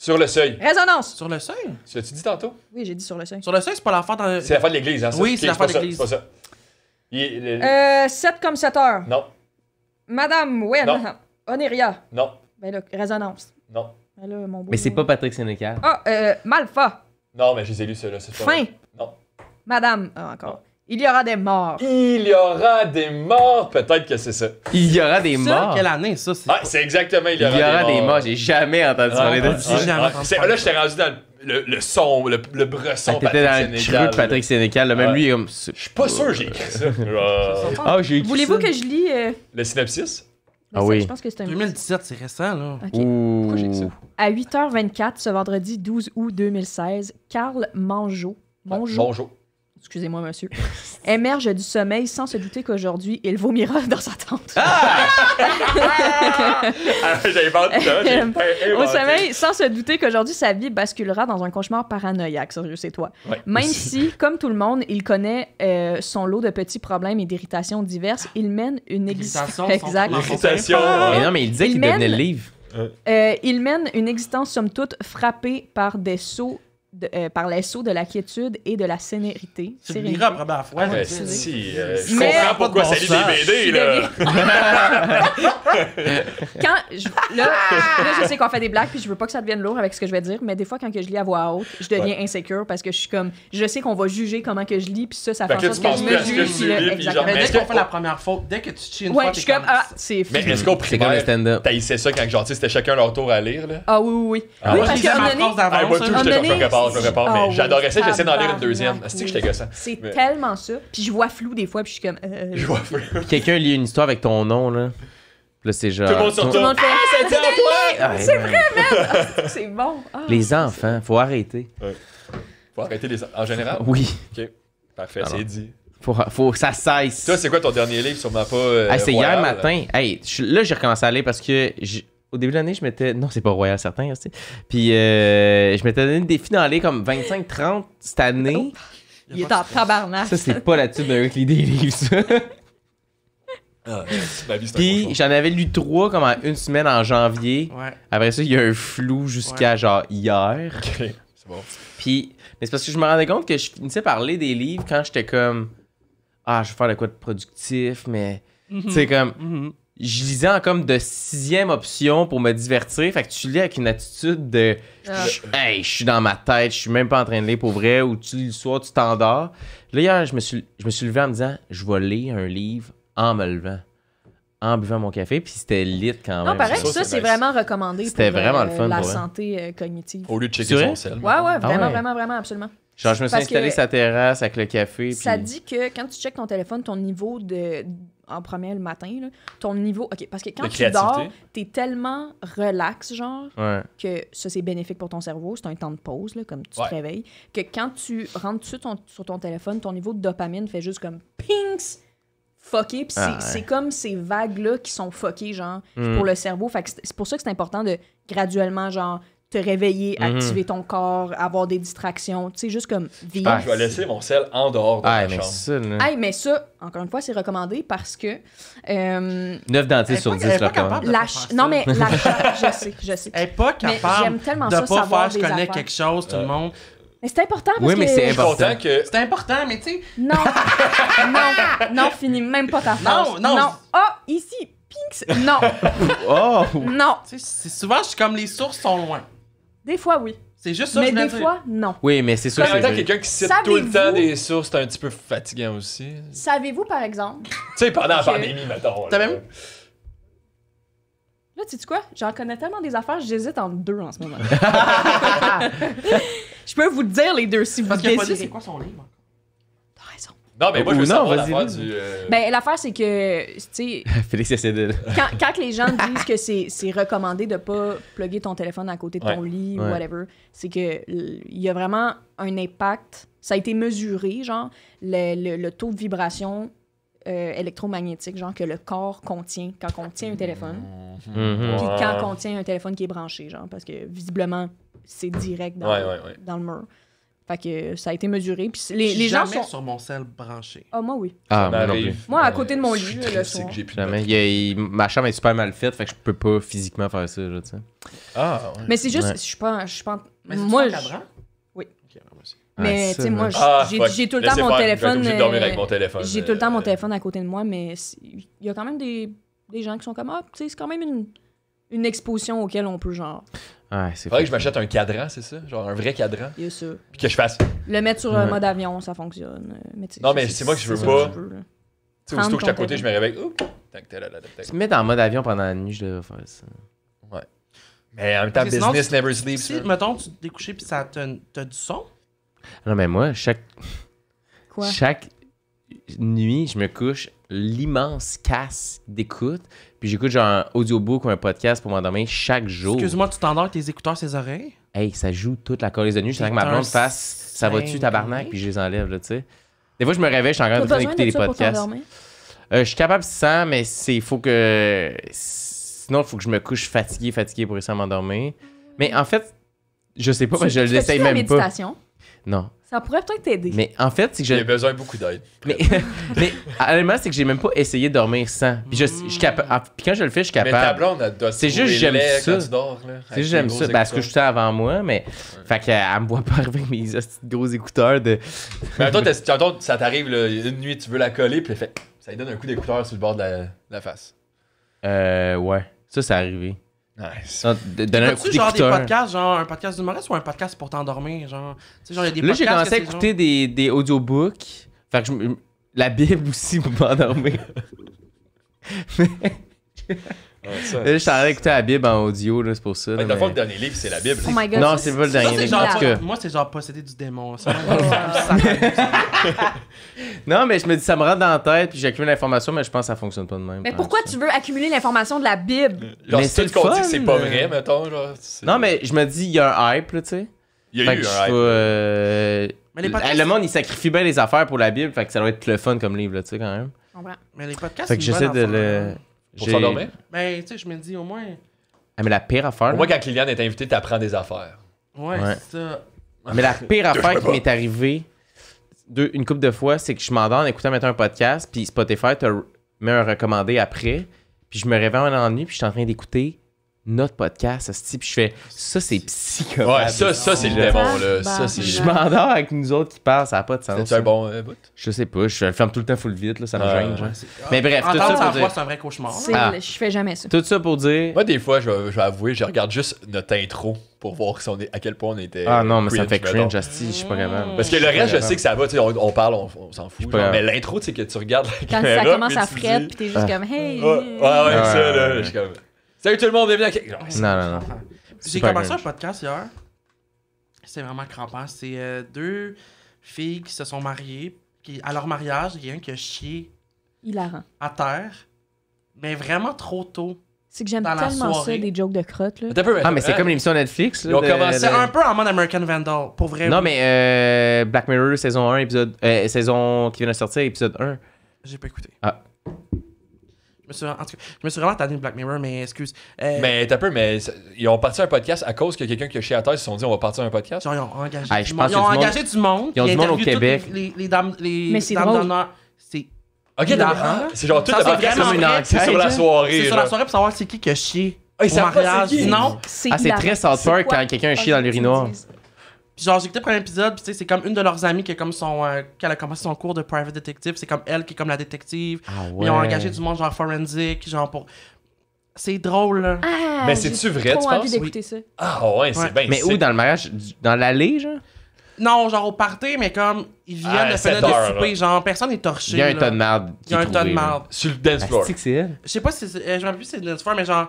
Sur le seuil. Résonance. Sur le seuil? Tu l'as-tu dit tantôt? Oui, j'ai dit sur le seuil. Sur le seuil, c'est pas l'affaire dans... C'est l'affaire de l'église, hein? Ça? Oui, Ok, c'est l'affaire pas ça, d'église. C'est pas ça. 7 comme 7 heures. Non, Madame Wen. Non. Oneria. non, Ben là, résonance. non. Ben là, mon beau. Mais c'est pas Patrick Sénécal. Ah, Malfa. Non, mais je les ai lus, ceux-là. C'est pas Fin. vrai. Non. Madame. Ah, encore. Il y aura des morts. Il y aura des morts. Peut-être que c'est ça. Il y aura des morts. Quelle année, ça? C'est Ah, c'est exactement Il y aura des morts. J'ai jamais entendu parler de ça. J'ai jamais entendu parler. Là, j'étais rendu dans le son, le bresson. T'étais dans le creux de Patrick Sénécal. Là. Même Ouais. lui, il est comme. Je suis pas sûr que j'ai écrit ça. Ah, j'ai écrit Voulez-vous ça. que je lis. Le synopsis? Ah oui. Je pense que c'est un. 2017, c'est récent, là. Ok. Ouh. j'ai écrit ça? À 8h24, ce vendredi 12 août 2016, Carl Mongeau. Bonjour. Excusez-moi, monsieur, émerge du sommeil sans se douter qu'aujourd'hui, il vomira dans sa tente. J'avais inventé. Au sommeil, sans se douter qu'aujourd'hui, sa vie basculera dans un cauchemar paranoïaque. Sérieux, c'est toi. Ouais. Même si, comme tout le monde, il connaît son lot de petits problèmes et d'irritations diverses, il mène une Irritation, exact. son- Irritation. Mais non, mais il disait Il qu'il mène- devenait le livre. Il mène une existence, somme toute, frappée par des sauts par les sauts de la quiétude et de la sérénité. Tu le liras la première fois. Ouais, je veux dire. si, je Mais- comprends pourquoi ça lit des BD, là. Là, je sais qu'on fait des blagues, puis je veux pas que ça devienne lourd avec ce que je vais dire, mais des fois, quand que je lis à voix haute, je deviens insécure parce que je suis comme, je sais qu'on va juger comment que je lis, puis ça fait Fait en que là, sorte tu que penses je plus à me ce que juge. tu puis là, lis, puis exactement. genre, Mais est-ce dès qu'on que- fait la première faute, dès que tu chies une Ouais, fois, je t'es suis comme, comme... ah, c'est Mais fini. est-ce qu'au C'est comme le primaire, stand-up. t'haïssais ça quand genre, tu sais, c'était chacun leur tour à lire, là? Ah oui, oui, oui. Ah oui, ouais. parce Je lisais qu'à un ma moment phrase donné, Ah, moi, d'avance. tout, là. j'étais comme, je donné, prépare. ah Mais oui, j'adorais ça, j'essayais d'en lire une tabarnak, deuxième. Est-ce que j'étais gossant? C'est Mais- tellement ça. Puis je vois flou des fois, puis je suis comme. Je vois flou. Puis quelqu'un lit une histoire avec ton nom, là. Puis là, c'est genre. Tout le monde sur Tout le monde fait. Ça dit Antoine! Ah, C'est man. vrai, man! C'est bon. Ah. Les enfants, faut arrêter. Faut arrêter les... En général? Oui. OK. Parfait, Alors. c'est dit. Faut que ça cesse. Toi, c'est quoi ton dernier livre? Sûrement pas Hey, c'est hier Royal, matin. Hey, là, j'ai recommencé à lire parce que au début de l'année, je m'étais. Non, c'est pas Royal, certain. Aussi. Puis je m'étais donné des défis d'en aller comme 25-30 cette année. Il est en tabarnak. Ça, c'est pas l'attitude d'un gars qui lit des livres, ça. Ah, ma vie, c'est un Puis cauchemar. j'en avais lu 3 comme en une semaine en janvier. Ouais. Après ça, il y a un flou jusqu'à genre hier. OK, c'est bon. Puis, mais c'est parce que je me rendais compte que je finissais par lire des livres quand j'étais comme ah, je vais faire de quoi de productif, mais tu sais comme Mhm. je lisais en comme de 6e option pour me divertir. Fait que tu lis avec une attitude de Ah. hey, je suis dans ma tête, je suis même pas en train de lire pour vrai, ou tu lis le soir, tu t'endors. Là, hier, je me suis levé en me disant je vais lire un livre en me levant, en buvant mon café, puis c'était lit quand même. Non, pareil, Ça, ça, c'est c'est nice. vraiment recommandé C'était pour vraiment le fun, la pour vrai. santé cognitive. Au lieu de C'est checker vrai? son sel. Ouais, ouais, vraiment, ouais. vraiment, vraiment, absolument. Genre, je me suis Parce installé que sa terrasse avec le café. Ça puis- dit que quand tu checkes ton téléphone, ton niveau de. En premier le matin, là, ton niveau. OK, parce que quand De tu dors, créativité. t'es tellement relax, genre, Ouais. que ça, c'est bénéfique pour ton cerveau. C'est un temps de pause, là, comme tu Ouais. te réveilles. Que quand tu rentres tout de suite sur ton téléphone, ton niveau de dopamine fait juste comme pings! Fucké. Puis Ah, c'est comme ces vagues-là qui sont fuckées, genre, Mm. pour le cerveau. Fait que c'est pour ça que c'est important de graduellement, genre, te réveiller, Mhm. activer ton corps, avoir des distractions. Tu sais, juste comme vivre. Je vais laisser mon sel en dehors de Ah, ma mais chambre. ça, là. Hey, mais ça, encore une fois, c'est recommandé parce que 9 dentistes sur Elle 10 est pas le recommandent. capable de la pas faire non ça. mais je sais. Elle est pas Mais capable j'aime tellement de ça pas savoir faire je des connais affaires. quelque chose, tout le monde. Mais c'est important parce Oui, mais que c'est Je suis important. content que... C'est important, mais tu sais, non, non, finis même pas ta phrase. Non. Ah, ici, Pinks. Non, Oh! non. tu sais, c'est souvent, je suis comme les sources sont loin. Des fois, oui. C'est juste ça Mais que je voulais des dire. fois, non. Oui, mais c'est sûr Mais en même temps, que quelqu'un qui cite tout le Savez-vous- temps des sources, c'est un petit peu fatigant aussi. Savez-vous, par exemple, Tu sais, pendant la Que- pandémie, mettons. T'as là. même- là, tu sais quoi? J'en connais tellement des affaires, j'hésite entre deux en ce moment. Je peux vous le dire, les deux, si vous Parce qu'il a pas dit c'est désirez. quoi son livre. T'as raison. Non, mais moi, je Ou veux non, savoir vas-y, l'affaire vas-y. du... Ben, l'affaire, c'est que, tu sais, Félix essaie de. quand les gens disent que c'est recommandé de pas plugger ton téléphone à côté de ton lit ou Ouais. whatever, c'est que il y a vraiment un impact. Ça a été mesuré, genre, le taux de vibration électromagnétique, genre, que le corps contient quand on tient un téléphone, Mhm. puis quand on tient un téléphone qui est branché, genre, parce que visiblement, c'est direct dans, Ouais. dans le mur. Fait que ça a été mesuré. Puis les gens jamais sont... sur mon sel branché. Ah, moi, oui. Ah, moi non m'arrive. plus. Moi, à côté de mon Je suis lit, triste, le c'est soir. que j'ai plus de Jamais. batterie. Ma chambre est super mal faite, fait que je peux pas physiquement faire ça, là, tu sais. Ah, ouais. Mais c'est juste, Ouais. je suis pas... Mais c'est Moi, un je- cadran? Oui. Ok, moi aussi. Mais, Ouais, tu ça, sais, moi, man. j'ai tout le temps Laissez mon faire, je vais être téléphone... obligé de dormir avec mon téléphone. J'ai tout le temps mon téléphone à côté de moi, mais il y a quand même des gens qui sont comme, ah, tu sais, c'est quand même une exposition auquel on peut, genre, Ouais, c'est Faudrait que fou. je m'achète un cadran, c'est ça? Genre un vrai cadran. il y a ça. Puis que je fasse. Le mettre sur Ouais. mode avion, ça fonctionne. Mais tu sais, Non, mais c'est moi que je veux ça pas. que je veux, là. Tu sais, aussitôt que je suis à côté, je Prendre me réveille. Oups! Tac, tac, tac, tac, tac. Se mettre en mode avion pendant la nuit, je devrais faire ça. Mais en même temps, Parce que sinon, business never sleeps. Si, mettons, tu t'es couché puis ça t'as du son. Non, mais moi, chaque Quoi? nuit, je me couche l'immense casque d'écoute, puis j'écoute genre un audiobook ou un podcast pour m'endormir chaque jour. Excuse-moi, tu t'endors avec tes écouteurs, ses oreilles? Hey, ça joue toute la colise de nuit. Je sens que ma T'es blonde un fasse ça va-tu tabarnak, cinglé. puis je les enlève, là, tu sais. Des fois, je me réveille, je suis en train T'as de train besoin d'écouter de les ça pour podcasts. t'endormir? Je suis capable sans, mais il faut que. Sinon, il faut que je me couche fatigué pour réussir à m'endormir. Mais en fait, je sais pas, parce que je Fais-tu l'essaye de la même pas. méditation? Non. Ça pourrait peut-être t'aider. Mais en fait, c'est que J'ai je. besoin de beaucoup d'aide. Mais, mais honnêtement, c'est que j'ai même pas essayé de dormir sans. Puis je suis capable. Puis quand je le fais, je suis Mais ta capable. blonde, elle doit C'est te juste, trouver j'aime laid ça. quand tu dors, là. C'est juste, j'aime ça. Parce que je suis avant moi, mais. Fait qu'elle me voit pas arriver avec mes hosties de gros écouteurs de. Mais attends, ça t'arrive, là, une nuit, tu veux la coller, puis elle fait. Ça lui donne un coup d'écouteur sur le bord de la face. Ouais. Ça, c'est arrivé. Nice. Non, donner un coup As-tu genre des d'écouteur. podcasts, genre un podcast d'humoriste ou un podcast pour t'endormir? Genre, tu sais, genre, il y a des Là, j'ai podcasts. commencé à que c'est écouter des audiobooks. Fait que la Bible aussi pour m'endormir. Ça. Là, je suis en train d'écouter la Bible en audio, là, c'est pour ça. Fait là, que dans le fond, mais- le dernier livre, c'est la Bible. Oh my god. Non, ça, c'est pas le Ça, dernier. c'est livre. genre, En tout cas. moi, c'est genre possédé du démon. Ça. Non, mais je me dis, ça me rentre dans la tête, puis j'accumule l'information, mais je pense que ça fonctionne pas de même. Mais pourquoi tu veux accumuler l'information de la Bible? Genre, Mais si c'est tout ce qu'on le dit que fun, c'est pas là. vrai, mettons, genre. Non, mais je me dis, il y a un hype, là, tu sais. Il y Fait a que eu je un suis hype. pas, Mais les podcasts, le monde, il sacrifie bien les affaires pour la Bible, fait que ça doit être le fun comme livre, là, tu sais, quand même. Je comprends. mais les podcasts, Fait que c'est une j'essaie bonne de affaire. le. Pour j'ai- s'endormir? Ben, tu sais, je me dis au moins. Ah, mais la pire affaire. Moi, là- quand Liliane est invitée, t'apprends des affaires. Ouais, Ouais. c'est ça. Mais la pire affaire qui m'est arrivée une couple de fois, c'est que je m'endors en écoutant maintenant un podcast, puis Spotify te met un recommandé après, puis je me réveille en ennui, puis je suis en train d'écouter notre podcast, esti, puis je fais ça, c'est psychopathe. Ouais, ça, c'est le Je- démon, là. Ça, Bah, c'est. Je m'endors avec nous autres qui parlent, ça n'a pas de sens. C'est un bon bout. Je sais pas, je le ferme tout le temps full vite, là, ça me Ouais, gêne. ouais. genre. Mais bref, tout Entendre ça sa pour voix, dire. c'est un vrai cauchemar. C'est- Ah. Je fais jamais ça. Tout ça pour dire. Moi, des fois, je vais avouer, je regarde juste notre intro pour voir si on est, à quel point on était. Ah non, mais ça me fait mettons. cringe, asti, je suis pas capable. Parce que le reste, je sais que ça va, tu sais, on parle, on s'en fout. pas genre, mais grave. l'intro, tu sais, que tu regardes la Quand caméra, ça commence puis à tu frette, dis- puis t'es juste comme, hey. Ouais, ça, là. Ouais. Je suis comme. Salut tout le monde, bienvenue à. Genre, Non. J'ai Super commencé un cringe. podcast hier. C'est vraiment crampant. C'est deux filles qui se sont mariées. Qui, à leur mariage, il y a un qui a chié Hilarant. à terre. Mais vraiment trop tôt. C'est que j'aime Dans la tellement ça, soirée. des jokes de crotte, là. Attends un peu, Ah, mais c'est hein? comme l'émission Netflix. Là, Ils ont commencé C'est un peu en mode American Vandal. Pour vrai. Non, oui. mais Black Mirror, saison 1, épisode. Saison qui vient de sortir, épisode 1. J'ai pas écouté. Ah. En tout cas, je me suis vraiment tanné de Black Mirror, mais excuse. Mais t'as peu, mais ils ont parti un podcast à cause que quelqu'un qui a chié à terre, ils se sont dit on va partir un podcast. Genre, ils ont engagé Ah, du je monde. pense Ils ont qu'il y a du engagé du monde. Ils ont qui du monde au interviewent toutes Québec. Les dames, Mais c'est dames drôle. d'honneur. C'est Ok, hilarant. c'est genre tout Ça, le c'est podcast, vraiment c'est vrai. c'est sur la C'est soirée. c'est sur la genre. soirée pour savoir c'est qui a chié Ah, ils au savent pas mariage. c'est qui. Non. C'est Ah, c'est hilarant. très South C'est Park quoi? quand quelqu'un chie Ah, dans l'urinoir. Puis genre, j'ai écouté le premier épisode, puis tu sais, c'est comme une de leurs amies qui a comme qu'elle a commencé son cours de private detective. C'est comme elle qui est comme la détective. Ah Ils ont engagé du monde genre forensic, genre pour. C'est drôle, là. Ah, Mais j'ai c'est-tu vrai, trop tu envie penses? d'écouter ça. Ah ouais, c'est Ouais. bien. Mais où dans le mariage? Dans l'allée, genre? Non, genre au party, mais comme ils viennent Ah, de 7 finir de heures, souper, là. genre personne n'est torché. Il y a un là. tas de merde. Il y a un tas de marde. Sur le dance floor. C'est que c'est elle. Je sais pas si c'est. Je me rappelle plus si c'est de fois, mais genre.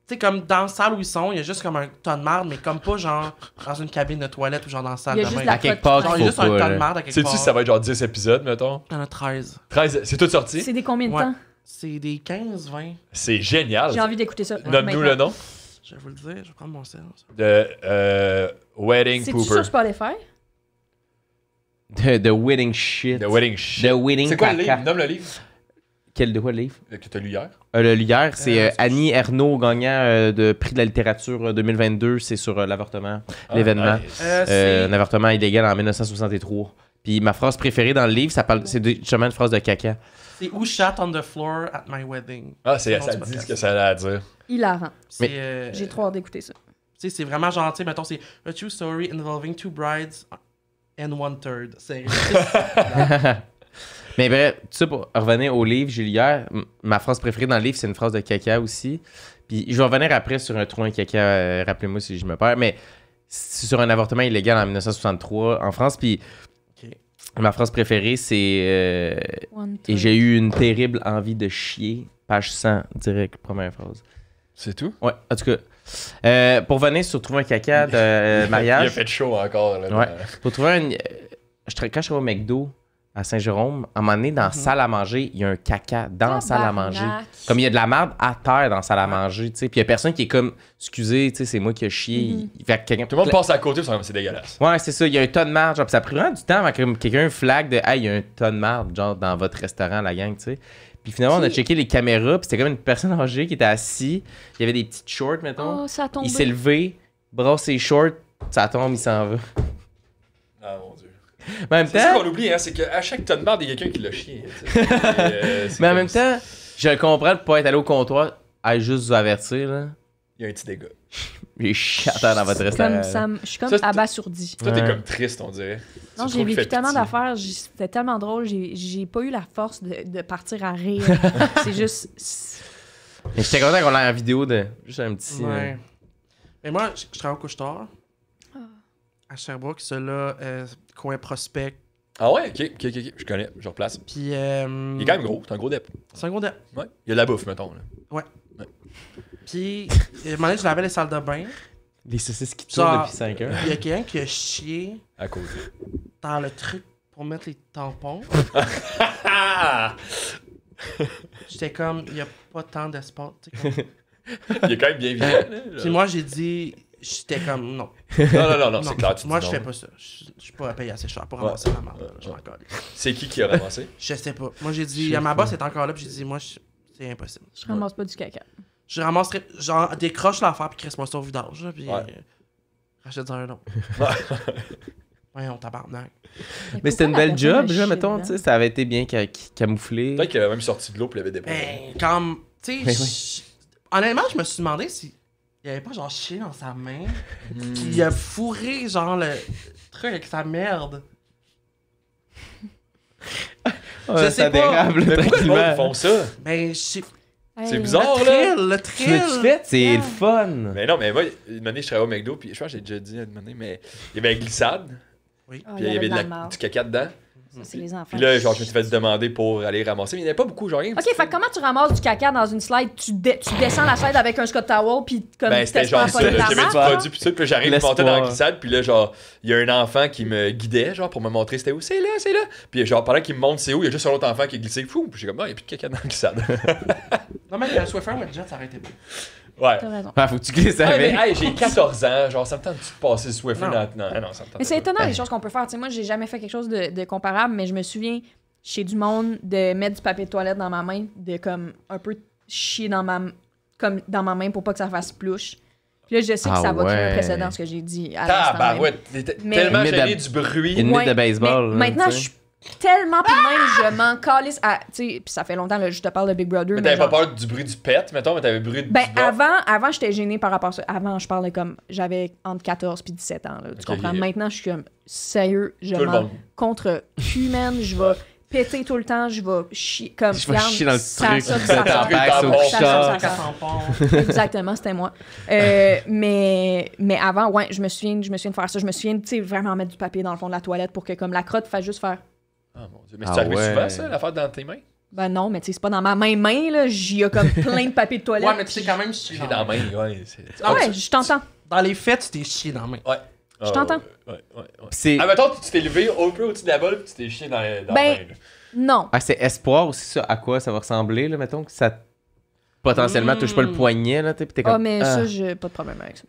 Tu sais, comme dans la salle où ils sont, il y a juste comme un tas de marde, mais comme pas genre dans une cabine de toilette ou genre dans la salle Il y a de juste bain. la À quelque crotte. part, Genre, il y qu'il a faut juste un pas. tas de là. marde à quelque Sais-tu part. si ça va être genre 10 épisodes, mettons? Il y en a 13. 13, c'est tout sorti? C'est des combien de Ouais. temps? C'est des 15, 20. C'est génial. J'ai envie d'écouter ça. Nomme-nous maintenant. le nom. Je vais vous le dire, je vais prendre mon sel. De Wedding C'est-tu Pooper. sur Spotify? The Wedding Shit. The Wedding Shit. The Wedding C'est quoi le Caca. livre? Nomme le livre. Quel de quoi le livre? Que t'as lu hier. Le hier, c'est c'est Annie Ernaux, gagnant de prix de la littérature 2022. C'est sur l'avortement, l'événement. Nice. Un avortement illégal en 1963. Puis ma phrase préférée dans le livre, c'est justement une phrase de caca. C'est Who Shat on the Floor at My Wedding. Ah, C'est ça bon, dit c'est ce que ça allait à dire. Hilarant. C'est, J'ai trop hâte d'écouter ça. Tu sais, c'est vraiment gentil. Mettons, c'est A True Story Involving Two Brides and One Third. C'est... Mais bref, tout ça pour revenir au livre, j'ai lu hier. Ma phrase préférée dans le livre, c'est une phrase de caca aussi. Puis je vais revenir après sur un trou un caca, rappelez-moi si je me perds. Mais c'est sur un avortement illégal en 1963 en France. Puis ma phrase préférée, c'est et j'ai eu une terrible envie de chier. Page 100, direct, première phrase. C'est tout? Ouais, en tout cas. Pour venir sur trouver un caca de mariage. Il a fait chaud encore. Là, Ouais. Pour trouver un. Quand je serais au McDo à Saint-Jérôme, à un moment donné, dans la salle à manger, il y a un caca dans la salle à manger. Comme il y a de la merde à terre dans la salle à manger, tu sais. Puis il y a personne qui est comme, excusez, tu sais, c'est moi qui ai chié. Fait que quelqu'un... Tout le monde passe à côté, c'est dégueulasse. Ouais, c'est ça. Il y a un tas de merde. Genre, puis ça a pris vraiment du temps avant que quelqu'un flag de, hey, il y a un tas de merde, genre, dans votre restaurant, la gang, tu sais. Puis finalement, on a checké les caméras, puis c'était comme une personne âgée qui était assise. Il y avait des petites shorts, mettons. Oh, ça a tombé. Il s'est levé, brasse ses shorts, ça tombe, il s'en va. Ah mon dieu. Mais en même C'est ça temps, qu'on oublie, hein, c'est qu'à chaque tonne de marde, il y a quelqu'un qui l'a chié. mais en même temps, je le comprends de pas être allé au comptoir, à juste vous avertir, là. il y a un petit dégât. Il est chatant dans votre restaurant. Je suis comme Ça, c'est- abasourdi. Toi, t'es Ouais. comme triste, on dirait. Non, Tu j'ai trouves qu'il vécu fait tellement pitié. d'affaires, c'était tellement drôle, j'ai pas eu la force de partir à rire. C'est juste... Mais j'étais content qu'on ait en vidéo de juste un petit. Ouais. Mais moi, je travaille au couche-tard. À Sherbrooke, celui-là, coin Prospect. Ah ouais, ok, je connais, je replace. Puis. Il est quand même gros, c'est un gros dep. C'est un gros dep. Ouais. Il y a de la bouffe, mettons. Là. Puis, à un moment donné, je lavais les salles de bain. Les saucisses qui Genre, tournent depuis 5 heures. Il y a quelqu'un qui a chié À côté. dans le truc pour mettre les tampons. Ah! J'étais comme, il n'y a pas tant d'espace. Tu sais, comme... Il est quand même bien vivant. Puis moi, j'ai dit, j'étais comme, non. Non, c'est clair. Tu Moi, dis je non. fais pas ça. Je suis pas payé assez cher pour ramasser la merde. Je m'en colle. C'est qui a ramassé? Je sais pas. Moi, j'ai dit, ma boss est encore là, puis j'ai dit, moi, c'est impossible. Je ramasse pas du caca. Je ramasserais, genre, décroche l'affaire, puis crisse-moi ça au vidange, là, puis Ouais. rachète un autre. Voyons, tabarnak. Mais c'était une belle job, là, mettons, tu sais. Ça avait été bien camouflé. Peut-être qu'il avait même sorti de l'eau et l'avait déposé. Ben, comme, tu Ben sais, honnêtement, je me suis demandé si il avait pas, genre, chié dans sa main, puis il a fourré, genre, le truc avec sa merde. Ouais, je sais ça pas. dérape, là, Mais pourquoi le monde tranquillement. font ça? Ben, je sais. C'est bizarre, là. Le Tu l'as-tu thrill. fait? C'est le fun. Mais non, mais moi, une année, je travaillais au McDo, puis je pense que j'ai déjà dit une année, mais il y avait une glissade, Ah, puis il y avait du caca dedans. Ça, c'est les enfants. Puis là, genre, je me suis fait demander pour aller ramasser, mais il n'y avait pas beaucoup, genre rien. Ok, fait que comment tu ramasses du caca dans une slide? Tu descends la slide avec un Scott Towel, puis comme Ben, c'était t'espères genre ça, pas là, ta j'avais du marque, produit, puis ça, puis là, j'arrive, je montais dans la L'espoir. glissade, puis là, genre, il y a un enfant qui me guidait, genre, pour me montrer c'était où, c'est là. Puis genre, pendant qu'il me montre c'est où, il y a juste un autre enfant qui est glissé, fou, puis j'ai comme, non, il n'y a plus de caca dans la glissade. Non, mais le Swiffer, mais déjà, ça aurait été beau. Ouais. T'as raison. Ah, faut que tu glisses Ouais, mais avec. hey, j'ai 14 ans, genre, ça me tente de passer le Swiffer Non. dans. Non, ça me tente. Mais c'est étonnant les choses qu'on peut faire. Tu sais, moi, j'ai jamais fait quelque chose de comparable, mais je me souviens chez du monde de mettre du papier de toilette dans ma main, de comme un peu chier dans ma main pour pas que ça fasse plouche. Puis là, je sais que Ah ça va créer un ouais. précédent, ce que j'ai dit à l'instant même. Tabarouette, t'es Mais- tellement Une gêné mythe du bruit. Une mythe de baseball. mais là, maintenant, tu je sais. suis tellement pis même, je m'en calisse à... Tu sais, puis ça fait longtemps, là, je te parle de Big Brother, Mais mais t'avais pas genre... peur du bruit du pet, mettons, mais t'avais le bruit du Ben, gars. avant j'étais gênée par rapport à ça. Avant, je parlais comme... J'avais entre 14 puis 17 ans, là, tu Ok, comprends? ok. Maintenant, je suis comme... Sérieux, je Tout le m'en monde. contre humaine, je vais péter tout le temps, je vais chier... Comme, Je vais regarde, chier dans le ça truc. sonne, Ça ça sonne. t'empêche au Ça sonne, chat. ça sonne. Exactement, c'était moi. Mais avant, ouais, je me souviens de faire ça. Je me souviens, tu sais, vraiment mettre du papier dans le fond de la toilette pour que comme la crotte fasse juste faire... Ah mon dieu. Mais Ah c'est arrivé ouais. souvent, ça, l'affaire dans tes mains? Ben non, mais tu sais, c'est pas dans ma main, là. J'y a comme plein de papier de toilette. Ouais, mais tu sais quand même chier J'ai dans dans la la main. main, ouais. Ah ouais, je t'entends. Dans les faits, tu t'es chié dans la main. Ouais. Je t'entends. Ouais. C'est Ah, mettons, tu t'es levé un peu au-dessus de la balle, puis tu t'es chié dans la main. Ben, là. non. ah, c'est espoir aussi, ça. À quoi ça va ressembler, là, mettons, que ça potentiellement touche pas le poignet, là, tu sais, pis t'es comme. Ah, mais ah. ça, j'ai pas de problème avec ça.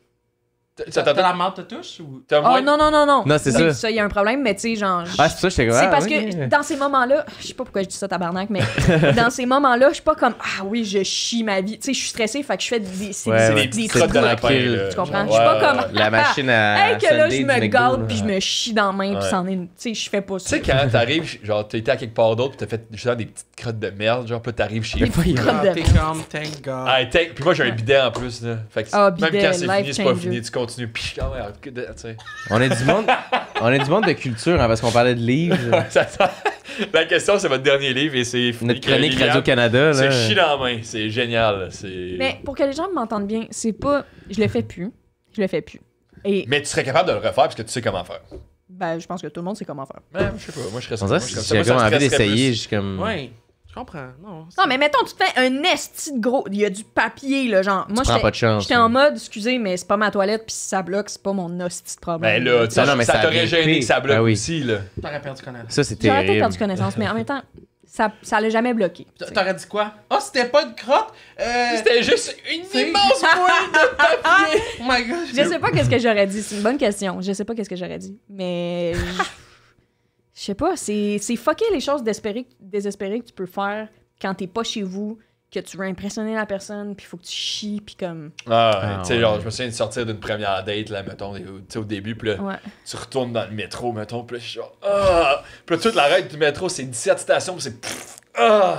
T'as la marde te touche ou. T'as Oh moins- non, non, non, non. Non, c'est ça. Ça, il y a un problème, mais tu sais, genre. Ah, c'est ça, j'étais comme. C'est ah, parce ok. que dans ces moments-là, je sais pas pourquoi je dis ça tabarnak, mais dans ces moments-là, je suis pas comme ah oui, je chie ma vie. Tu sais, je suis stressée, fait que je fais des Ouais, ouais. des petites trucs. crottes de lapin, là. Tu comprends? Ouais, Je suis pas ouais, comme ouais. La machine à. hey, que là, je Sunday me du McDo, gâte là. puis je me chie dans la main puis Ouais. c'en est. Tu sais, je fais pas Tu ça. sais, quand t'arrives, genre, t'as été à quelque part d'autre, pis t'as fait justement des petites crottes de merde, genre, pis là, t'arrives chez Des vous. petites crottes de T'es merde. comme, thank God. Ah, puis moi, j'ai un bidet en plus, là. Fait que Ah, même bidet, quand c'est fini, life c'est pas changer. fini, tu continues. Pis quand même, tu sais. On est du monde. On est du monde de culture, hein, parce qu'on parlait de livres. La question, c'est votre dernier livre et c'est Notre chronique Liliane, Radio-Canada, là. C'est chie dans la main, c'est génial. C'est... Mais pour que les gens m'entendent bien, c'est pas. Je le fais plus. Je le fais plus. Et Mais tu serais capable de le refaire parce que tu sais comment faire. ben, je pense que tout le monde sait comment faire. Ouais, je sais pas, moi je serais On moi, dirait je que serais j'ai ça. Moi, comme ça me envie stresserait d'essayer. plus. Je suis comme. Ouais, je comprends. Non, Non, mais mettons, tu te fais un esti de gros. Il y a du papier, là, genre. Moi, prends pas de chance, j'étais là. en mode, excusez, mais c'est pas ma toilette, puis si ça bloque, c'est pas mon hostie de problème. Ben là, Non, non, mais ça ça a t'aurait bien gêné pire. que ça bloque Ah oui. aussi, là. T'aurais perdu connaissance. Ça, c'est J'aurais peut-être terrible. perdu connaissance, mais en même temps, ça l'a jamais bloqué. T'aurais dit quoi? Ah, c'était pas une crotte? C'était juste une C'est- immense boule de papier! Oh my God. Je sais pas qu'est-ce que j'aurais dit. C'est une bonne question. Je sais pas qu'est-ce que j'aurais dit. Mais. Je sais pas. C'est fucker les choses désespérées que tu peux faire quand t'es pas chez vous, que tu veux impressionner la personne, puis faut que tu chies, puis comme. Ah, Ah, tu sais, ouais. genre, je me souviens de sortir d'une première date, là, mettons, tu sais, au début, pis là, Ouais. tu retournes dans le métro, mettons, pis là, je suis genre, ah! Pis là, toute la règle du métro, c'est 17 stations, pis c'est pfff, ah!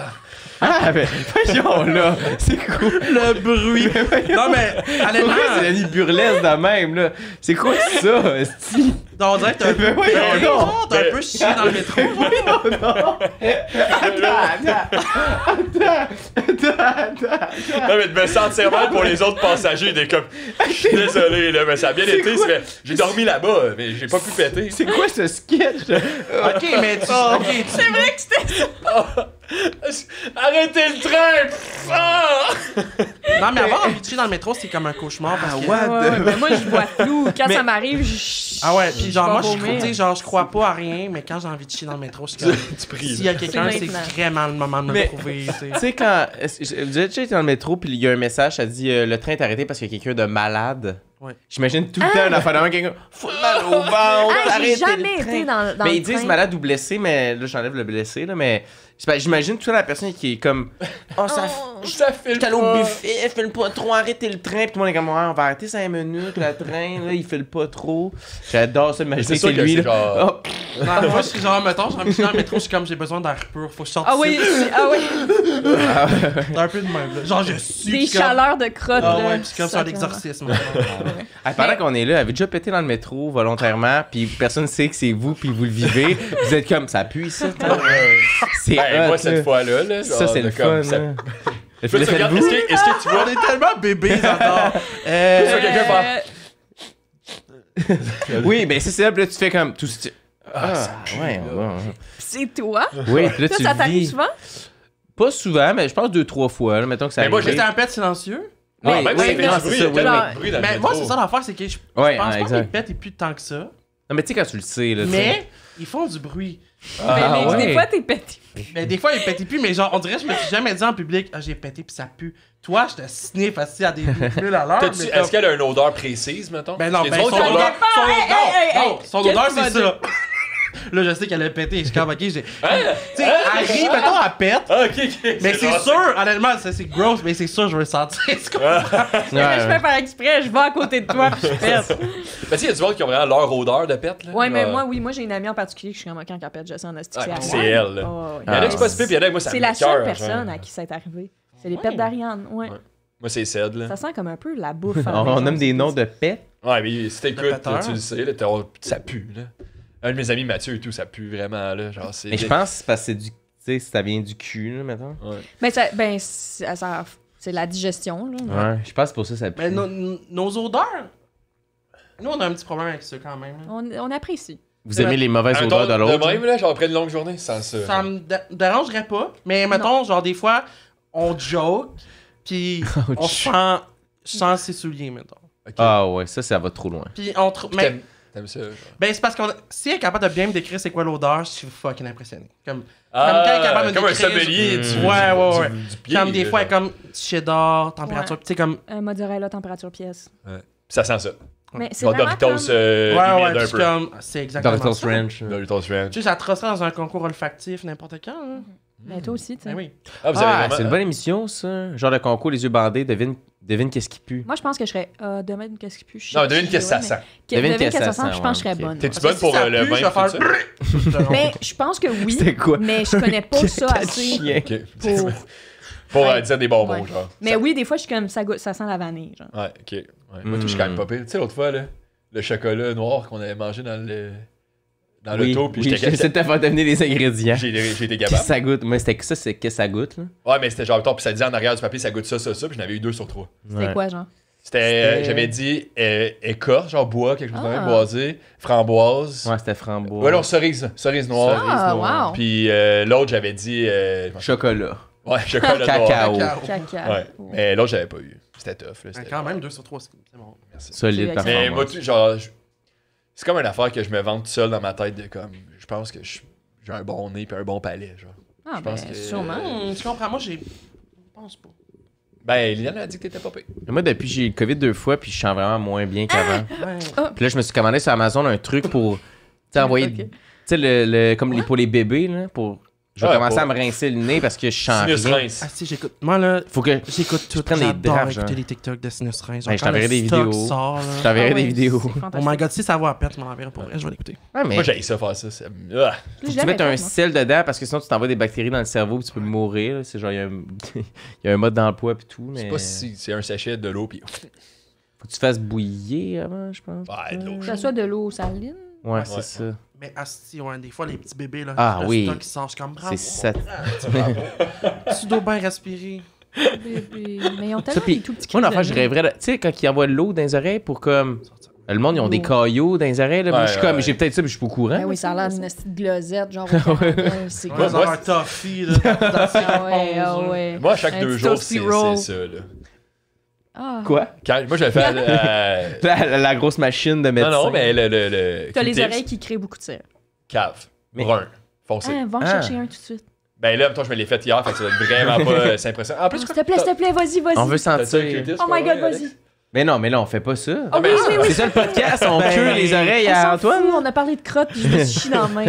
Ah, ben, voyons, là. C'est cool. Le bruit. Non, mais Pourquoi c'est honnêtement, la vie burlesque de même, là? C'est quoi ça, esti? on dirait que t'as un peu. voyons donc. T'as un peu chié dans le métro. Non, mais de me sentir mal pour les autres passagers, des comme, je suis désolé, là, mais ça a bien été, c'est fait, j'ai dormi là-bas, mais j'ai pas pu péter. C'est quoi ce sketch? Ok, mais tu. Oh. Ok, C'est vrai que c'était. Arrêtez le train! Pff, ah! Non, mais avoir envie de chier dans le métro, c'est comme un cauchemar. Parce que... Ouais, mais moi, je vois flou. Quand ça m'arrive, je. Ah ouais, puis genre, je moi, vais je vomir. tu sais, genre, je crois pas à rien, mais quand j'ai envie de chier dans le métro, je suis comme. Tu pries, S'il y là. a quelqu'un, C'est c'est maintenant. vraiment le moment de me Mais- trouver, tu sais. Tu sais, quand. Vous avez déjà été dans le métro, puis il y a un message, ça dit le train est arrêté parce qu'il y a quelqu'un de malade. Ouais. J'imagine tout le temps une affaire de même, quelqu'un. Faut mal au ventre, Ah, j'ai arrêtez jamais le train. été dans Mais le ils disent train. malade ou blessé, mais là, j'enlève le blessé, là, mais. J'imagine tout le temps la personne qui est comme. Oh, ça. Ça fait J'étais allé au buffet, file pas trop, arrêtez le train. Puis tout le monde est comme, ouais, on va arrêter 5 minutes, le train, là, il file pas trop. J'adore ça, imaginer C'est que sûr c'est que lui, c'est là. genre- Oh, Non, moi, je suis genre, mettons, j'ai envie de chier dans le métro, je suis comme, j'ai besoin d'air pur, faut que je sorte Ah oui, d'ici. ah oui. C'est un peu de même, là. Genre, je suis. Des puis comme- chaleurs de crotte. Ah là. ouais, puis comme sur un Sacrément. exorcisme. Hey, pendant qu'on est là, avez déjà pété dans le métro volontairement, puis personne sait que c'est vous, puis vous le vivez. Vous êtes comme, ça pue ici. C'est Ben, hot, moi, cette là. fois-là, Ça, genre, c'est le de comme, fun, ça- là. Le Toi, tu regardes, faites-vous? est-ce que tu vois On est tellement bébés, j'adore. Tu vois quelqu'un faire- Oui, ben c'est ça, puis là, tu fais comme. Tout ce... Ah, ouais, ouais. C'est toi? Oui, puis là, Ça, tu ça le t'arrive vis. souvent? Pas souvent, mais je pense 2-3 fois, là, mettons que ça Mais moi, arrive. C'était un pet silencieux. Non, Oui, même oui, si ça fait non, du c'est bruit, ça, il y a oui, tellement oui. de bruit dans le Mais moi, métro. c'est ça l'affaire, c'est que je Ouais, pense pas que les exact. pets aient plus tant que ça. Non, mais tu sais, quand tu le sais, là. tu sais. Mais ils font du bruit. Ah, mais ouais. des fois, t'es pété. Mais des fois, ils pètent plus, mais genre, on dirait que je me suis jamais dit en public, ah, j'ai pété puis ça pue. Toi, je te sniffe assis à des bulles à l'heure. T'as-tu- mais Est-ce comme- qu'elle a une odeur précise, mettons? Ben non, Les ben autres, son ils ont odeur, l'air- son Hey, odeur, hey, hey, non, son qu'est-ce odeur, que tu c'est vas ça. Là, je sais qu'elle a pété, je suis comme, ok, j'ai... Tu sais, elle Hein? rit, mettons, elle pète, Ah, ok, ok. mais c'est genre- sûr, honnêtement, c'est gross, mais c'est sûr, je veux le sentir. C'est comme- Mais je fais par exprès, je vais à côté de toi, puis je pète. Ben, tu sais, il y a du monde qui ont vraiment leur odeur de pète, là. Ouais, mais Genre- moi, j'ai une amie en particulier que je suis comme quand elle pète, je sais en hostie. Ah, c'est elle, là. Oh, ouais. Il y en a qui c'est pas si pire, puis il y en a que moi, ça C'est me la seule m'écoeure, personne genre. à qui c'est arrivé. C'est les pets d'Ariane, ouais. Moi, c'est Ced, là. Ça sent comme un peu la bouffe. à la On maison, nomme des c'est noms tout. de pets. Ouais, mais si t'écoutes, péteur. là, tu le sais, là, ça pue, là. Un de mes amis, Mathieu et tout, ça pue vraiment, là. Genre, c'est. Mais je pense que c'est parce que c'est du. Tu sais, ça vient du cul, là, mettons. Ouais. Mais ça, ben, c'est la digestion, là. Ouais, je pense que c'est pour ça que ça pue. Mais nos odeurs, nous, on a un petit problème avec ça quand même. là. On apprécie. Vous aimez les mauvaises Un odeurs ton de l'autre? même, là, genre après une longue journée, sans ça. Ça me dérangerait pas, mais mettons, genre, des fois, on joke, puis on sent ses souliers, mettons. Ok. Ah ouais, ça va trop loin. Puis on trouve. Puis Mais t'aimes ça, genre. ben, c'est parce qu'on. Si elle est capable de bien me décrire c'est quoi l'odeur, je suis fucking impressionné. Comme Ah, quand elle est capable de comme un décrire- sommelier du, Ouais. du pied. Comme des là, fois, genre. comme cheddar, température, Ouais. tu sais, comme. Mozzarella, température pièce. Ouais. Puis ça sent ça. Mais c'est Genre vraiment Doritos comme... humide puis un c'est peu. comme. C'est exactement Doritos ça. Ranch. Doritos Ranch. Tu sais, ça trosserait dans un concours olfactif n'importe quand. Hein. Mais toi aussi, tu sais. Ben oui. Ah, vous avez Ah, vraiment... c'est une bonne émission, ça. Genre le concours, les yeux bandés, devine qu'est-ce qui pue. Moi, je pense que je serais. Devine qu'est-ce qui pue. Non, devine qu'est-ce que ça sent. Devine Devine qu'est-ce que ça sent, puis je pense que je serais ouais, bonne. T'es-tu Parce bonne que pour si ça le pue, je vais vin? faire- Mais je pense que oui. C'était quoi? Mais je connais pas ça Quatre assez chiens. Ok. pour. Pour Ouais. dire des bonbons, Ouais. genre. Mais oui, des fois, je suis comme ça, ça sent la vanille. Genre. Ouais, ok. Ouais. Moi, je suis quand même pas pire. Tu sais, l'autre fois, là, le chocolat noir qu'on avait mangé dans l'auto, puis oui, j'étais j'essaie de te faire devenir les ingrédients. j'ai été Qu'est-ce que capable. ça goûte? Moi, c'était que ça, c'est que ça goûte, là. Ouais, mais c'était genre, puis ça disait en arrière du papier, ça goûte ça, puis j'en avais eu 2 sur 3. C'était Ouais. quoi, genre? C'était, j'avais dit écorce, genre bois, quelque chose de même, Ah. boisé, framboise. Ouais, c'était framboise. Ouais, non, cerise noire. Ah, wow! Puis l'autre, j'avais dit. Chocolat. Ouais, chocolat Cacao. noir. Caca. Ouais. Mais l'autre, j'avais pas eu. C'était tough. Là, Ben, c'était... quand même, 2 sur 3, c'est bon. Merci. Solide C'est par Mais moi, contre. genre, c'est comme une affaire que je me vante tout seul dans ma tête de comme. Je pense que j'ai un bon nez puis un bon palais, genre. Ah, Je ben, pense que- sûrement. Tu comprends? Moi, j'ai. Je pense pas. Ben, Liliane a dit que t'étais pas pire. Moi, depuis, j'ai eu le COVID 2 fois, puis je sens vraiment moins bien qu'avant. Ouais. Puis là, je me suis commandé sur Amazon un truc pour, tu sais, envoyer, Ok. tu sais, comme pour les bébés, là, pour... Je vais Ouais, commencer pour- à me rincer le nez parce que je sens Sinus rien. rince. Ah, si, j'écoute. Moi, là, Faut que j'écoute tout. prennes des J'adore drafts, écouter genre. les TikTok de Sinus Rince. Ben, je t'enverrai des vidéos. Sort, là. Je t'enverrai Ah des ouais, vidéos. c'est Oh fantastique. my god, si ça va à pète, tu m'en enverras pour vrai. Je vais l'écouter. Ouais, mais Moi, j'ai ça faire ça. Je faut l'ai que tu jamais mettes un fait, moi. sel dedans parce que sinon tu t'envoies des bactéries dans le cerveau puis tu peux mourir. Là. C'est genre, il y a un... il y a un mode d'emploi puis tout. Mais C'est pas si. C'est un sachet de l'eau, puis. faut que tu fasses bouillir avant, je pense. Ouais, de l'eau. Que ça soit de l'eau saline. Ouais, c'est Ouais. ça. Mais asti, ouais, des fois, les petits bébés, là. Ah le oui. stock qui sort, je suis comme bravo. C'est ça. Tu dois bien respirer. Bébé. Mais ils ont Ça, tellement puis, des tout petits moi, cris l'enfant, de je nez. rêverais. Tu sais, quand ils envoient de l'eau dans les oreilles pour comme. Le monde, ils ont des caillots dans les oreilles. Là. Moi, je suis Ouais, comme. ouais. J'ai peut-être ça, mais je suis pas au courant. Ben oui, ça a l'air d'une petite glosette, genre au caramel, c'est Ouais, quoi? ça moi, va un toffee, là. dans ses Ah ouais, réponses, ah là. ouais. Moi, à chaque Un 2 petit jours, toasty c'est roll. ça, là. Ah. Quoi? Moi, je le fais à. La grosse machine de médecin. Non, mais le T'as les Q-tips, oreilles qui créent beaucoup de cire. Cave. Mais- Brun. Foncé. Ah, va en Ah. chercher un tout de suite. Ben là, mettons, je me l'ai fait hier, fait que ça va être vraiment pas impressionnant. En plus, S'il te plaît, vas-y, vas-y. On veut t'as-tu un sentir. Q-tips, Oh my pas god, vrai, vas-y. Alex? Mais non, mais là, on fait pas ça. Oh oui, oui, oui. C'est ça le podcast, on Ben, cure les oreilles On à s'en Antoine. fout, on a parlé de crotte puis je me suis chié dans la main.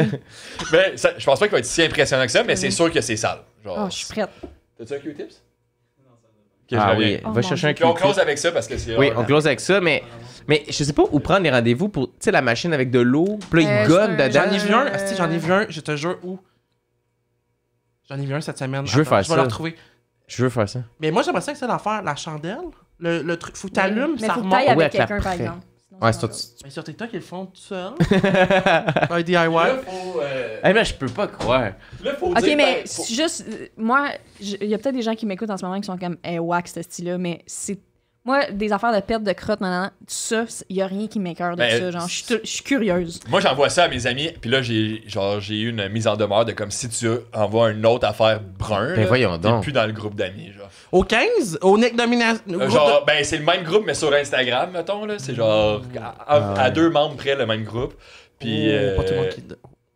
Ben, je pense pas qu'il va être si impressionnant que ça, mais c'est sûr que c'est sale. Genre, Oh, je suis prête. T'as-tu un Q-tips? Ah oui, Oh va mon chercher un Puis on Q-tip. close avec ça parce que c'est. Oui, on close avec ça, mais je sais pas où prendre les rendez-vous pour, tu sais, la machine avec de l'eau. Puis là, ils gomment c'est un- dedans. J'en ai vu un, asti, j'en ai vu un, je te jure où. J'en ai vu un cette semaine. Je veux faire Je vais ça. le retrouver. Je veux faire ça. Mais moi, j'aimerais ça que c'est l'affaire, la chandelle. Le truc, faut que t'allumes, Mais ça faut que remonte. t'ailles Ouais, avec avec la quelqu'un, par près. exemple. Sinon, Ouais, ça c'est va toi. Mais sur TikTok, ils le font tout seul. Un DIY. Là, faut. Eh ben, je peux pas croire. Là, faut Ok, dire, mais ben, faut- c'est juste, moi, il y a peut-être des gens qui m'écoutent en ce moment qui sont comme, wax, ce style-là, mais c'est. Moi, des affaires de perte de crotte, tout ça, il y a rien qui m'écœure de Ben, ça. Genre, je suis curieuse. Moi, j'envoie ça à mes amis, puis là, j'ai eu une mise en demeure de comme si tu envoies une autre affaire brun. Ben là, voyons t'es donc. plus dans le groupe d'amis, genre. Au 15, au Nick Domination. Genre, ben, c'est le même groupe, mais sur Instagram, mettons, là. C'est genre à 2 membres près le même groupe. Puis. Pas tout le monde qui.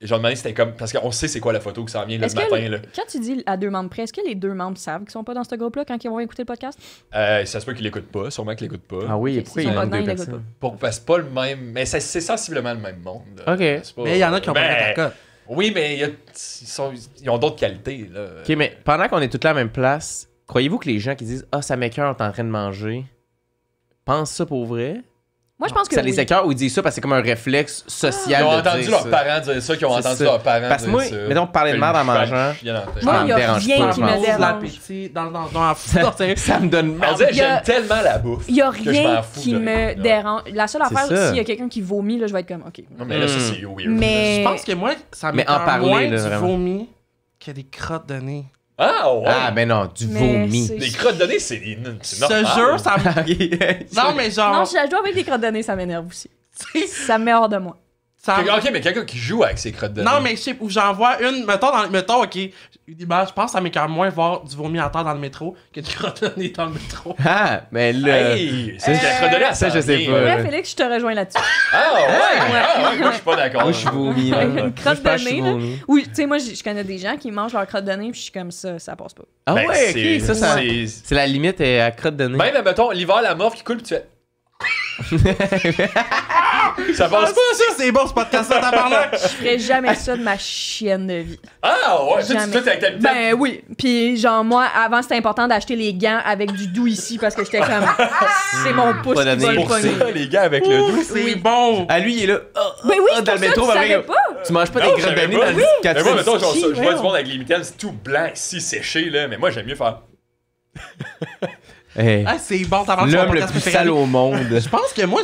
Genre, demandé c'était comme. Parce qu'on sait c'est quoi la photo que ça en vient le Est-ce que matin, là. quand tu dis à 2 membres près, est-ce que les 2 membres savent qu'ils sont pas dans ce groupe-là quand ils vont écouter le podcast? Ça se peut qu'ils l'écoutent pas, sûrement qu'ils l'écoutent pas. Ah oui, Ok, pourquoi s'ils il sont pas manque dedans, deux ils l'écoutent personnes? Parce que c'est pas le même. Mais c'est sensiblement le même monde. là. Ok. C'est pas- Mais il y en a qui ont pas Ben, fait la cote. Oui, mais ils ont d'autres qualités, là. Ok, mais pendant qu'on est tous là à la même place, croyez-vous que les gens qui disent ah, ça m'écoeure, t'es en train de manger, pensent ça pour vrai? Moi, je pense que Ça oui. les écoeure ou ils disent ça parce que c'est comme un réflexe social Ils ont de entendu dire leurs ça. parents dire ça, qu'ils ont C'est entendu ça. leurs parents Parce que dire moi, ça. mettons, parler de merde en mangeant. Moi, Ça il me y a dérange rien pas, qui je m'en me fous. dérange. L'appétit dans la foule. Ça me donne On mal. dirait Il y a- j'aime tellement la bouffe. Il y a que je rien m'en fous qui de me rien, là. dérange. La seule C'est affaire, ça. s'il y a quelqu'un qui vomit, là, je vais être comme, OK. Non, mais là, ça, c'est weird. Mais- Je pense que moi, ça Mais en m'écoeure parler, moins là, du vraiment. vomi que des crottes de nez. Ah, ouais. Ah, ben non, du Mais vomi. c'est- Les crottes de nez, c'est Je normal. te jure, ça me. Non, mais genre. Non, je dois avec des crottes de nez, ça m'énerve aussi. Ça me met hors de moi. ça me- Ok, mais quelqu'un qui joue avec ses crottes de nez. Non, mais je sais, où j'en vois une, mettons, ok, une image, je pense que ça m'écoeure moins voir du vomi à terre dans le métro que du crotte de nez dans le métro. Ah, mais là. Hey, c'est la crotte de nez, ça, je sais vient, pas. là. Ouais, Félix, je te rejoins là-dessus. Ah, ouais. Moi, je suis pas d'accord. Moi, je suis vomi. là. Une Moi, crotte je pense que de je suis nez, là. vomi. Oui, tu sais, moi, je connais des gens qui mangent leur crotte de nez, puis je suis comme ça passe pas. Ah Ben, ouais, ok, ça. c'est- C'est la limite à crotte de nez. Même, mettons, l'hiver, la morve qui coule, puis tu fais. Ça passe pas, ça? C'est bon ce podcast-là, tabarnak! Je ferais jamais ça de ma chienne de vie. Ah, ouais, Jamais. toi, t'es avec ta petite. Ben oui. Puis genre, moi, avant, c'était important d'acheter les gants avec du doux ici parce que j'étais comme... c'est mon pouce Pas qui va donné le pour pogner. Ça, les gars, avec le doux. C'est bon! Ah, lui, il est là. Ben oui, c'est dans pour le métro, ça, tu ben, savais pas. Tu manges pas Non, des graines j'avais d'année pas. dans le Mais moi, mettons, genre, Si, je vois du voyons. monde avec les mitaines, c'est tout blanc, si séché, là. Mais moi, j'aime mieux faire. Hey. Ah, c'est bon, tabarnak! L'homme le plus sale au monde. Je pense que moi,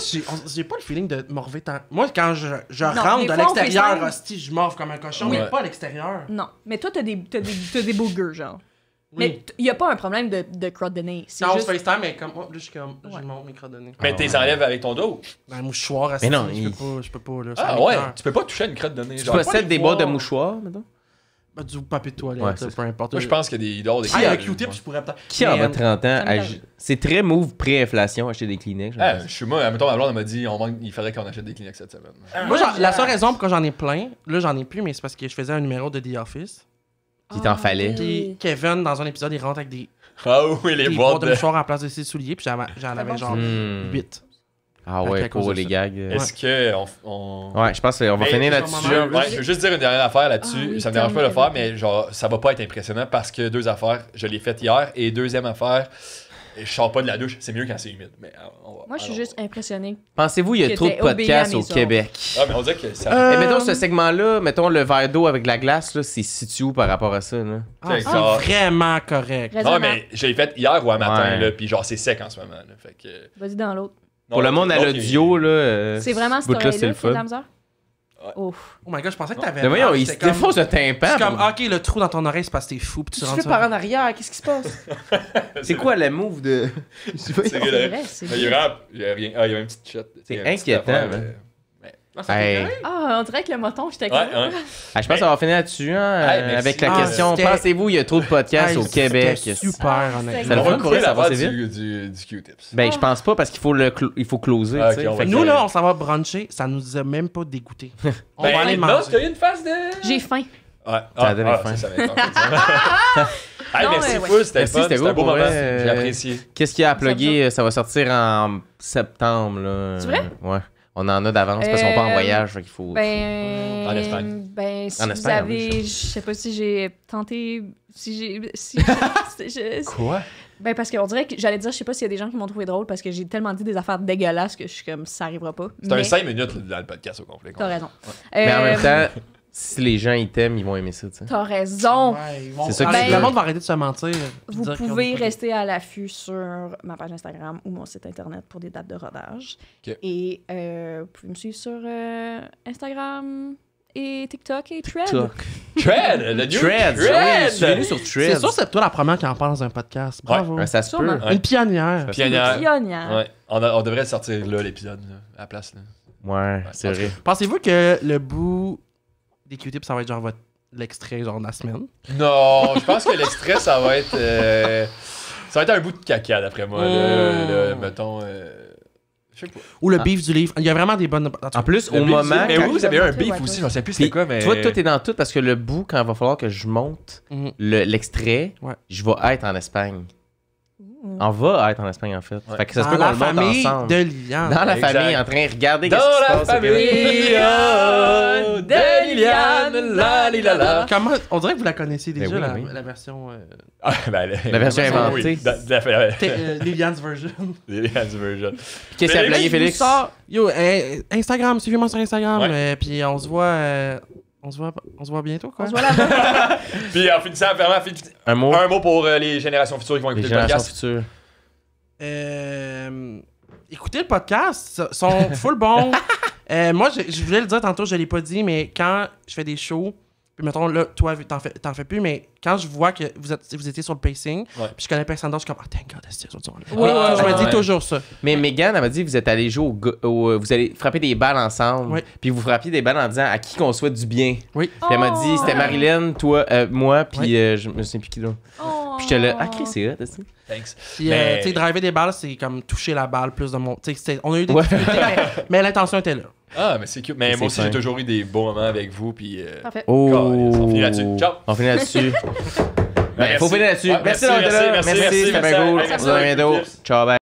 j'ai pas le feeling de morver tant. Moi, quand je Non, rentre des de fois, on l'extérieur, FaceTime. hostie, je morve comme un cochon, Oui. mais pas à l'extérieur. Non, mais toi, t'as des boogers, genre. Oui. Mais il y a pas un problème de crotte de nez. C'est Non, on juste... se FaceTime, mais comme. Oh, là, je suis comme. Ouais. Je monte mes crottes de nez. Mais t'es enlèves avec ton dos. Dans le mouchoir, hostie, Mais non, je peux pas, là. ça Ah, ouais. m'écoeure. Tu peux pas toucher à une crotte de nez. Tu Genre. possèdes les des voir. boîtes de mouchoirs, maintenant? Ben, du papier de toilette, Ouais, là, c'est peu importe. Moi, je pense qu'il y a des dehors des Ah, il y a un Kleenex, Q-tip, moi. je pourrais peut-être. Qui en Mais, bas de 30 ans? ça me donne- C'est très move pré-inflation, acheter des Kleenex. j'ai Ah, l'impression. je suis moi, mettons, ma blonde elle m'a dit il faudrait qu'on achète des Kleenex cette semaine. Moi, la seule raison pour que j'en ai plein, là, j'en ai plus, mais c'est parce que je faisais un numéro de The Office. Qui t'en fallait. Puis Kevin, dans un épisode, il rentre avec des Ah oui, les boîtes boîtes de de. mouchoirs en place de ses souliers, puis j'en avais bon, genre Hmm. 8. Ah Fait ouais, qu'à cause pour de les ça. gags. Est-ce que on... Ouais, je pense qu'on va Mais finir c'est là-dessus. vraiment mal. Ouais, je veux juste dire une dernière affaire là-dessus. Ah oui, Ça me dérange pas de le Tom, faire, mais genre, ça va pas être impressionnant parce que deux affaires, je l'ai fait hier. Et deuxième affaire, je sors pas de la douche. C'est mieux quand c'est humide. Mais on va. Moi, je suis alors, juste impressionnée. Pensez-vous il y a Que trop de t'aies obéi à podcasts mes au ordres. Québec? Ah, mais on dirait que ça. Et mettons ce segment-là, mettons le verre d'eau avec la glace, là, c'est situé où par rapport à ça? Là? Ah, T'sais, c'est genre- vraiment correct. Non, Raisonnable. mais je l'ai fait hier ou un matin, Ouais. là, puis genre, c'est sec en ce moment. Là, fait que... Vas-y dans l'autre. Pour le monde à l'audio, là. C'est vraiment ce cette bout-là, oreille-là c'est le qui a de la fun. misère? Ouais. Ouf. Oh my god, je pensais que t'avais. Mais voyons, mal, il se c'était comme- défonce le tympan. C'est comme, ok, le trou dans ton oreille, c'est parce que t'es fou, puis tu rentres ça. en arrière, qu'est-ce qui se passe? C'est quoi le move de. C'est C'est vrai, c'est Il y a vrai. vraiment. Il y a rien. Ah, il y a une petite shot. C'est Il y a une petite inquiétant, affaire, man. Ah, ça Hey. fait correct. Ah, on dirait que le moton, j'étais Ouais, comme... ouais. Ah, je pense qu'on va finir là-dessus, hein, Hey, merci. avec la Ah, question. c'était- Pensez-vous il y a trop de podcasts Hey, au Québec? c'était super, Ah, honnêtement. Ça le On fun va pour courir eux, ça la va part assez du Q-tips. Ben, je pense pas parce qu'il faut il faut closer. Ah, tu sais. ok, on va Fait que- Nous, là, on s'en va bruncher, ça nous a même pas dégoûté. On va aller non, manger. t'as eu une face de. J'ai faim. Ouais, Ça donne faim. ça m'étonne. Hey, Non, merci mais ouais. full, c'était Merci, fun, c'était c'était un beau beau pour moment. vrai, J'ai apprécié. Qu'est-ce qu'il y a à plugger? Ça va sortir en septembre. Là. C'est vrai? Ouais. On en a d'avance parce qu'on part en voyage. Fait qu'il faut... Ben... En Espagne. Ben, si En vous Espagne, en avez... plus. Je sais pas si j'ai tenté... Si j'ai... Quoi? Ben, parce qu'on dirait que... J'allais dire, je sais pas s'il y a des gens qui m'ont trouvé drôle parce que j'ai tellement dit des affaires dégueulasses que je suis comme, ça arrivera pas. C'est un Mais 5 minutes là, dans le podcast au complet. T'as raison. Mais en même Euh, temps, si les gens ils t'aiment, ils vont aimer ça. Tu sais. T'as raison. Ouais, ils vont- C'est ça Ah, que tu le veux. monde va arrêter de se mentir. Vous dire qu'ils pouvez ont pas- rester à l'affût sur ma page Instagram ou mon site internet pour des dates de rodage. Ok. Et vous pouvez me suivre sur Instagram et TikTok et Thread. Talk. Thread, le new Threads. Oui, suivez-nous sur C'est Threads. sûr, c'est toi la première qui en parle dans un podcast. Bravo. Ouais, ça se peut. Sûrement. Ouais. Une pionnière. Pionnière. Pionnière. Ouais, on devrait sortir là l'épisode, là, à la place. Là. Ouais, c'est vrai. Pensez-vous que le bout des Q-tips, ça va être genre l'extrait genre de la semaine? Non, je pense que l'extrait, ça va être. Ça va être un bout de caca, d'après moi. Là, mettons. Je sais pas. Ou le Ah. beef du livre. Il y a vraiment des bonnes. En plus, Le au beef, moment. Mais quand- oui, vous avez un beef Ouais, aussi, ouais. je sais plus Puis, c'était quoi, mais. toi, t'es dans tout parce que le bout, quand il va falloir que je monte Mhm. l'extrait, Ouais. je vais être en Espagne. On va être en Espagne, en fait. Ouais. Fait que ça se Dans peut qu'on la le monte famille ensemble. de Liliane. Dans la Exact. famille, en train de regarder Dans qu'est-ce qui se la passe. au famille Québec. de Liliane, la li, la la. Comment... On dirait que vous la connaissez déjà, oui, la, oui. la version... Ah, ben, La version inventée. Oui, la Liliane's version. Liliane's version. Puis qu'est-ce qu'il a blagué, Félix? Yo, Instagram, suivez-moi sur Instagram. Ouais. Puis on se voit... on se voit bientôt, quoi. On se voit là-bas. Puis en finissant, vraiment, Un mot. un mot pour les générations futures qui vont Les écouter le générations podcast. futures. Écoutez le podcast, ils sont full bons. Moi, je voulais le dire tantôt, je l'ai pas dit, mais quand je fais des shows, puis mettons, là, toi, t'en fais plus, mais quand je vois que vous étiez sur le pacing, Ouais. puis je connais personne d'autre, je suis comme, thank God, c'est ça. Oui, Je me dis ouais. toujours ça. Mais Megan, elle m'a dit que vous êtes allés jouer vous allez frapper des balles ensemble. Oui. Puis vous frappiez des balles en disant à qui qu'on souhaite du bien. Oui. Puis elle m'a dit, c'était Marilyn, toi, moi, puis Oui. je me souviens plus qui d'autre. Oh. Puis j'étais là, ah, Chris, c'est hot, aussi. Thanks. Puis, Mais- tu sais, driver des balles, c'est comme toucher la balle plus de mon. Tu sais, on a eu des Ouais. difficultés, mais l'intention était là. Ah, mais c'est cute. Mais C'est moi aussi, fin. j'ai toujours eu des beaux moments avec vous. Puis. Parfait. Oh. On finit là-dessus. Ciao. On finit là-dessus. Ben, Merci. faut finir là-dessus. Ouais, merci merci, d'avoir été là. merci, Merci, merci, c'était merci. bien cool. Merci. On se revoit bientôt. Ciao, bye.